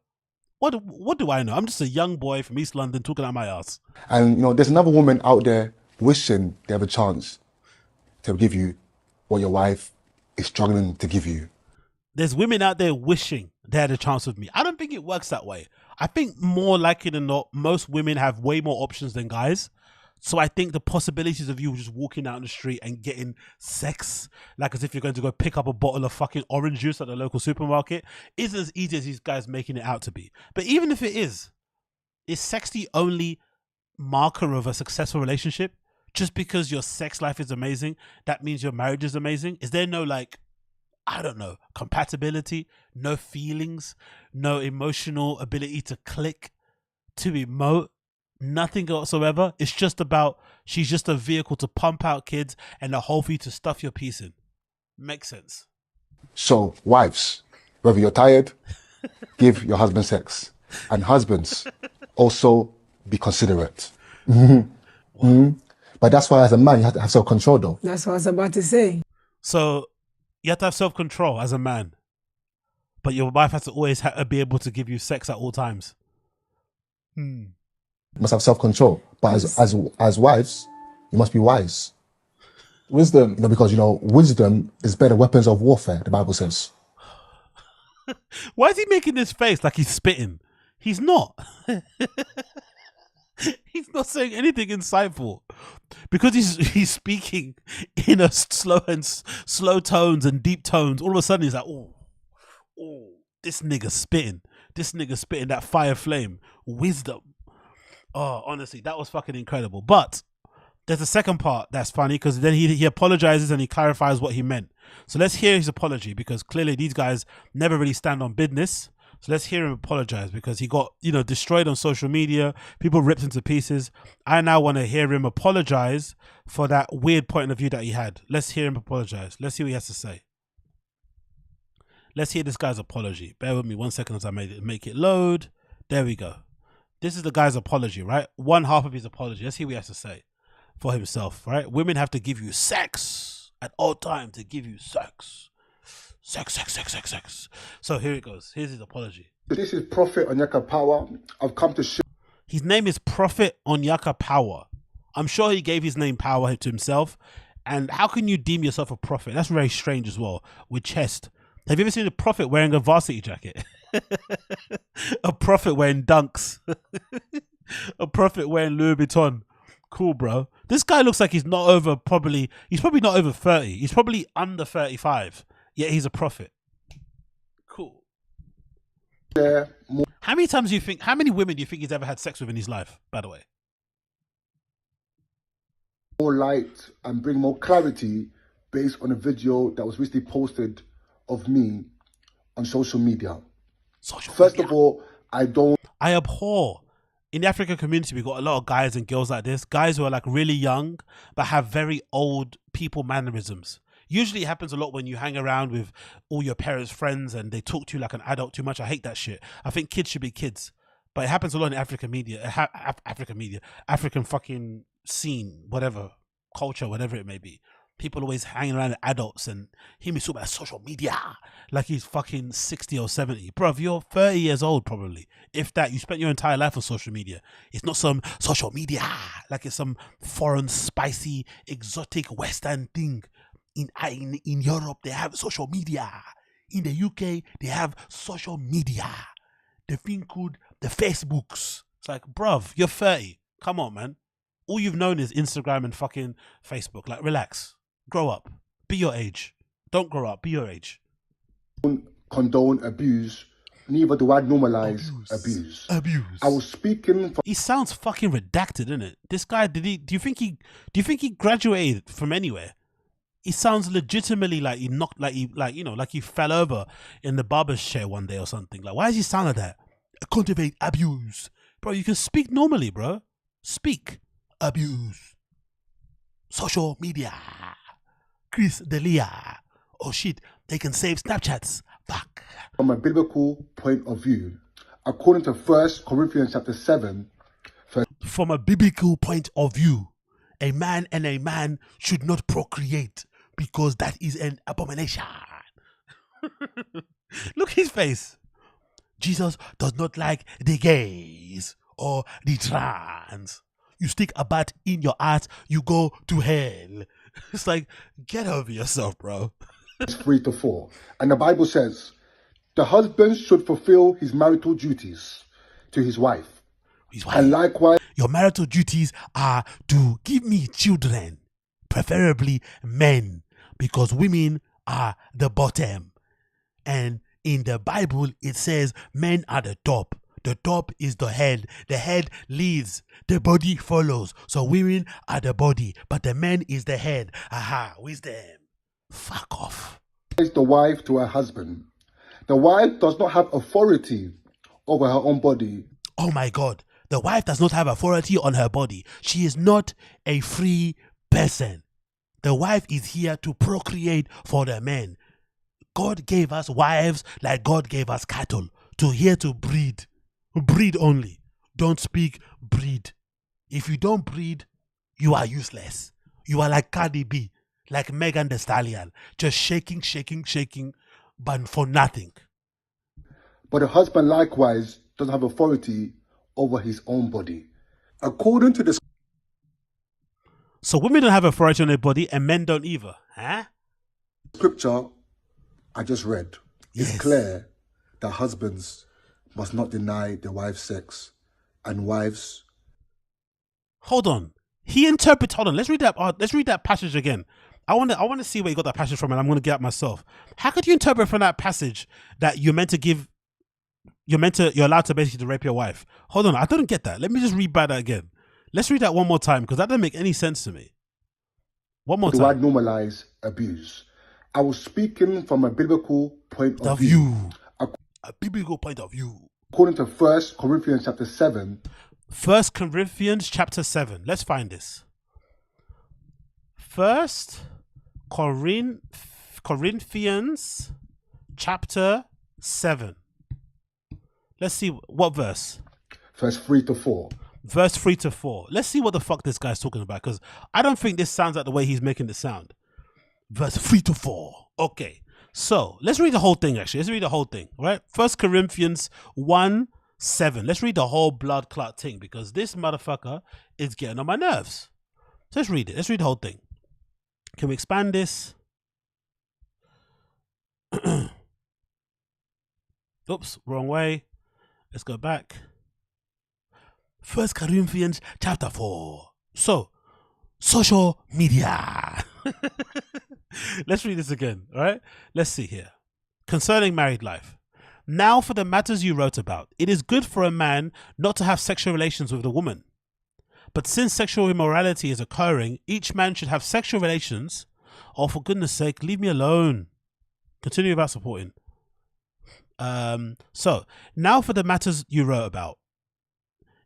What do I know? I'm just a young boy from East London talking out my ass. And, you know, there's another woman out there wishing they have a chance to give you what your wife is struggling to give you. There's women out there wishing they had a chance with me. I don't think it works that way. I think more likely than not, most women have way more options than guys. So I think the possibilities of you just walking out on the street and getting sex, like as if you're going to go pick up a bottle of fucking orange juice at the local supermarket, isn't as easy as these guys making it out to be. But even if it is sex the only marker of a successful relationship? Just because your sex life is amazing, that means your marriage is amazing? Is there no, like, I don't know, compatibility, no feelings, no emotional ability to click, to emote, nothing whatsoever? It's just about, she's just a vehicle to pump out kids and a hole for you to stuff your piece in. Makes sense. So, wives, whether you're tired, give your husband sex. And husbands, also be considerate. But that's why as a man, you have to have self-control though. That's what I was about to say. So, you have to have self-control as a man, but your wife has to always be able to give you sex at all times. You must have self-control, but as wives, you must be wise. Wisdom, you know, because, you know, wisdom is better weapons of warfare, the Bible says. Why is he making this face like he's spitting? He's not. He's not saying anything insightful because he's speaking in a slow tones and deep tones. All of a sudden he's like, oh, this nigga spitting. This nigga spitting that fire flame. Wisdom. Oh, honestly, that was fucking incredible. But there's a second part that's funny because then he apologizes and he clarifies what he meant. So let's hear his apology because clearly these guys never really stand on business. So let's hear him apologize because he got, you know, destroyed on social media. People ripped into pieces. I now want to hear him apologize for that weird point of view that he had. Let's hear him apologize. Let's see what he has to say. Let's hear this guy's apology. Bear with me 1 second as I make it load. There we go. This is the guy's apology, right? One half of his apology. Let's hear what he has to say for himself, right? Women have to give you sex at all times, to give you sex. Sex. So here it goes. Here's his apology. This is Prophet ONYEKA Power. I've come to share. His name is Prophet ONYEKA Power. I'm sure he gave his name Power to himself. And how can you deem yourself a prophet? That's very strange as well. With chest. Have you ever seen a prophet wearing a varsity jacket? A prophet wearing dunks. A prophet wearing Louis Vuitton. Cool, bro. This guy looks like he's probably not over 30. He's probably under 35. Yet he's a prophet. Cool. Yeah. How many women do you think he's ever had sex with in his life, by the way? more light and bring more clarity based on a video that was recently posted of me on social media. First of all, I abhor. In the African community, we got a lot of guys and girls like this. Guys who are like really young, but have very old people mannerisms. Usually it happens a lot when you hang around with all your parents' friends and they talk to you like an adult too much. I hate that shit. I think kids should be kids. But it happens a lot in African media, African fucking scene, whatever, culture, whatever it may be. People always hanging around with adults and hear me talk about social media like he's fucking 60 or 70. Bro, you're 30 years old probably. If that, you spent your entire life on social media. It's not some social media like it's some foreign, spicy, exotic Western thing. In Europe, they have social media. In the UK, they have social media. The thing called the Facebooks. It's like, bruv, you're 30. Come on, man. All you've known is Instagram and fucking Facebook. Like, relax. Grow up. Be your age. Don't grow up. Be your age. Condone abuse. Neither do I normalize abuse. I was speaking. He sounds fucking redacted, isn't it? This guy, do you think he graduated from anywhere? He sounds legitimately like he knocked, like he fell over in the barber's chair one day or something. Like, why does he sound like that? Cultivate abuse, bro. You can speak normally, bro. Speak abuse. Social media. Chris D'Elia. Oh shit, they can save Snapchats back. From a biblical point of view, according to 1 Corinthians chapter 7. From a biblical point of view, a man and a man should not procreate because that is an abomination. Look at his face. Jesus does not like the gays or the trans. You stick a bat in your ass, you go to hell. It's like, get over yourself, bro. 3-4. And the Bible says, the husband should fulfill his marital duties to his wife. And likewise, your marital duties are to give me children, preferably men, because women are the bottom. And in the Bible, it says men are the top. The top is the head. The head leads. The body follows. So women are the body, but the man is the head. Aha, wisdom. Fuck off. The wife to her husband. The wife does not have authority over her own body. Oh my God. The wife does not have authority on her body. She is not a free person. The wife is here to procreate for the men. God gave us wives like God gave us cattle. Here to breed. Breed only. Don't speak, breed. If you don't breed, you are useless. You are like Cardi B, like Megan Thee Stallion, just shaking, but for nothing. But the husband likewise doesn't have authority over his own body. According to the So women don't have authority on their body and men don't either. Huh? Scripture I just read. It's clear that husbands must not deny their wife's sex and wives. Hold on. Hold on. Let's read that passage again. I want to see where you got that passage from, and I'm going to get it myself. How could you interpret from that passage that you're allowed to basically rape your wife? Hold on. I don't get that. Let me just read back that again. Let's read that one more time, because that doesn't make any sense to me. One more time. Do I normalize abuse? I was speaking from a biblical point of view. A biblical point of view. According to 1 Corinthians chapter 7. 1 Corinthians chapter 7. Let's find this. 1 Corinthians chapter 7. Let's see what verse. Verse 3-4. Verse 3-4. Let's see what the fuck this guy's talking about, because I don't think this sounds like the way he's making it sound. Verse 3-4. Okay. So let's read the whole thing, actually. Let's read the whole thing, right? 1 Corinthians 1:7. Let's read the whole blood clot thing, because this motherfucker is getting on my nerves. So let's read it. Let's read the whole thing. Can we expand this? Oops, wrong way. Let's go back. 1 Corinthians chapter 4. So, social media. Let's read this again, all right? Let's see here. Concerning married life. Now for the matters you wrote about. It is good for a man not to have sexual relations with a woman. But since sexual immorality is occurring, each man should have sexual relations. Oh, for goodness sake, leave me alone. Continue without supporting. So, now for the matters you wrote about.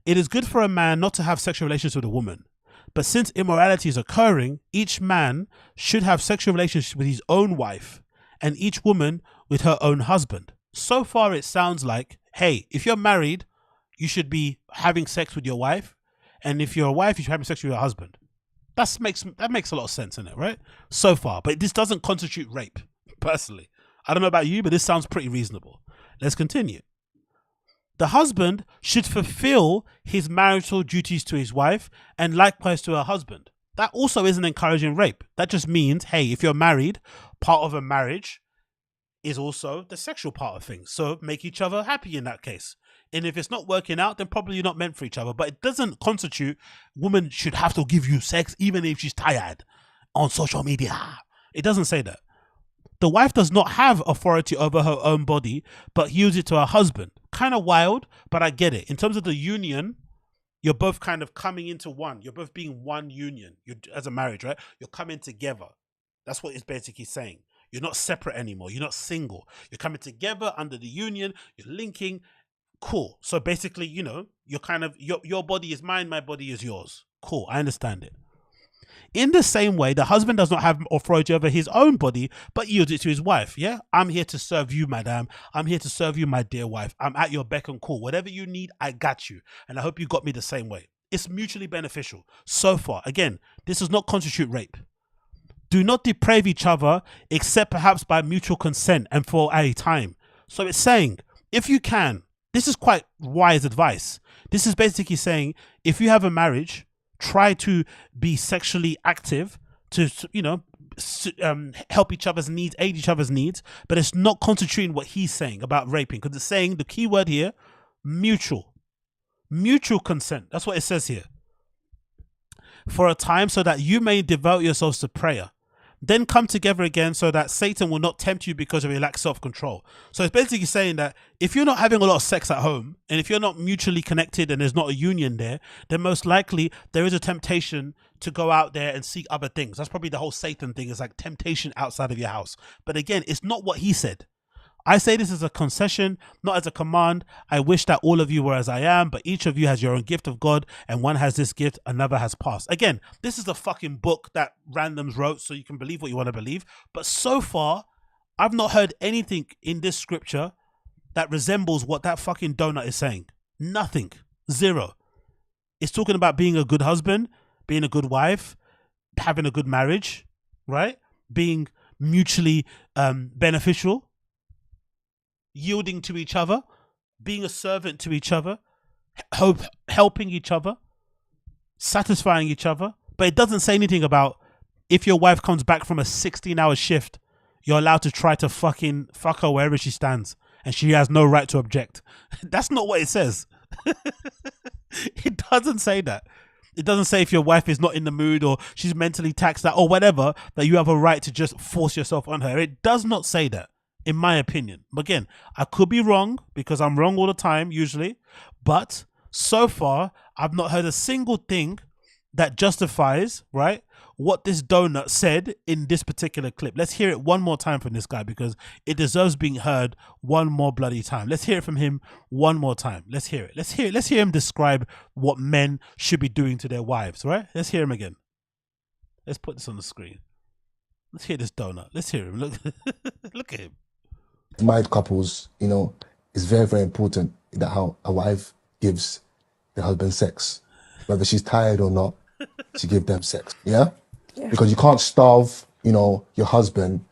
It is good for a man not to have sexual relations with a woman. But since immorality is occurring, each man should have sexual relations with his own wife and each woman with her own husband. So far, it sounds like, hey, if you're married, you should be having sex with your wife. And if you're a wife, you should be having sex with your husband. That makes a lot of sense in it, right? So far. But this doesn't constitute rape, personally. I don't know about you, but this sounds pretty reasonable. Let's continue. The husband should fulfill his marital duties to his wife and likewise to her husband. That also isn't encouraging rape. That just means, hey, if you're married, part of a marriage is also the sexual part of things. So make each other happy in that case. And if it's not working out, then probably you're not meant for each other. But it doesn't constitute woman should have to give you sex even if she's tired on social media. It doesn't say that. The wife does not have authority over her own body, but yields it to her husband. Kind of wild, but I get it. In terms of the union, you're both kind of coming into one. You're both being one union. As a marriage, right? You're coming together. That's what it's basically saying. You're not separate anymore. You're not single. You're coming together under the union. You're linking. Cool. So basically, you know, you're kind of, your body is mine, my body is yours. Cool. I understand it. In the same way, the husband does not have authority over his own body, but yields it to his wife. Yeah, I'm here to serve you, madam. I'm here to serve you, my dear wife. I'm at your beck and call. Whatever you need, I got you. And I hope you got me the same way. It's mutually beneficial. So far, again, this does not constitute rape. Do not deprave each other, except perhaps by mutual consent and for a time. So it's saying, if you can, this is quite wise advice. This is basically saying, if you have a marriage, try to be sexually active to, you know, help each other's needs, aid each other's needs, but it's not constituting what he's saying about raping, because it's saying the key word here, mutual consent. That's what it says here. For a time, so that you may devote yourselves to prayer. Then come together again so that Satan will not tempt you because of your lack of self-control. So it's basically saying that if you're not having a lot of sex at home and if you're not mutually connected and there's not a union there, then most likely there is a temptation to go out there and seek other things. That's probably the whole Satan thing, is like temptation outside of your house. But again, it's not what he said. I say this as a concession, not as a command. I wish that all of you were as I am, but each of you has your own gift of God, and one has this gift, another has passed. Again, this is a fucking book that randoms wrote, so you can believe what you want to believe. But so far, I've not heard anything in this scripture that resembles what that fucking donut is saying. Nothing. Zero. It's talking about being a good husband, being a good wife, having a good marriage, right? Being mutually beneficial, yielding to each other, being a servant to each other, helping each other, satisfying each other. But it doesn't say anything about if your wife comes back from a 16-hour shift, you're allowed to try to fucking fuck her wherever she stands and she has no right to object. That's not what it says. It doesn't say that. It doesn't say if your wife is not in the mood or she's mentally taxed out or whatever, that you have a right to just force yourself on her. It does not say that, in my opinion. But again, I could be wrong because I'm wrong all the time, usually. But so far, I've not heard a single thing that justifies, right, what this donut said in this particular clip. Let's hear it one more time from this guy because it deserves being heard one more bloody time. Let's hear it from him one more time. Let's hear it. Let's hear him describe what men should be doing to their wives, right? Let's hear him again. Let's put this on the screen. Let's hear this donut. Let's hear him. Look, look at him. Married couples, you know, it's very, very important that how a wife gives the husband sex. Whether she's tired or not, she gives them sex. Yeah? Because you can't starve, you know, your husband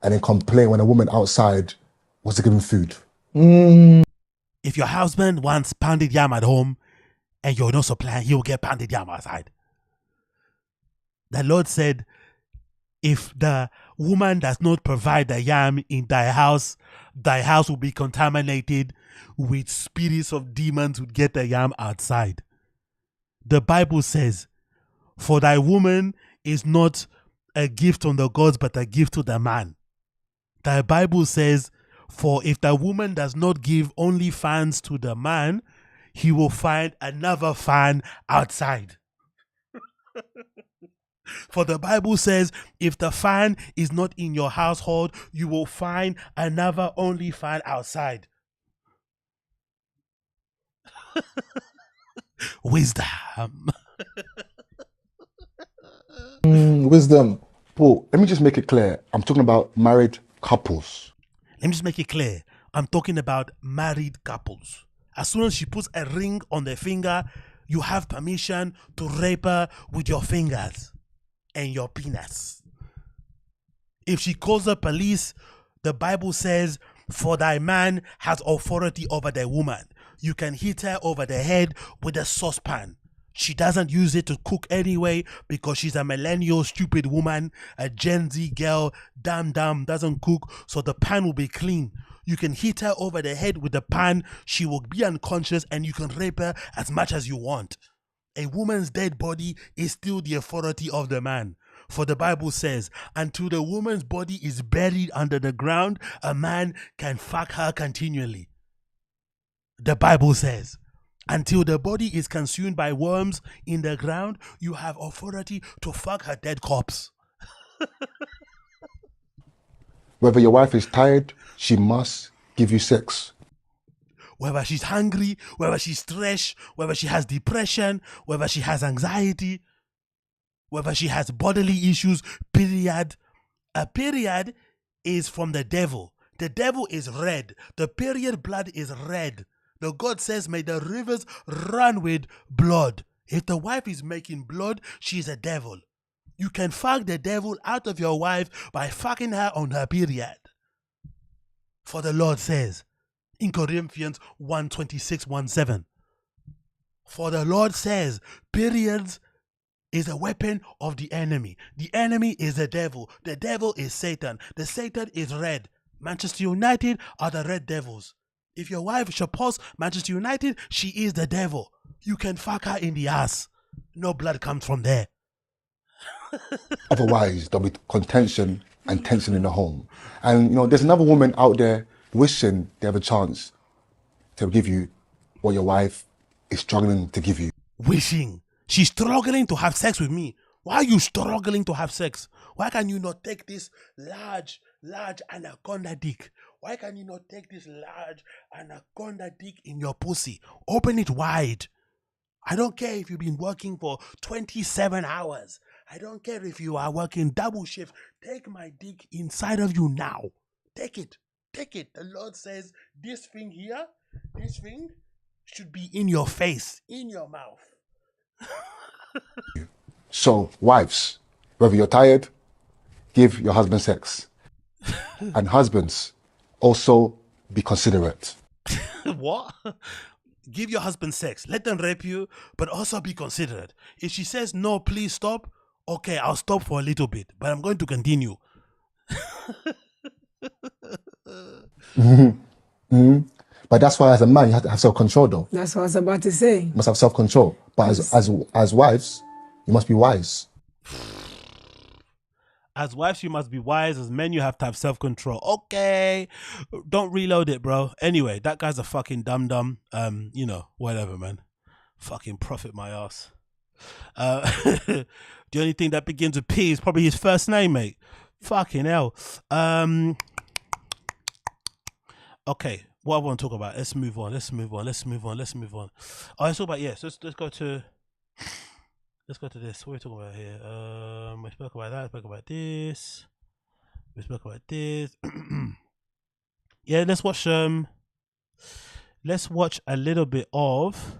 and then complain when a woman outside wants to give him food. If your husband wants pounded yam at home and you're not supplying, he'll get pounded yam outside. The Lord said, if the woman does not provide the yam in thy house will be contaminated with spirits of demons who get the yam outside. The Bible says, for thy woman is not a gift on the gods, but a gift to the man. The Bible says, for if the woman does not give only fans to the man, he will find another fan outside. For the Bible says, if the fan is not in your household, you will find another only fan outside. Wisdom. Wisdom. Paul, let me just make it clear. I'm talking about married couples. Let me just make it clear. I'm talking about married couples. As soon as she puts a ring on their finger, you have permission to rape her with your fingers and your penis. If she calls the police, the Bible says, for thy man has authority over the woman. You can hit her over the head with a saucepan. She doesn't use it to cook anyway because she's a millennial stupid woman, a Gen Z girl, damn, doesn't cook, so the pan will be clean. You can hit her over the head with the pan, she will be unconscious, and you can rape her as much as you want. A woman's dead body is still the authority of the man. For the Bible says, until the woman's body is buried under the ground, a man can fuck her continually. The Bible says, until the body is consumed by worms in the ground, you have authority to fuck her dead corpse. Whether your wife is tired, she must give you sex. Whether she's hungry, whether she's stressed, whether she has depression, whether she has anxiety, whether she has bodily issues, period. A period is from the devil. The devil is red. The period blood is red. The God says, may the rivers run with blood. If the wife is making blood, she's a devil. You can fuck the devil out of your wife by fucking her on her period. For the Lord says in Corinthians 1:26-17, for the Lord says, periods is a weapon of the enemy. The enemy is the devil. The devil is Satan. The Satan is red. Manchester United are the Red Devils. If your wife supports Manchester United, she is the devil. You can fuck her in the ass. No blood comes from there. Otherwise, there'll be contention and tension in the home. And, there's another woman out there wishing they have a chance to give you what your wife is struggling to give you. Wishing. She's struggling to have sex with me. Why are you struggling to have sex? Why can you not take this large anaconda dick? Why can you not take this large anaconda dick in your pussy? Open it wide. I don't care if you've been working for 27 hours. I don't care if you are working double shift. Take my dick inside of you now. Take it. Take it. The Lord says this thing here, this thing should be in your face, in your mouth. So, wives, whether you're tired, give your husband sex. And husbands, also be considerate. What? Give your husband sex. Let them rape you, but also be considerate. If she says, no, please stop, okay, I'll stop for a little bit, but I'm going to continue. But that's why as a man, you have to have self-control, though. That's what I was about to say. You must have self-control. But as wives, you must be wise. As wives, you must be wise. As men, you have to have self-control. Okay. Don't reload it, bro. Anyway, that guy's a fucking dum-dum. Whatever, man. Fucking profit my ass. The only thing that begins with P is probably his first name, mate. Fucking hell. Okay. What I want to talk about. Let's move on. Oh, let's talk about, yes. Let's go to... Let's go to this. What are we talking about here? We spoke about that. We spoke about this. We spoke about this. Yeah, let's watch a little bit of.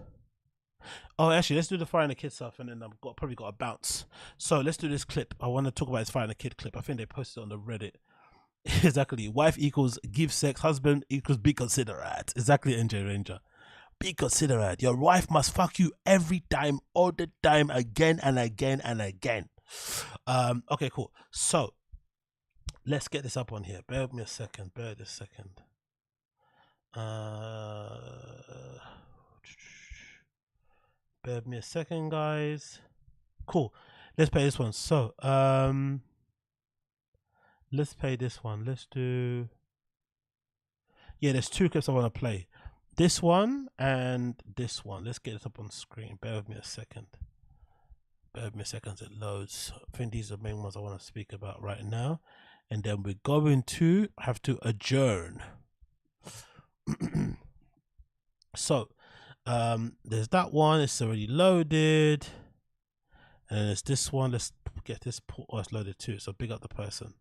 Oh, actually, let's do the Fire and the Kid stuff, and then I've probably got a bounce. So let's do this clip. I want to talk about this Fire and the Kid clip. I think they posted it on the Reddit. Exactly. Wife equals give sex. Husband equals be considerate. Exactly, NJ Ranger. Be considerate. Your wife must fuck you every time, all the time, again and again and again. Okay, cool. So let's get this up on here. Bear with me a second. Bear with me a second. Bear with me a second, guys. Cool. Let's play this one. So let's play this one. Let's do. Yeah, there's two clips I want to play. This one and this one. Let's get this up on screen. Bear with me a second. bear with me a second, it loads. I think these are the main ones I want to speak about right now. And then we're going to have to adjourn. So, there's that one, it's already loaded. And then there's this one, let's get this, oh, it's loaded too, so big up the person.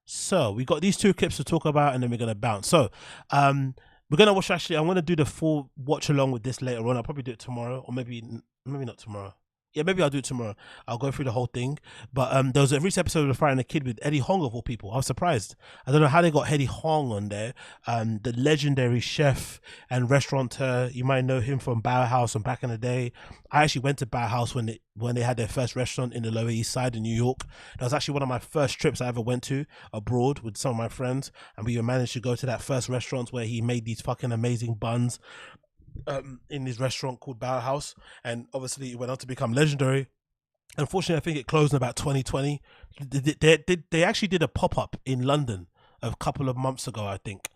So, we got these two clips to talk about, and then we're going to bounce. So, we're going to watch, actually, I'm going to do the full watch along with this later on. I'll probably do it tomorrow, or maybe not tomorrow. Yeah, maybe I'll do it tomorrow. I'll go through the whole thing. But there was a recent episode of Fighting a Kid with Eddie Hong of all people. I was surprised. I don't know how they got Eddie Hong on there. The legendary chef and restaurateur. You might know him from Bauhaus and back in the day. I actually went to Bauhaus when they had their first restaurant in the Lower East Side in New York. That was actually one of my first trips I ever went to abroad with some of my friends. And we managed to go to that first restaurant where he made these fucking amazing buns. In his restaurant called Bauhaus, and obviously it went on to become legendary. Unfortunately, I think it closed in about 2020. They actually did a pop-up in London a couple of months ago, I think.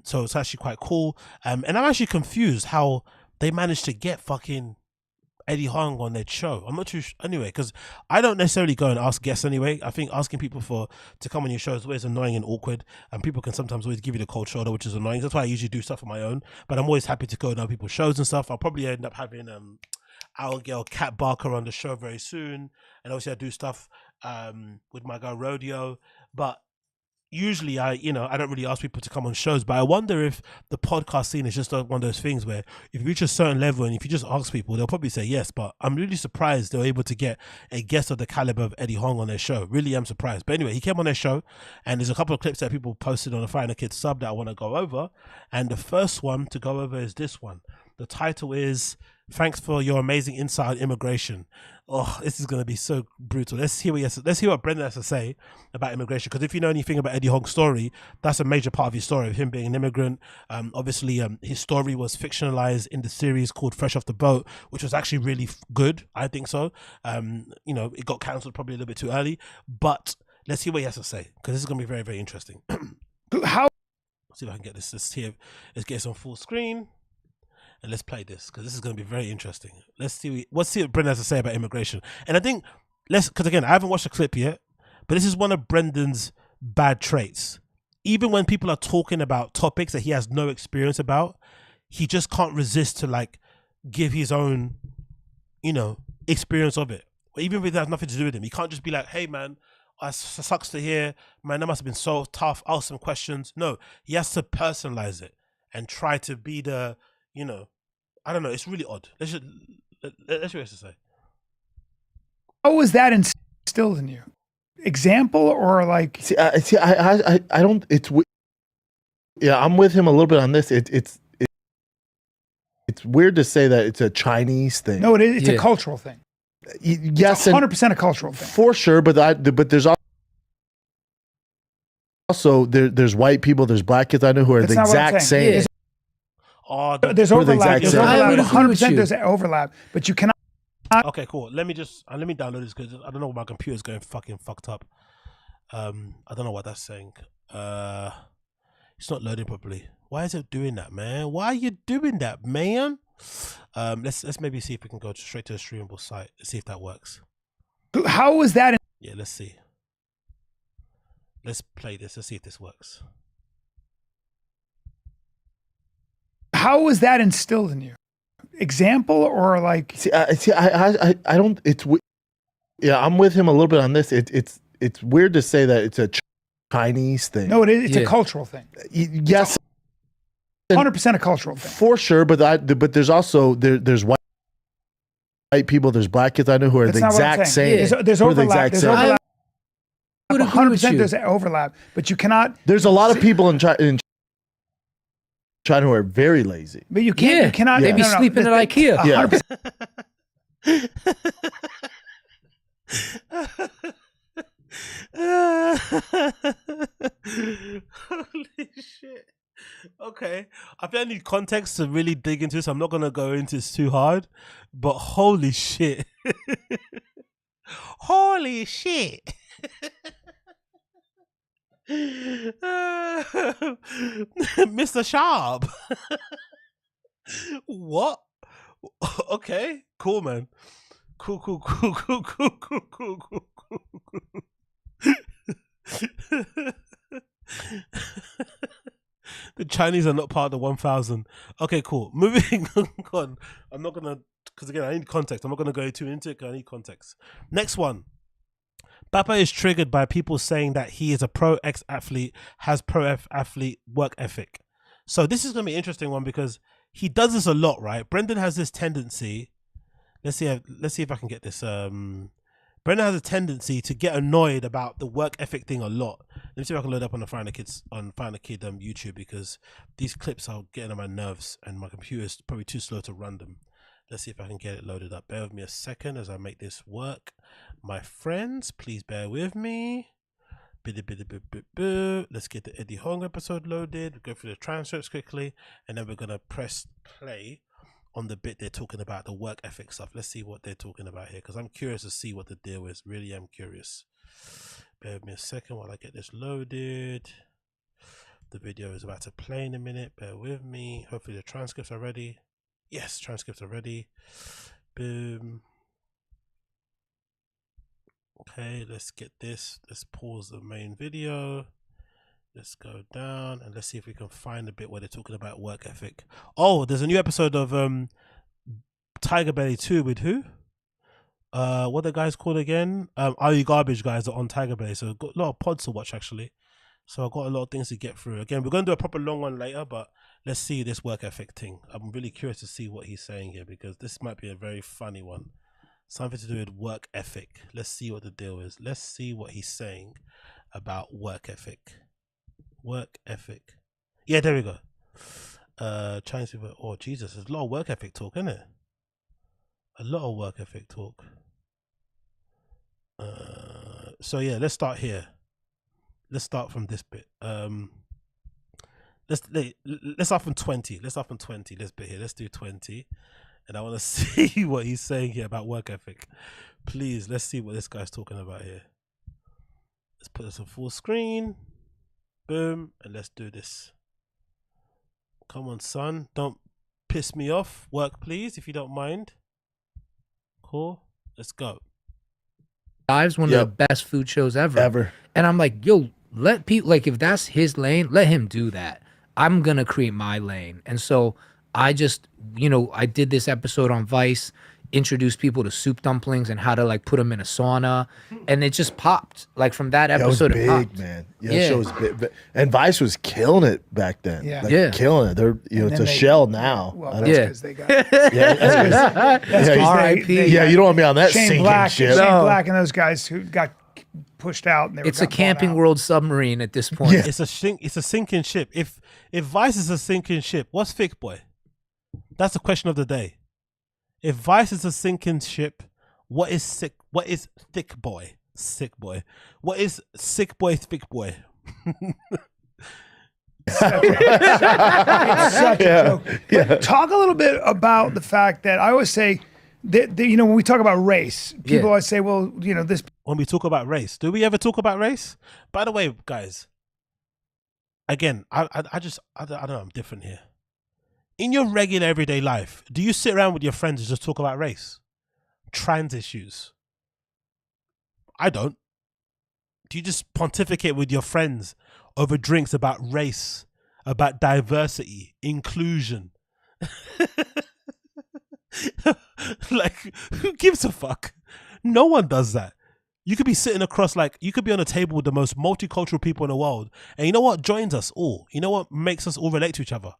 So it's actually quite cool. And I'm actually confused how they managed to get fucking Eddie Hong on their show. I'm not too sure anyway, because I don't necessarily go and ask guests anyway. I think asking people to come on your show is always annoying and awkward, and people can sometimes always give you the cold shoulder, which is annoying. That's why I usually do stuff on my own, but I'm always happy to go to other people's shows and stuff. I'll probably end up having our girl Kat Barker on the show very soon, and obviously I do stuff with my girl Rodeo, but usually I don't really ask people to come on shows. But I wonder if the podcast scene is just one of those things where if you reach a certain level and if you just ask people, they'll probably say yes. But I'm really surprised they were able to get a guest of the caliber of Eddie Hong on their show. Really am surprised. But anyway, he came on their show, and there's a couple of clips that people posted on the Fighting a Kid sub that I want to go over. And the first one to go over is this one. The title is "Thanks for your amazing insight on immigration." Oh, this is going to be so brutal. Let's hear what Brenda has to say about immigration. Because if you know anything about Eddie Hong's story, that's a major part of his story, of him being an immigrant. Obviously, his story was fictionalized in the series called Fresh Off the Boat, which was actually really good. I think so. It got cancelled probably a little bit too early. But let's hear what he has to say, because this is going to be very, very interesting. How? Let's see if I can get this. Let's get this on full screen. And let's play this, because this is going to be very interesting. Let's see what Brendan has to say about immigration. And I think, because again, I haven't watched the clip yet, but this is one of Brendan's bad traits. Even when people are talking about topics that he has no experience about, he just can't resist to give his own, experience of it. Or even if it has nothing to do with him, he can't just be like, "Hey man, it sucks to hear, man, that must have been so tough, ask some questions." No, he has to personalize it and try to be the, I don't know. It's really odd. Let's see what he has to say. How was that instilled in you? Example or like? See, I don't. I'm with him a little bit on this. It's weird to say that it's a Chinese thing. No, it is. It's a cultural thing. Yes, 100% a cultural thing for sure. But there's also there's white people, there's black kids I know who are the exact same. Yeah. There's overlap. There's overlap. 100% there's overlap, but you cannot. Okay, cool. Let me download this, because I don't know, my computer's going fucking fucked up. I don't know what that's saying. It's not loading properly. Why is it doing that, man? Why are you doing that, man? Let's maybe see if we can go straight to the streamable site. Let's see if that works. How was that? Yeah, let's see. Let's play this. Let's see if this works. How was that instilled in you? Example or like? See, I don't. I'm with him a little bit on this. It's weird to say that it's a Chinese thing. No, it is. It's a cultural thing. Yes, 100% a cultural thing for sure. But there's also there's white people, there's black kids I know who are the exact same. There's overlap. There's overlap. 100% there's overlap, but you cannot. There's a lot of people in China who are very lazy. But you can't. You cannot. They be sleeping at IKEA. Holy shit. Okay, I think I need context to really dig into this. I'm not gonna go into this too hard, but holy shit. Holy shit. Mr. SCHAUB. What? Okay, cool, man. Cool. The Chinese are not part of the 1,000. Okay, cool. Moving on. I'm not gonna, because again, I need context. I'm not gonna go too into it because I need context. Next one. Papa is triggered by people saying that he is a pro ex-athlete, has pro athlete work ethic. So this is gonna be an interesting one because he does this a lot, right? Brendan has this tendency. Let's see if I can get this. Brendan has a tendency to get annoyed about the work ethic thing a lot. Let me see if I can load up on the Find a Kid YouTube, because these clips are getting on my nerves and my computer is probably too slow to run them. Let's see if I can get it loaded up. Bear with me a second as I make this work. My friends, please bear with me. Let's get the Eddie Hong episode loaded. Go through the transcripts quickly, and then we're gonna press play on the bit they're talking about, the work ethic stuff. Let's see what they're talking about here, because I'm curious to see what the deal is. Really am curious. Bear with me a second while I get this loaded. The video is about to play in a minute. Bear with me. Hopefully the transcripts are ready. Yes, transcripts are ready. Boom. Okay, let's get this. Let's pause the main video. Let's go down and let's see if we can find a bit where they're talking about work ethic. Oh, there's a new episode of Tiger Belly 2 with who? What the guys called again? Are You Garbage guys are on Tiger Belly. So I've got a lot of pods to watch actually. So I've got a lot of things to get through. Again, we're going to do a proper long one later, but let's see this work ethic thing. I'm really curious to see what he's saying here, because this might be a very funny one. Something to do with work ethic. Let's see what the deal is. Let's see what he's saying about work ethic. Work ethic. Yeah, there we go. Chinese people. Oh Jesus, there's a lot of work ethic talk, isn't it? A lot of work ethic talk. So yeah, let's start here. Let's start from this bit. Let's start from 20. Let's start from 20. This bit here. Let's do 20, and I want to see what he's saying here about work ethic. Please, let's see what this guy's talking about here. Let's put this on full screen. Boom, and let's do this. Come on, son, don't piss me off. Work, please, if you don't mind. Cool, let's go. Dives one of the best food shows ever. And I'm like, yo, let people, like, if that's his lane, let him do that. I'm gonna create my lane. And so I just, you know, I did this episode on Vice, introduced people to soup dumplings and how to like put them in a sauna, and it just popped. Like from that episode, it was big, man. Yeah, that show was big. And Vice was killing it back then. Yeah, like, killing it. They're, you know, it's a shell now. Well, that's because they got. R.I.P. Yeah, you don't want to be on that sinking ship. Shane Black and those guys who got pushed out, and they it's a Camping World submarine at this point. Yeah. It's a sinking ship. If Vice is a sinking ship, what's Thick Boy? That's the question of the day. If Vice is a sinking ship, what is Thick Boy? Sick Boy. What is Sick Boy, Thick Boy? Such a joke. But talk a little bit about the fact that I always say that, you know, when we talk about race, people always say, well, you know, this. When we talk about race, do we ever talk about race? By the way, guys, again, I don't know, I'm different here. In your regular everyday life, do you sit around with your friends and just talk about race? Trans issues? I don't. Do you just pontificate with your friends over drinks about race, about diversity, inclusion? Like, who gives a fuck? No one does that. You could be sitting across, like, you could be on a table with the most multicultural people in the world, and you know what joins us all? You know what makes us all relate to each other?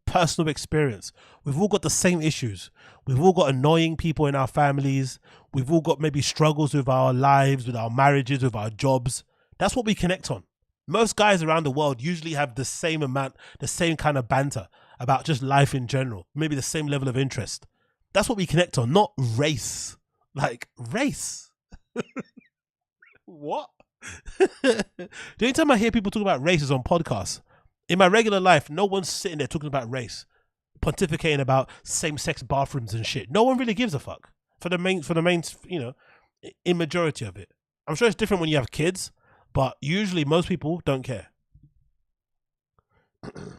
Personal experience. We've all got the same issues. We've all got annoying people in our families. We've all got maybe struggles with our lives, with our marriages, with our jobs. That's what we connect on. Most guys around the world usually have the same amount, the same kind of banter about just life in general, maybe the same level of interest. That's what we connect on, not race. Like, race. What? The only time I hear people talk about race is on podcasts. In my regular life, no one's sitting there talking about race, pontificating about same-sex bathrooms and shit. No one really gives a fuck for the main, you know, in majority of it. I'm sure it's different when you have kids, but usually most people don't care.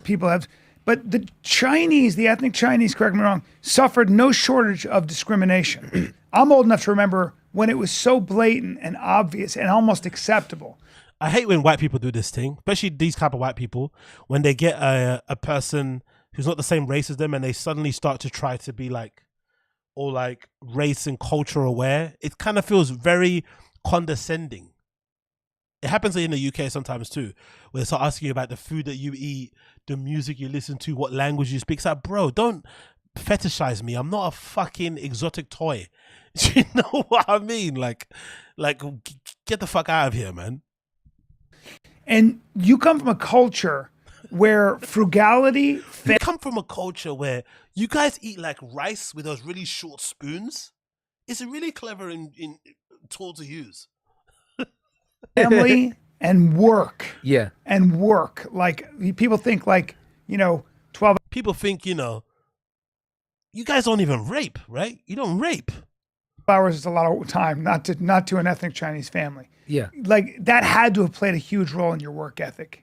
People have, But the Chinese, the ethnic Chinese, correct me wrong, suffered no shortage of discrimination. I'm old enough to remember when it was so blatant and obvious and almost acceptable. I hate when white people do this thing, especially these type of white people, when they get a person who's not the same race as them and they suddenly start to try to be like, or like race and culture aware. It kind of feels very condescending. It happens in the UK sometimes too, where they start asking you about the food that you eat, the music you listen to, what language you speak. It's like, bro, don't fetishize me. I'm not a fucking exotic toy. Do you know what I mean? Like, get the fuck out of here, man. And you come from a culture where frugality... You come from a culture where you guys eat like rice with those really short spoons. It's a really clever tool to use. Family and work. Yeah. And work. Like, people think like, 12... People think, you guys don't even rape, right? You don't rape. Hours is a lot of time, not to an ethnic Chinese family. Yeah. Like, that had to have played a huge role in your work ethic.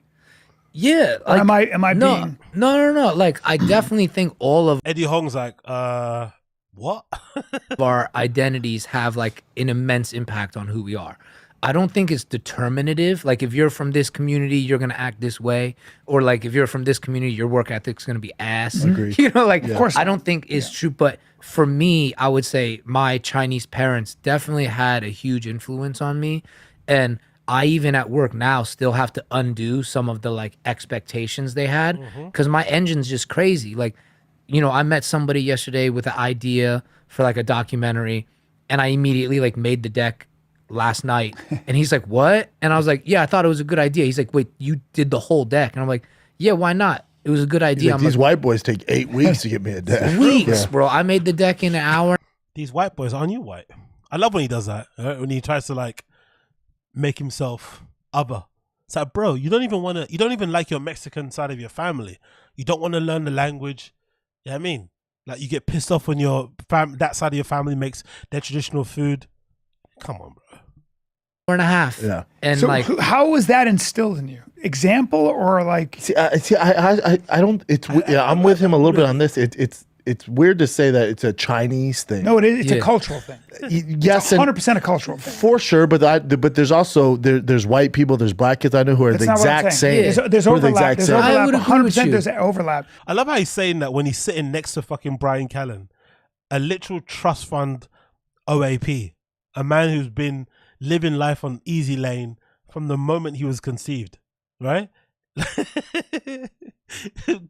Yeah. Like, am I no, being... No. Like, I definitely think all of Eddie Hong's like, what? our identities have like an immense impact on who we are. I don't think it's determinative. Like, if you're from this community, you're going to act this way. Or like, if you're from this community, your work ethic's going to be ass. Agreed. Of course, I don't think it's true. But for me, I would say my Chinese parents definitely had a huge influence on me. And I even at work now still have to undo some of the like expectations they had, because my engine's just crazy. Like, I met somebody yesterday with an idea for like a documentary, and I immediately like made the deck last night, and he's like, what? And I was like, yeah, I thought it was a good idea. He's like, wait, you did the whole deck? And I'm like, yeah, why not? It was a good idea. Like, these white boys take 8 weeks to get me a deck. Weeks, bro. I made the deck in an hour. These white boys, aren't you white? I love when he does that, right? When he tries to like make himself other. It's like, bro, you don't even like your Mexican side of your family. You don't want to learn the language. You know what I mean? Like, you get pissed off when that side of your family makes their traditional food. Come on, bro. 4.5. Yeah. And so like, how was that instilled in you? Example or like? I don't. I'm with him a little bit on this. It's weird to say that it's a Chinese thing. No, it is. It's a cultural thing. Yes, it's 100% a cultural thing. For sure. But there's also there's white people, there's black kids I know who are That's the not what I'm exact saying. same. There's overlap. There's overlap. I would agree with 100%. you. There's overlap. I love how he's saying that when he's sitting next to fucking Brian Callen, a literal trust fund OAP, a man who's been living life on easy lane from the moment he was conceived, right?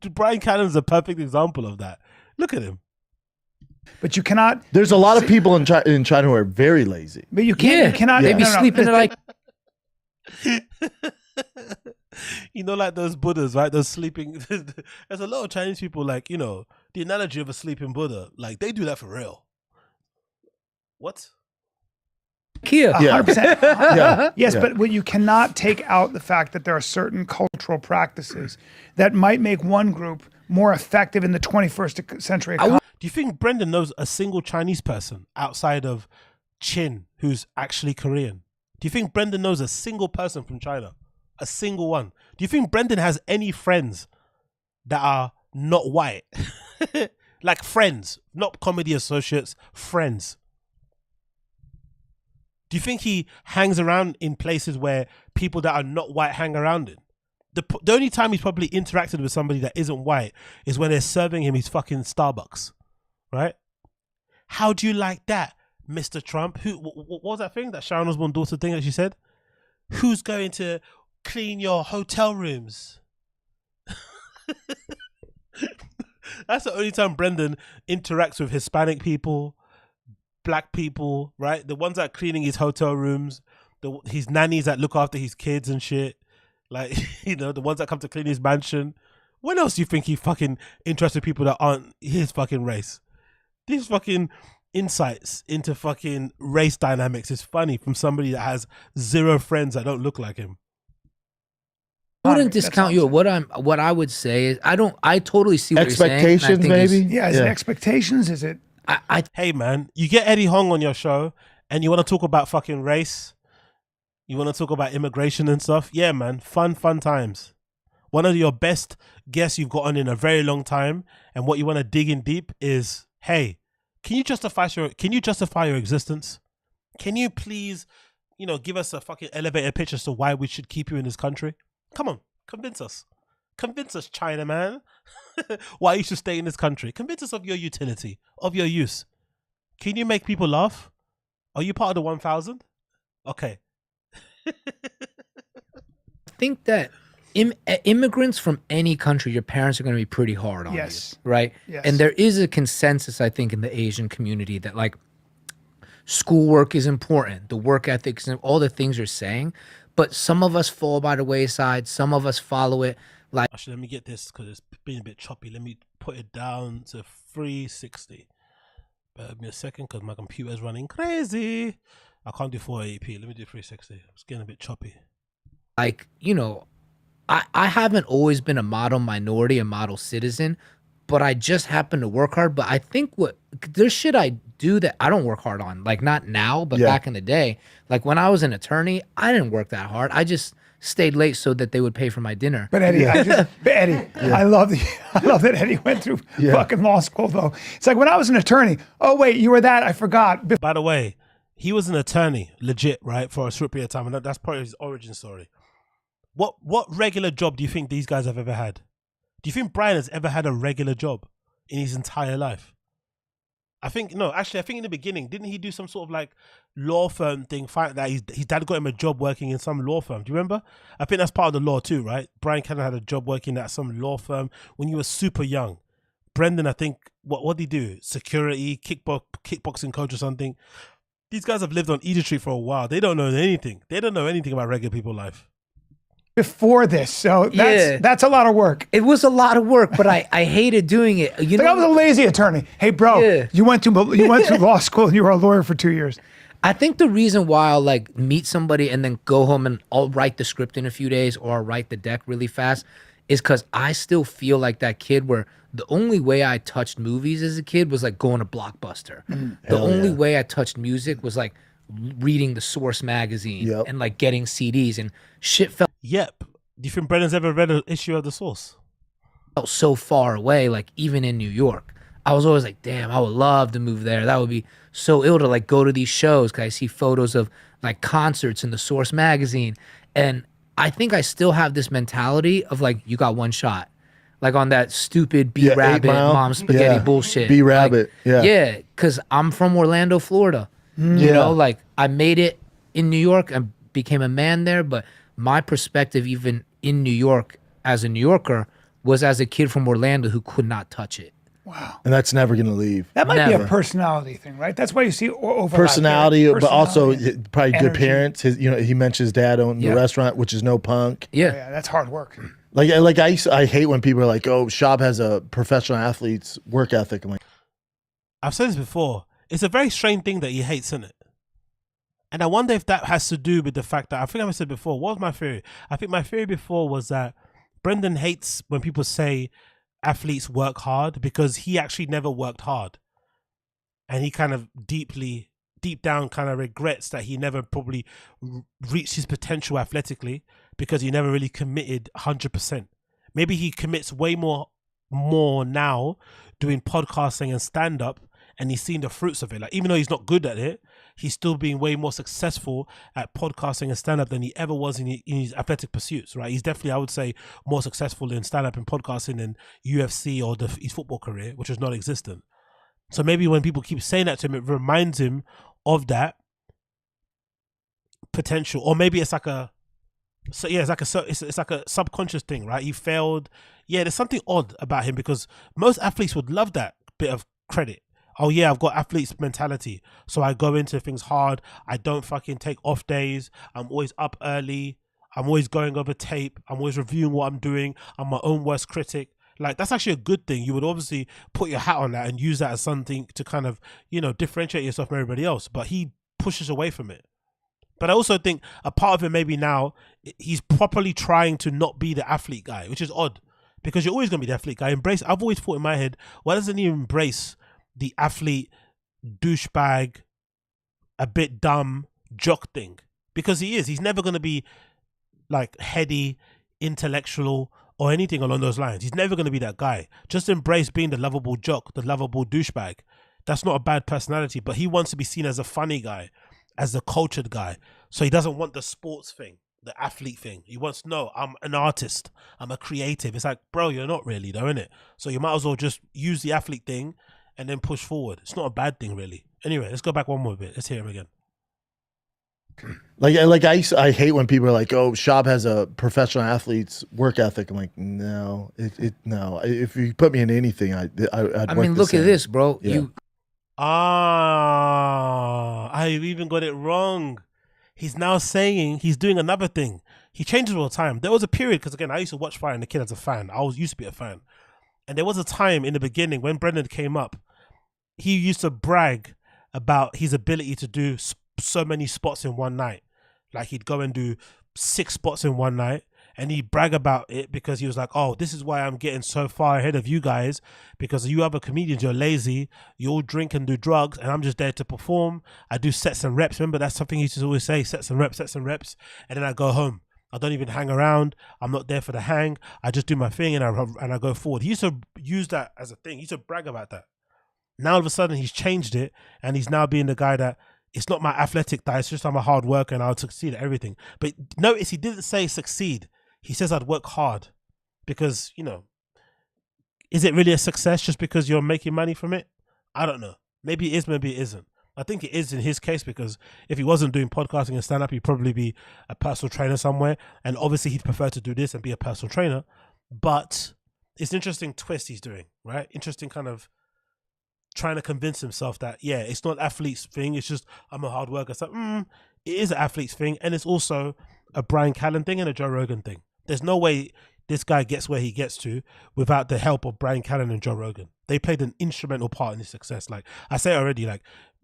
Brian Callen's a perfect example of that. Look at him. But you cannot. There's a lot of people in China who are very lazy. But you can't. You cannot. They be sleeping like. Like those Buddhas, right? Those sleeping. There's a lot of Chinese people, like, the analogy of a sleeping Buddha. Like, they do that for real. What? Kia. 100%. Yeah. Yes, Yeah. but what you cannot take out the fact that there are certain cultural practices that might make one group more effective in the 21st century economy. Do you think Brendan knows a single Chinese person outside of Chin who's actually Korean? Do you think Brendan knows a single person from China? A single one? Do you think Brendan has any friends that are not white? Like friends, not comedy associates, friends. Do you think he hangs around in places where people that are not white hang around in? The only time he's probably interacted with somebody that isn't white is when they're serving him his fucking Starbucks, right? How do you like that, Mr. Trump? What was that thing, that Sharon Osbourne daughter thing that she said? Who's going to clean your hotel rooms? That's the only time Brendan interacts with Hispanic people, black people, right? The ones that are cleaning his hotel rooms, his nannies that look after his kids and shit. Like, the ones that come to clean his mansion. When else do you think he fucking interested people that aren't his fucking race? These fucking insights into fucking race dynamics is funny from somebody that has 0 friends that don't look like him. I wouldn't discount you. What I would say is I totally see what you're saying. Expectations, maybe? Yeah, is it expectations? Is it? Hey man, you get Eddie Hong on your show and you want to talk about fucking race? You want to talk about immigration and stuff? Yeah, man. Fun times. One of your best guests you've got on in a very long time, and what you want to dig in deep is, hey, can you justify your existence? Can you please, give us a fucking elevator pitch as to why we should keep you in this country? Come on, convince us. Convince us, China man, why you should stay in this country. Convince us of your utility, of your use. Can you make people laugh? Are you part of the 1,000? Okay. I think that immigrants from any country, your parents are going to be pretty hard on you, right? Yes. And there is a consensus, I think, in the Asian community that like schoolwork is important, the work ethics, and all the things you're saying. But some of us fall by the wayside. Some of us follow it. Like, actually, let me get this because it's been a bit choppy. Let me put it down to 360. Give me a second because my computer's running crazy. I can't do 480p. Let me do 360. It's getting a bit choppy. Like, I haven't always been a model minority, a model citizen, but I just happen to work hard. But I think there's shit I do that I don't work hard on. Like, not now, but back in the day. Like, when I was an attorney, I didn't work that hard. I just stayed late so that they would pay for my dinner. But Eddie, I love that Eddie went through fucking law school though. It's like when I was an attorney. Oh wait, you were that? I forgot. By the way, he was an attorney, legit, right, for a short period of time, and that's part of his origin story. What regular job do you think these guys have ever had? Do you think Brian has ever had a regular job in his entire life? I think in the beginning, didn't he do some sort of like law firm thing? That his dad got him a job working in some law firm. Do you remember? I think that's part of the law too, right? Brian kind of had a job working at some law firm when you were super young. Brendan, I think, what did he do? Security, kickboxing coach or something. These guys have lived on Edith Street for a while. They don't know anything. They don't know anything about regular people's life. Before this, so that's a lot of work. It was a lot of work, but I hated doing it. I was a lazy attorney. Hey, bro, you went to law school and you were a lawyer for 2 years. I think the reason why I'll like meet somebody and then go home and I'll write the script in a few days or I'll write the deck really fast is because I still feel like that kid where the only way I touched movies as a kid was like going to Blockbuster. The only way I touched music was like reading the Source magazine and like getting CDs and shit felt. Yep. Do you think Brendan's ever read an issue of the Source? Felt so far away, like even in New York. I was always like, damn, I would love to move there. That would be so ill to like go to these shows because I see photos of like concerts in the Source magazine. And I think I still have this mentality of like, you got one shot. Like on that stupid B-Rabbit, Mom Spaghetti bullshit. B-Rabbit, like, yeah, because I'm from Orlando, Florida. You know, like I made it in New York and became a man there, but my perspective even in New York as a New Yorker was as a kid from Orlando who could not touch it. Wow. And that's never going to leave. That might be a personality thing, right? That's why you see overlap. Personality, but also probably energy. good parents. He mentioned his dad owned the restaurant, which is no punk. Yeah, that's hard work. Like I hate when people are like, "Oh, SCHAUB has a professional athlete's work ethic." I'm like, I've said this before. It's a very strange thing that he hates, isn't it? And I wonder if that has to do with the fact that I think I've said before. What was my theory? I think my theory before was that Brendan hates when people say athletes work hard because he actually never worked hard, and he kind of deep down kind of regrets that he never probably reached his potential athletically because he never really committed 100%. Maybe he commits way more now doing podcasting and stand-up, and he's seen the fruits of it. Like, even though he's not good at it, he's still being way more successful at podcasting and stand-up than he ever was in his athletic pursuits, right? He's definitely, I would say, more successful in stand-up and podcasting than UFC or his football career, which was non-existent. So maybe when people keep saying that to him, it reminds him of that potential. Or maybe it's like it's like a subconscious thing, right? He failed. Yeah, there's something odd about him because most athletes would love that bit of credit. Oh yeah, I've got athlete's mentality. So I go into things hard. I don't fucking take off days. I'm always up early. I'm always going over tape. I'm always reviewing what I'm doing. I'm my own worst critic. Like, that's actually a good thing. You would obviously put your hat on that and use that as something to kind of, differentiate yourself from everybody else. But he pushes away from it. But I also think a part of it maybe now, he's properly trying to not be the athlete guy, which is odd because you're always going to be the athlete guy. I've always thought in my head, why doesn't he embrace the athlete douchebag, a bit dumb jock thing? Because he is. He's never going to be like heady, intellectual, or anything along those lines. He's never going to be that guy. Just embrace being the lovable jock, the lovable douchebag. That's not a bad personality, but he wants to be seen as a funny guy, as a cultured guy. So he doesn't want the sports thing, the athlete thing. He wants, no, I'm an artist. I'm a creative. It's like, bro, you're not really though, innit? So you might as well just use the athlete thing and then push forward. It's not a bad thing, really. Anyway, let's go back one more bit. Let's hear him again. Like I hate when people are like, "Oh, SCHAUB has a professional athlete's work ethic." I'm like, no, no. If you put me in anything, I'd I mean, look at this, bro. Yeah. I even got it wrong. He's now saying he's doing another thing. He changes all the time. There was a period, because again, I used to watch Fighting the Kid as a fan. I used to be a fan. And there was a time in the beginning when Brendan came up, he used to brag about his ability to do so many spots in one night. Like he'd go and do 6 spots in one night, and he'd brag about it because he was like, oh, this is why I'm getting so far ahead of you guys, because you other comedians, you're lazy, you all drink and do drugs, and I'm just there to perform. I do sets and reps. Remember, that's something he used to always say, sets and reps, and then I go home. I don't even hang around. I'm not there for the hang. I just do my thing and I go forward. He used to use that as a thing. He used to brag about that. Now all of a sudden he's changed it, and he's now being the guy that it's not my athletic that, it's just I'm a hard worker and I'll succeed at everything. But notice he didn't say succeed. He says I'd work hard, because, you know, is it really a success just because you're making money from it? I don't know. Maybe it is, maybe it isn't. I think it is in his case, because if he wasn't doing podcasting and stand-up, he'd probably be a personal trainer somewhere. And obviously he'd prefer to do this and be a personal trainer. But it's an interesting twist he's doing, right? Interesting kind of trying to convince himself that, yeah, it's not athlete's thing. It's just, I'm a hard worker. So it is an athlete's thing. And it's also a Brian Callen thing and a Joe Rogan thing. There's no way this guy gets where he gets to without the help of Brian Callen and Joe Rogan. They played an instrumental part in his success. Like I say already, like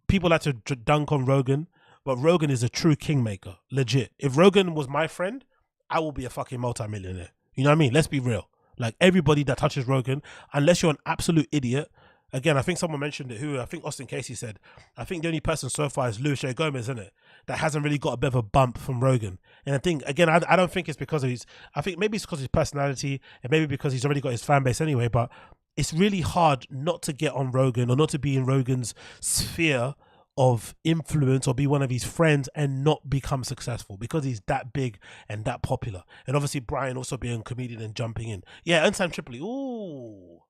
people like to dunk on Rogan, but Rogan is a true kingmaker, legit. If Rogan was my friend, I will be a fucking multimillionaire. You know what I mean? Let's be real. Like everybody that touches Rogan, unless you're an absolute idiot. Again, I think someone mentioned it, I think Austin Casey said, I think the only person so far is Luis J. Gomez, isn't it? That hasn't really got a bit of a bump from Rogan. And I think, again, I don't think it's because of I think maybe it's because of his personality, and maybe because he's already got his fan base anyway, but it's really hard not to get on Rogan or not to be in Rogan's sphere of influence or be one of his friends and not become successful, because he's that big and that popular. And obviously Brian also being a comedian and jumping in. Yeah, and Sam Tripoli. Ooh.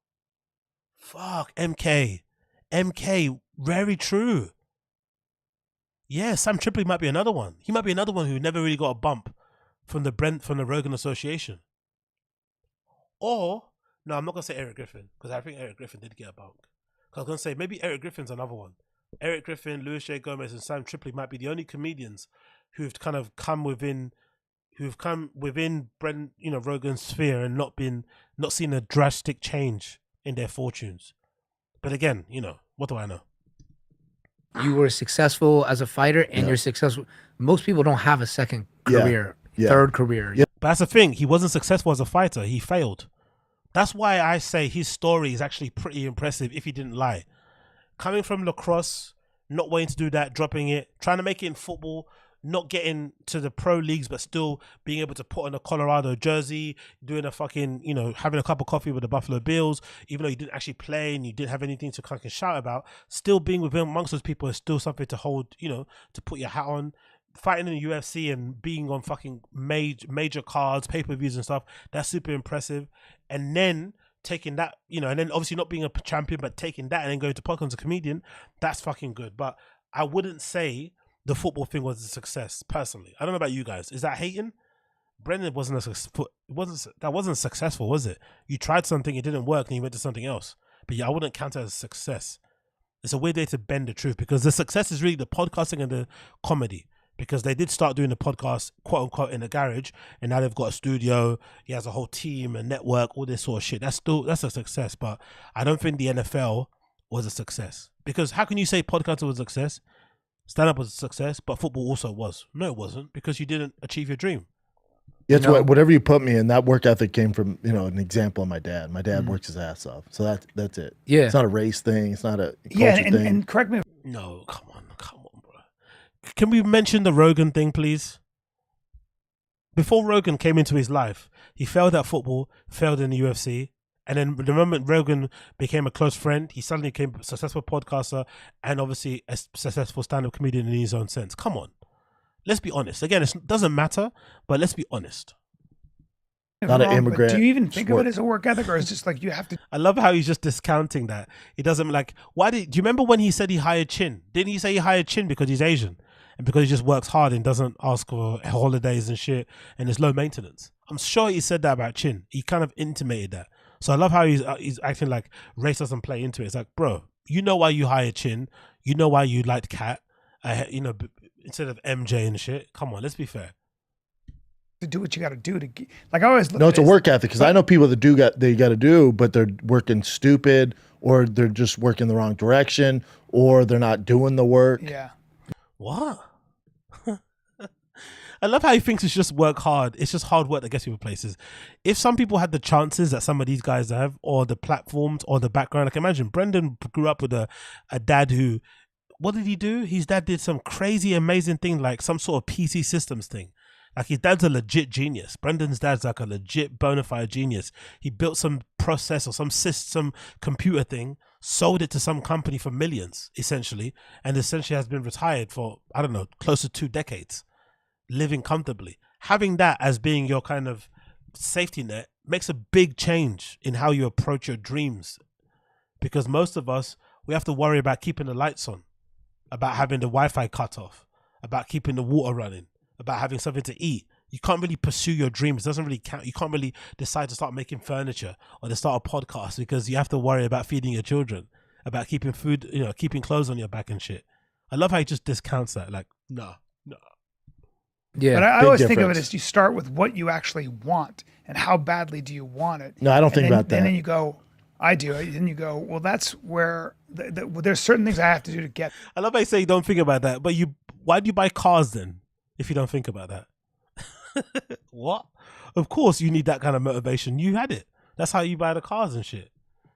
Fuck, MK, very true. Yeah, Sam Tripoli might be another one. He might be another one who never really got a bump from the Rogan Association. Or, no, I'm not going to say Eric Griffin, because I think Eric Griffin did get a bump. I was going to say, maybe Eric Griffin's another one. Eric Griffin, Luis J. Gomez, and Sam Tripoli might be the only comedians who've kind of come within Rogan's sphere and not seen a drastic change in their fortunes. But again, what do I know? You were successful as a fighter, and you're successful. Most people don't have a second career, third career. Yeah. But that's the thing. He wasn't successful as a fighter. He failed. That's why I say his story is actually pretty impressive if he didn't lie. Coming from lacrosse, not wanting to do that, dropping it, trying to make it in football, not getting to the pro leagues, but still being able to put on a Colorado jersey, doing a fucking, having a cup of coffee with the Buffalo Bills, even though you didn't actually play and you didn't have anything to fucking shout about, still being within amongst those people is still something to hold, to put your hat on. Fighting in the UFC and being on fucking major cards, pay-per-views and stuff, that's super impressive. And then taking that, and then obviously not being a champion, but taking that and then going to podcast as a comedian, that's fucking good. But I wouldn't say the football thing was a success, personally. I don't know about you guys. Is that hating? Brendan wasn't successful, was it? You tried something, it didn't work, and you went to something else. But yeah, I wouldn't count it as a success. It's a weird way to bend the truth, because the success is really the podcasting and the comedy. Because they did start doing the podcast, quote unquote, in the garage, and now they've got a studio. He has a whole team, a network, all this sort of shit. That's a success. But I don't think the NFL was a success, because how can you say podcasting was a success? Stand-up was a success, but football also was. No, it wasn't, because you didn't achieve your dream. Yeah, it's whatever you put me in, that work ethic came from, an example of my dad. My dad works his ass off. So that's it. Yeah. It's not a race thing. It's not a culture thing. And correct me if... No, come on, bro. Can we mention the Rogan thing, please? before Rogan came into his life, he failed at football, failed in the UFC. And then the moment Rogan became a close friend, he suddenly became a successful podcaster and obviously a successful stand-up comedian in his own sense. Come on. Let's be honest. Again, it doesn't matter, but let's be honest. Not an immigrant. Do you even think of it as a work ethic, or is it just like you have to? I love how he's just discounting that. He doesn't like, do you remember when he said he hired Chin? Didn't he say he hired Chin because he's Asian? And because he just works hard and doesn't ask for holidays and shit and it's low maintenance? I'm sure he said that about Chin. He kind of intimated that. So I love how he's acting like race doesn't play into it. It's like, bro, you know why you hired Chin. You know why you liked Kat. Instead of MJ and shit. Come on, let's be fair. To do what you got to do to get, like I always look No, at it's a work ethic because I know people that they got to do, but they're working stupid or they're just working the wrong direction or they're not doing the work. Yeah. What? I love how he thinks it's just work hard. It's just hard work that gets people places. If some people had the chances that some of these guys have, or the platforms, or the background, like imagine Brendan grew up with a dad who, what did he do? His dad did some crazy, amazing thing, like some sort of PC systems thing. Like his dad's a legit genius. Brendan's dad's like a legit bona fide genius. He built some process or some system computer thing, sold it to some company for millions, essentially, and essentially has been retired for, I don't know, close to 2 decades, living comfortably. Having that as being your kind of safety net makes a big change in how you approach your dreams. Because most of us, we have to worry about keeping the lights on, about having the Wi-Fi cut off, about keeping the water running, about having something to eat. You can't really pursue your dreams. It doesn't really count. You can't really decide to start making furniture or to start a podcast because you have to worry about feeding your children, about keeping food, keeping clothes on your back and shit. I love how he just discounts that. Like, no. Yeah. But I always think of it as you start with what you actually want and how badly do you want it. No, I don't think about that. And then you go, I do. And then you go, well, that's where there's certain things I have to do to get. I love how you say you don't think about that, but why do you buy cars then if you don't think about that? What? Of course you need that kind of motivation. You had it. That's how you buy the cars and shit.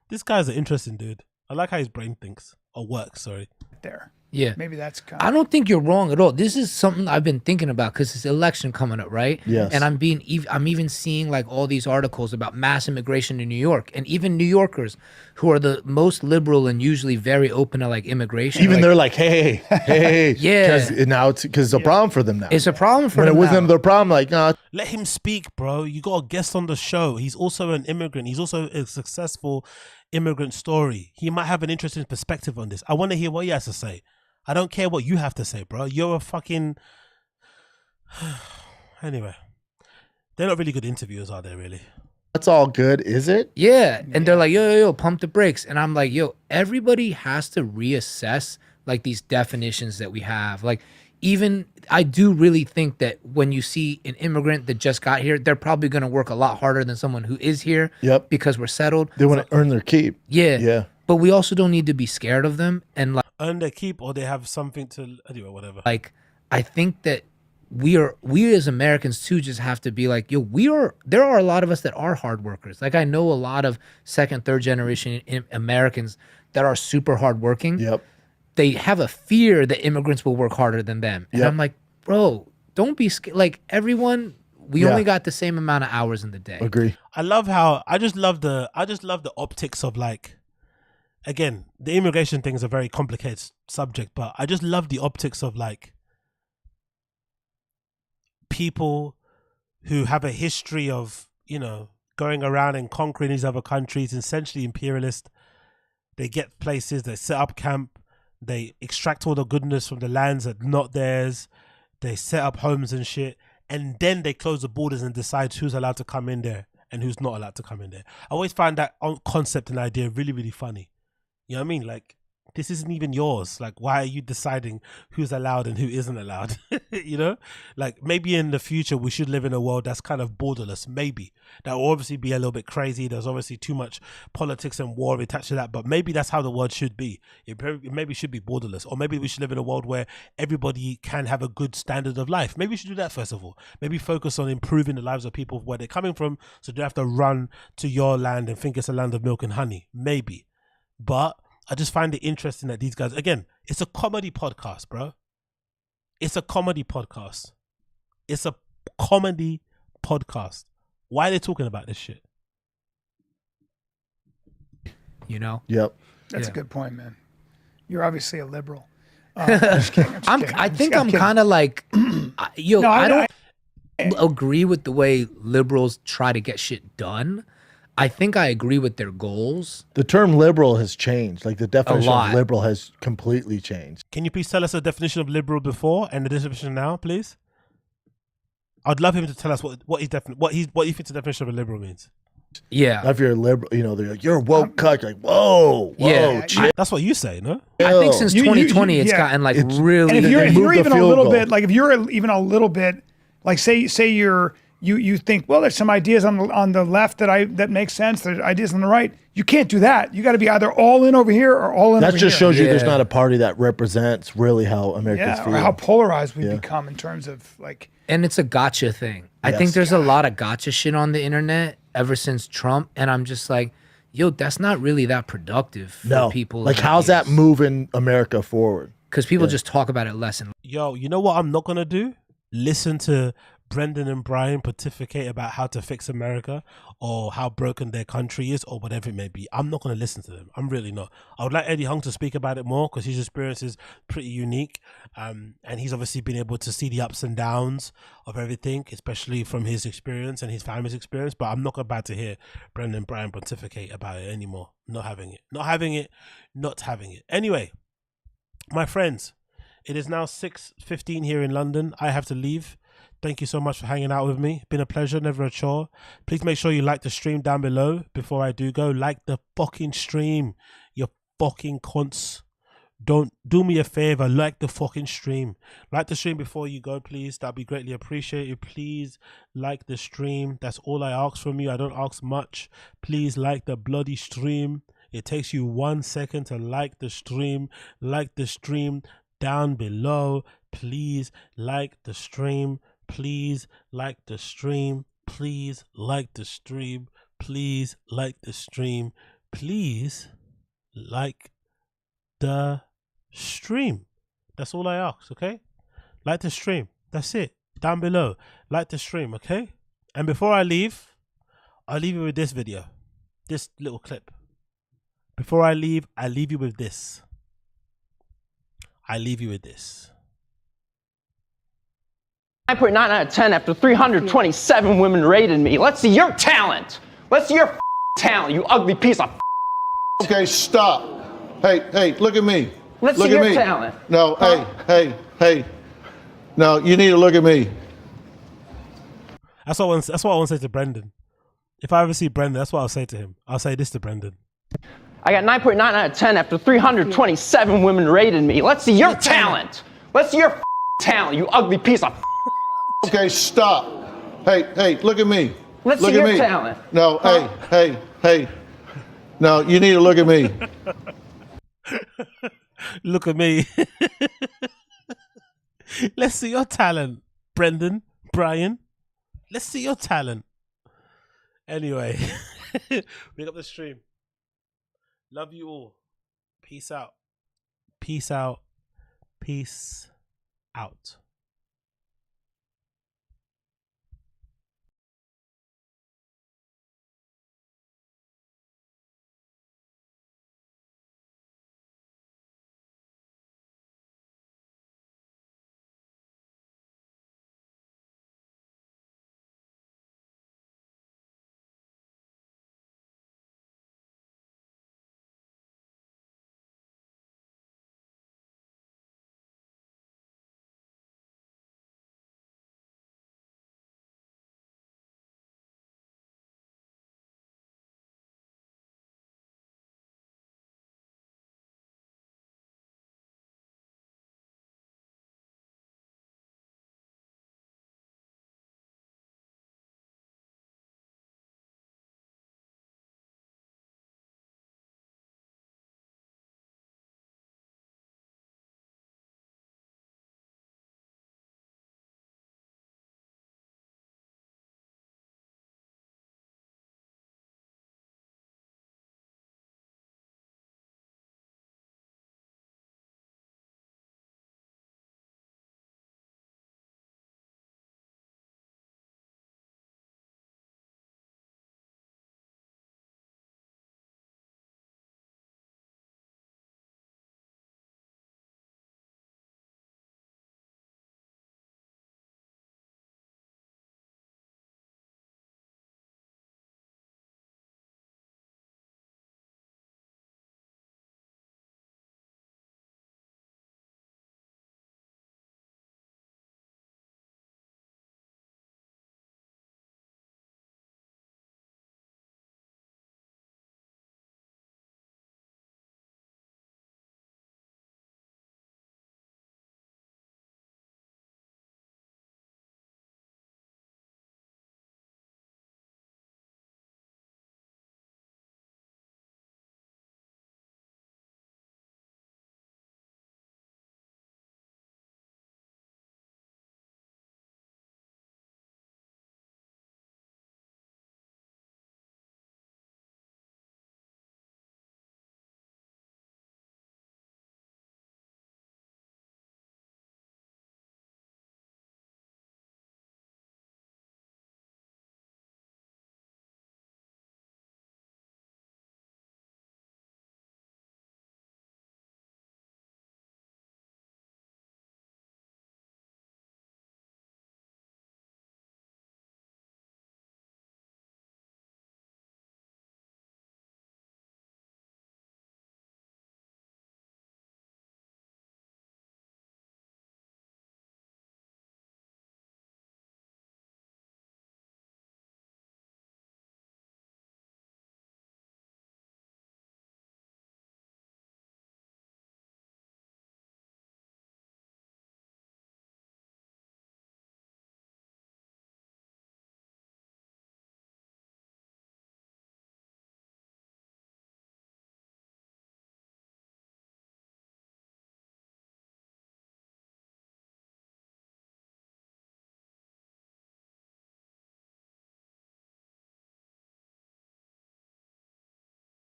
This guy's an interesting dude. I like how his brain thinks or works. Sorry. There. Yeah. Maybe that's kind I don't think you're wrong at all. This is something I've been thinking about because it's election coming up, right? Yes. And I'm even seeing like all these articles about mass immigration in New York, and even New Yorkers who are the most liberal and usually very open to like immigration. Even they're like, hey, yeah. Because now it's a problem for them now. It's a problem for when them it wasn't now. their problem. Like, no. Let him speak, bro. You got a guest on the show. He's also an immigrant. He's also a successful immigrant story. He might have an interesting perspective on this. I want to hear what he has to say. I don't care what you have to say, bro. You're a fucking... Anyway. They're not really good interviewers, are they, really? That's all good, is it? Yeah. And they're like, yo, pump the brakes. And I'm like, yo, everybody has to reassess like these definitions that we have. Like, even I do really think that when you see an immigrant that just got here, they're probably going to work a lot harder than someone who is here. Yep. Because we're settled. They want to earn their keep. Yeah. Yeah. But we also don't need to be scared of them and like earn their keep, or they have something to anyway, whatever. Like, I think that we as Americans too just have to be like, yo, there are a lot of us that are hard workers. Like I know a lot of second, third generation Americans that are super hardworking. Yep. They have a fear that immigrants will work harder than them. And I'm like, bro, don't be scared. Like everyone, we only got the same amount of hours in the day. Agree. I love the optics of like, again, the immigration thing is a very complicated subject, but I just love the optics of like people who have a history of, going around and conquering these other countries, essentially imperialist. They get places, they set up camp, they extract all the goodness from the lands that are not theirs, they set up homes and shit, and then they close the borders and decide who's allowed to come in there and who's not allowed to come in there. I always find that concept and idea really, really funny. You know what I mean? Like, this isn't even yours. Like, why are you deciding who's allowed and who isn't allowed? Like maybe in the future we should live in a world that's kind of borderless. Maybe that will obviously be a little bit crazy. There's obviously too much politics and war attached to that, but maybe that's how the world should be. It maybe should be borderless, or maybe we should live in a world where everybody can have a good standard of life. Maybe we should do that first of all. Maybe focus on improving the lives of people where they're coming from, so they don't have to run to your land and think it's a land of milk and honey. Maybe, but I just find it interesting that these guys, again, it's a comedy podcast, bro. It's a comedy podcast. It's a comedy podcast. Why are they talking about this shit? You know? Yep. That's a good point, man. You're obviously a liberal. I think I'm kind of like, yo, No, I don't agree with the way liberals try to get shit done. I think I agree with their goals. The term liberal has changed. Like the definition lot. of liberal has completely changed. Can you please tell us the definition of liberal before and the definition now, please? I'd love him to tell us what he thinks the definition of a liberal means. Yeah. If you're a liberal, you know, they're like, you're a woke cuck. You're like, whoa, chill. That's what you say, no? I think since 2020, it's gotten like really. And if you're even a little bit, like if you're even a little bit, like say you think, well, there's some ideas on the left that make sense. There's ideas on the right. You can't do that. You got to be either all in over here or all in over here. That just shows you there's not a party that represents really how Americans feel. Or how polarized we become in terms of like. And it's a gotcha thing. I think there's a lot of gotcha shit on the internet ever since Trump, and I'm just like, yo, that's not really that productive for people. Like, how's that moving America forward? Because people just talk about it less and. Yo, you know what I'm not gonna do? Listen to Brendan and Brian pontificate about how to fix America or how broken their country is or whatever it may be. I'm not going to listen to them. I'm really not. I would like Eddie Hung to speak about it more because his experience is pretty unique. And he's obviously been able to see the ups and downs of everything, especially from his experience and his family's experience. But I'm not about to hear Brendan and Brian pontificate about it anymore. Not having it. Not having it. Not having it. Anyway, my friends, it is now 6:15 here in London. I have to leave. Thank you so much for hanging out with me. Been a pleasure, never a chore. Please make sure you like the stream down below before I do go. Like the fucking stream, you fucking cunts. Don't do me a favor, like the fucking stream. Like the stream before you go, please. That'd be greatly appreciated. Please like the stream. That's all I ask from you. I don't ask much. Please like the bloody stream. It takes you 1 second to like the stream. Like the stream down below. Please like the stream. Please like the stream. Please like the stream. Please like the stream. Please like the stream. That's all I ask, okay? Like the stream. That's it. Down below. Like the stream, okay? And before I leave, I'll leave you with this video. This little clip. Before I leave you with this. I leave you with this. 9.9 out of 10 after 327 women rated me. Let's see your talent. Let's see your talent, you ugly piece of. Okay, stop. Hey, look at me. Let's look see at your me. talent. No, hey. No, you need to look at me. That's what I want to say to Brendan. If I ever see Brendan, that's what I'll say to him. I'll say this to Brendan. I got 9.9 out of 10 after 327 women rated me. Let's see your talent. Let's see your talent, you ugly piece of. Okay, stop. Hey, look at me. Let's look see at your me. talent. No, hey. No, you need to look at me. Look at me. Let's see your talent, Brendan, Brian. Let's see your talent. Anyway, bring up the stream. Love you all. Peace out. Peace out. Peace out.